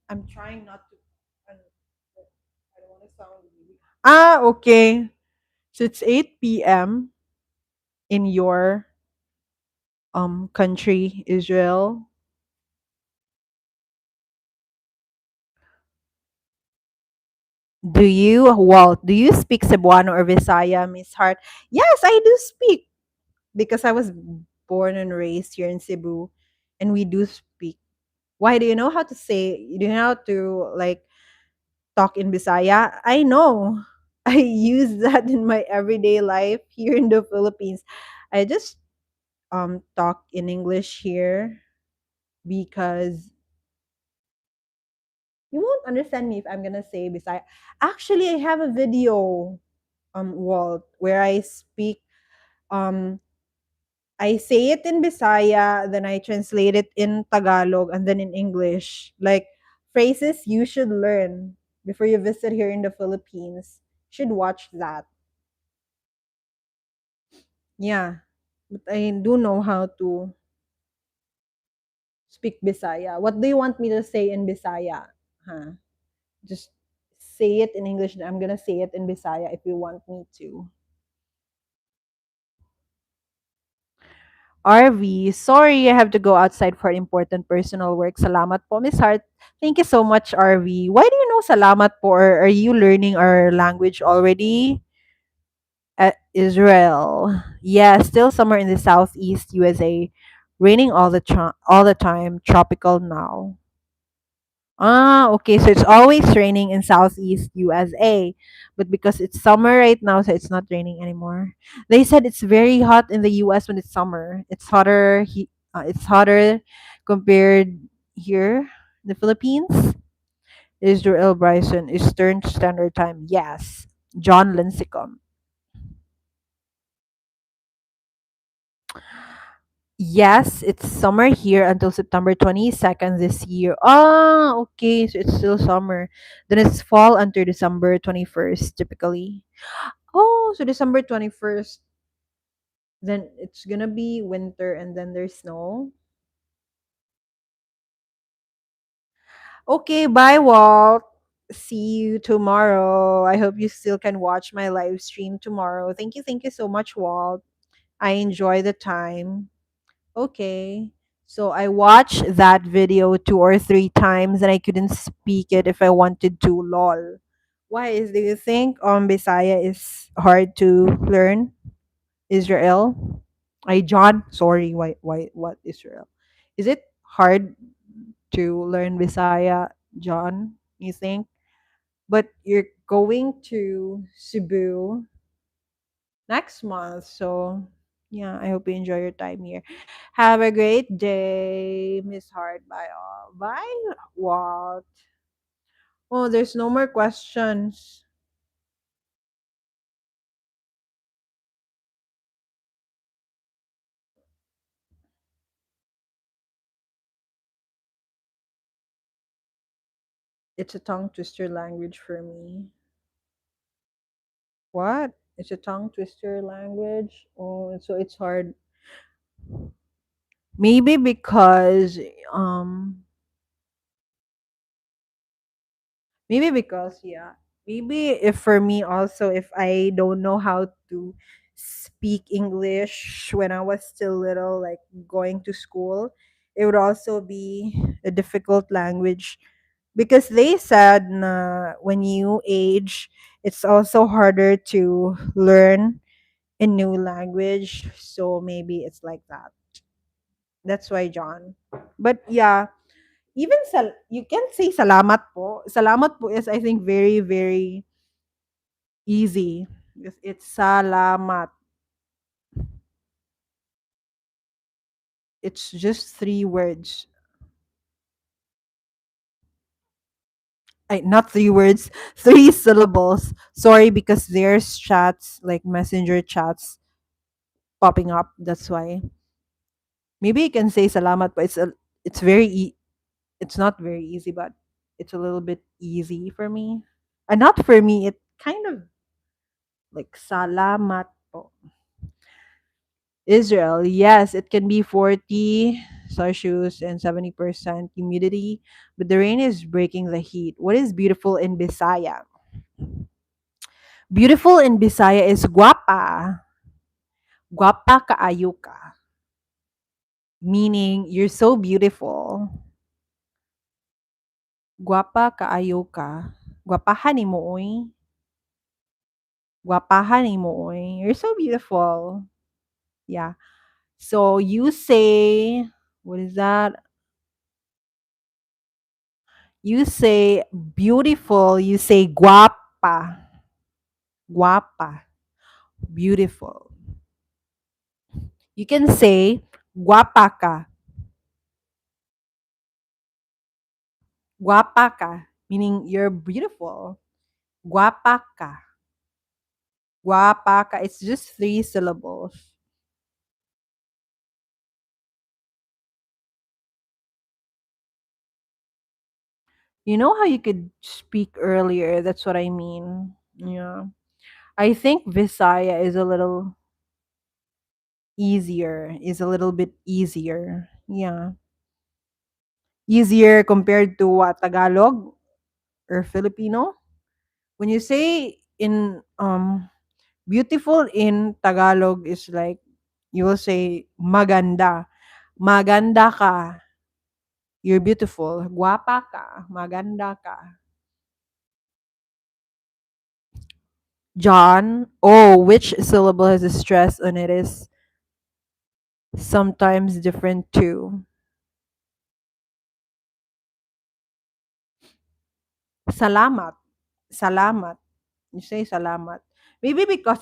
I'm trying not to. I don't want to sound weird. Okay. So it's 8 p.m. in your country, Israel. Do you speak Cebuano or Visaya, Miss Hart? Yes, I do speak because I was born and raised here in Cebu, and we do speak. Why do you know how to say? Do you know how to like talk in Bisaya? I know. I use that in my everyday life here in the Philippines. I just talk in English here because you won't understand me if I'm gonna say Bisaya. Actually, I have a video Walt where um I say it in Bisaya, then I translate it in Tagalog and then in English. Like phrases you should learn before you visit here in the Philippines. Should watch that. Yeah. But I do know how to speak Bisaya. What do you want me to say in Bisaya? Huh? Just say it in English. I'm gonna say it in Bisaya if you want me to. RV, sorry, I have to go outside for important personal work. Salamat po, Miss Hart. Thank you so much, RV. Why do you know salamat po? Or are you learning our language already? At Israel. Yeah, still somewhere in the southeast USA. Raining all the time. Tropical now. Okay. So it's always raining in Southeast USA. But because it's summer right now, so it's not raining anymore. They said it's very hot in the US when it's summer. It's hotter compared here in the Philippines. Israel Bryson, Eastern Standard Time. Yes. John Linsicum. Yes, it's summer here until September 22nd this year. Okay. So it's still summer. Then it's fall until December 21st, typically. Oh, so December 21st, then it's gonna be winter and then there's snow. Okay, bye, Walt. See you tomorrow. I hope you still can watch my live stream tomorrow. Thank you so much, Walt. I enjoy the time. Okay. So I watched that video 2 or 3 times and I couldn't speak it if I wanted to. Lol. Why is do you think Bisaya is hard to learn? Israel? I John, sorry, why what Israel? Is it hard to learn Bisaya, John? You think? But you're going to Cebu next month. So, yeah, I hope you enjoy your time here. Have a great day, Miss Hart. Bye all. Bye, Walt. Oh, there's no more questions. It's a tongue twister language for me. What? It's a tongue twister language. Oh, so it's hard. Maybe because um maybe because yeah. Maybe if for me also if I don't know how to speak English when I was still little, like going to school, it would also be a difficult language because they said na when you age, it's also harder to learn a new language. So maybe it's like that. That's why, John. But yeah, even you can say salamat po. Salamat po is, I think, very, very easy. Because it's salamat. It's just three words. Not three words, three syllables. Sorry, because there's chats, like messenger chats popping up. That's why. Maybe you can say salamat, but it's it's not very easy, but it's a little bit easy for me. And not for me, it kind of like salamat po. Israel, yes, it can be 40 Celsius and 70% humidity, but the rain is breaking the heat. What is beautiful in Bisaya? Beautiful in Bisaya is guapa. Guapa kaayo ka. Meaning, you're so beautiful. Guapa kaayo ka. Guapahan ni mo, oy. Guapahan ni mo, oy. You're so beautiful. Yeah. So you say, what is that? You say beautiful, you say guapa. Guapa. Beautiful. You can say guapa ka. Guapa ka. Meaning you're beautiful. Guapa ka. Guapa ka. It's just three syllables. You know how you could speak earlier? That's what I mean. Yeah. I think Visaya is a little easier, is a little bit easier. Yeah. Easier compared to what, Tagalog or Filipino? When you say in beautiful in Tagalog is like you will say maganda. Maganda ka. You're beautiful. Guapa ka. Maganda ka. John. Oh, which syllable has a stress on it is sometimes different too. Salamat. Salamat. You say salamat. Maybe because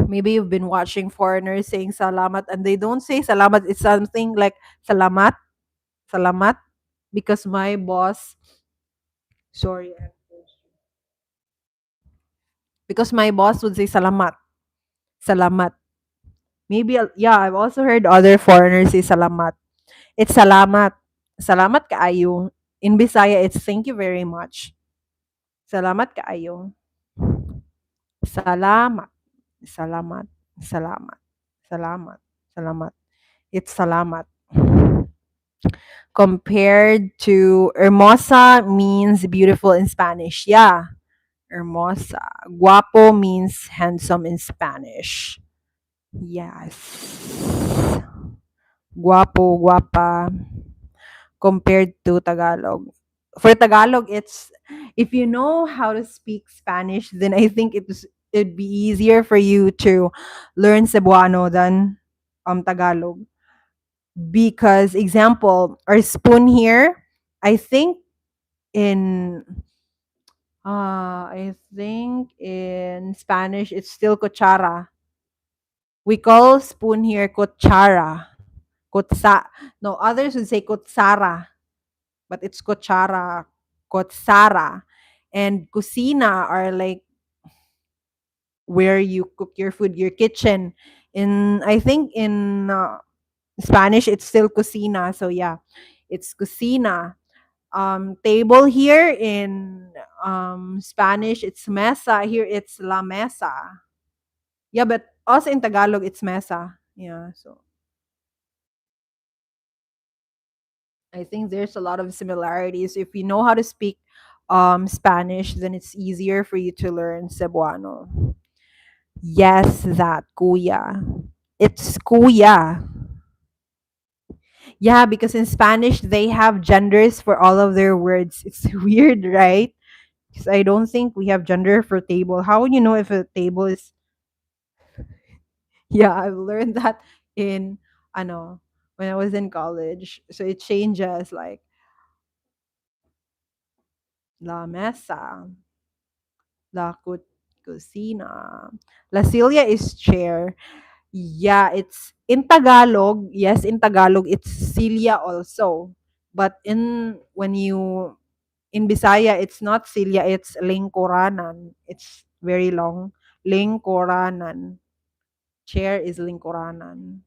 maybe you've been watching foreigners saying salamat and they don't say salamat. It's something like salamat, salamat. Because my boss, sorry, because my boss would say salamat, salamat. Maybe, yeah, I've also heard other foreigners say salamat. It's salamat. Salamat kaayo. In Bisaya, it's thank you very much. Salamat kaayo. Salamat. Salamat. Salamat. Salamat. Salamat. It's salamat. Compared to hermosa means beautiful in Spanish. Yeah, hermosa. Guapo means handsome in Spanish. Yes. Guapo, guapa compared to Tagalog. For Tagalog, it's if you know how to speak Spanish, then I think it'd be easier for you to learn Cebuano than Tagalog. Because example, our spoon here, I think in in Spanish it's still cuchara. We call spoon here cuchara. Kutsa. No, others would say kutsara, but it's kuchara, kutsara. And kusina are like where you cook your food, your kitchen. In I think in Spanish it's still cocina. So yeah, it's cocina. Table here in Spanish it's mesa. Here it's la mesa. Yeah, but also in Tagalog it's mesa. Yeah, so I think there's a lot of similarities. If you know how to speak Spanish, then it's easier for you to learn Cebuano. Yes, that kuya. It's kuya. Yeah, because in Spanish they have genders for all of their words. It's weird, right? Because I don't think we have gender for table. How would you know if a table is yeah, I've learned that in ano when I was in college. So it changes like la mesa, la cocina. La silla is chair. Yeah, it's in Tagalog. Yes, in Tagalog it's silya also. But in when you in Bisaya it's not silya, it's lingkuranan. It's very long. Lingkuranan. Chair is lingkuranan.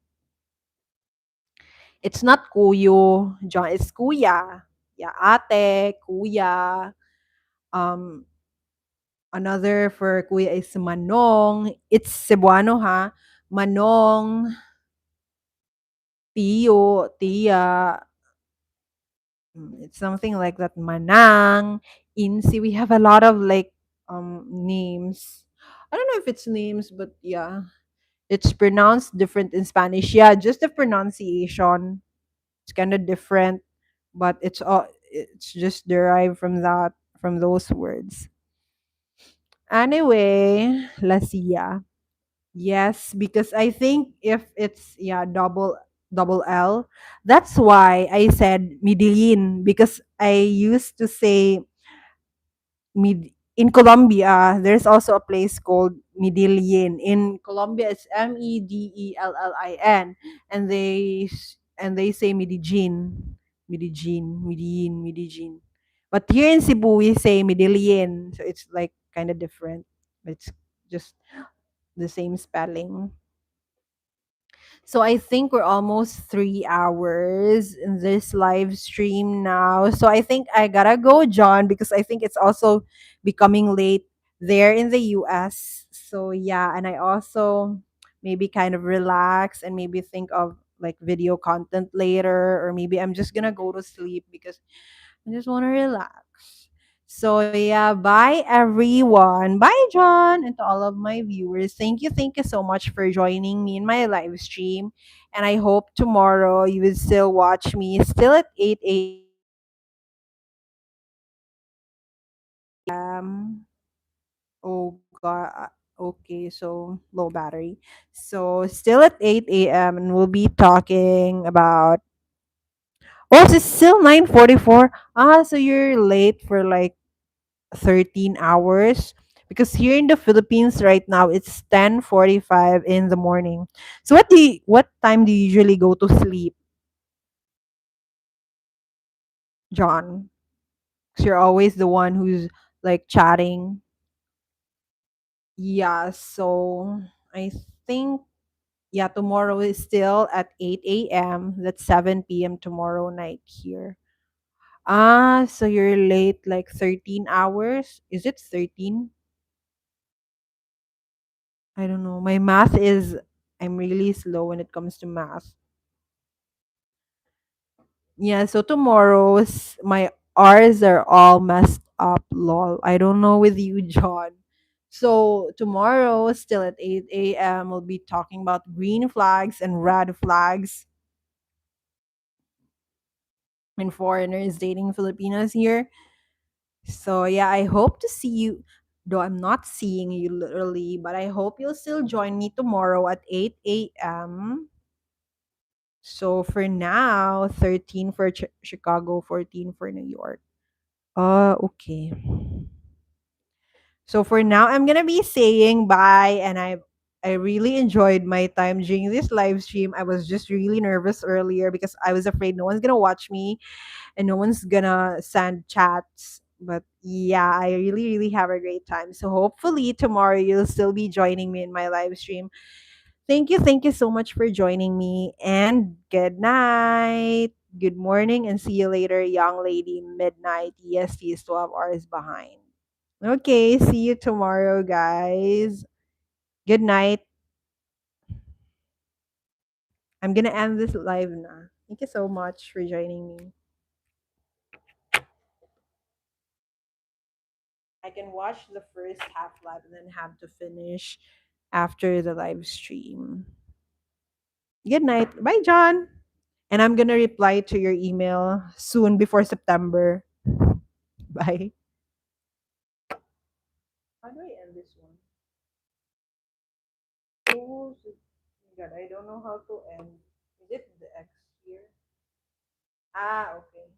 It's not kuyo, John. It's kuya. Yeah, ate, kuya. Um, Another for kuya is manong. It's Cebuano ha. Manong, tiyo, tiya. It's something like that. Manang, insi. We have a lot of like names. I don't know if it's names, but yeah, it's pronounced different in Spanish. Yeah, just the pronunciation. It's kind of different, but it's just derived from that from those words. Anyway, La Silla. Yes, because I think if it's yeah double L, that's why I said Medellin because I used to say in Colombia, there's also a place called Medellin. In Colombia, it's Medellin, and they say Medellin, Medellin. But here in Cebu, we say Medellin, so it's like kind of different. It's just the same spelling. So I think we're almost 3 hours in this live stream now. So I think I gotta go, John, because I think it's also becoming late there in the US. So yeah, and I also maybe kind of relax and maybe think of like video content later, or maybe I'm just gonna go to sleep because I just want to relax. So yeah, bye everyone. Bye John and to all of my viewers. Thank you so much for joining me in my live stream. And I hope tomorrow you will still watch me still at 8 a.m. Oh god. Okay, so low battery. So still at 8 a.m. and we'll be talking about oh, it's still 9:44. Ah, so you're late for like 13 hours because here in the Philippines right now it's 10:45 in the morning. So what time do you usually go to sleep, John? Cuz you're always the one who's like chatting. Yeah, so I think yeah, tomorrow is still at 8 a.m. That's 7 p.m. tomorrow night here. Ah, so you're late like 13 hours? Is it 13? I don't know. My math is I'm really slow when it comes to math. Yeah, so tomorrow's my R's are all messed up, lol. I don't know with you, John. So tomorrow, still at 8 a.m., we'll be talking about green flags and red flags and foreigners dating Filipinas here. So yeah, I hope to see you. Though I'm not seeing you literally, but I hope you'll still join me tomorrow at 8 a.m. So for now, 13 for Chicago, 14 for New York. Okay. So for now, I'm gonna be saying bye, and I really enjoyed my time during this live stream. I was just really nervous earlier because I was afraid no one's gonna watch me and no one's gonna send chats. But yeah, I really have a great time. So hopefully tomorrow you'll still be joining me in my live stream. Thank you so much for joining me. And good night. Good morning and see you later, young lady. Midnight. EST is 12 hours behind. Okay, see you tomorrow, guys. Good night. I'm gonna end this live now. Thank you so much for joining me. I can watch the first half live and then have to finish after the live stream. Good night. Bye, John. And I'm gonna reply to your email soon before September. Bye. Oh my god, I don't know how to end. Is it the X here? Ah, okay.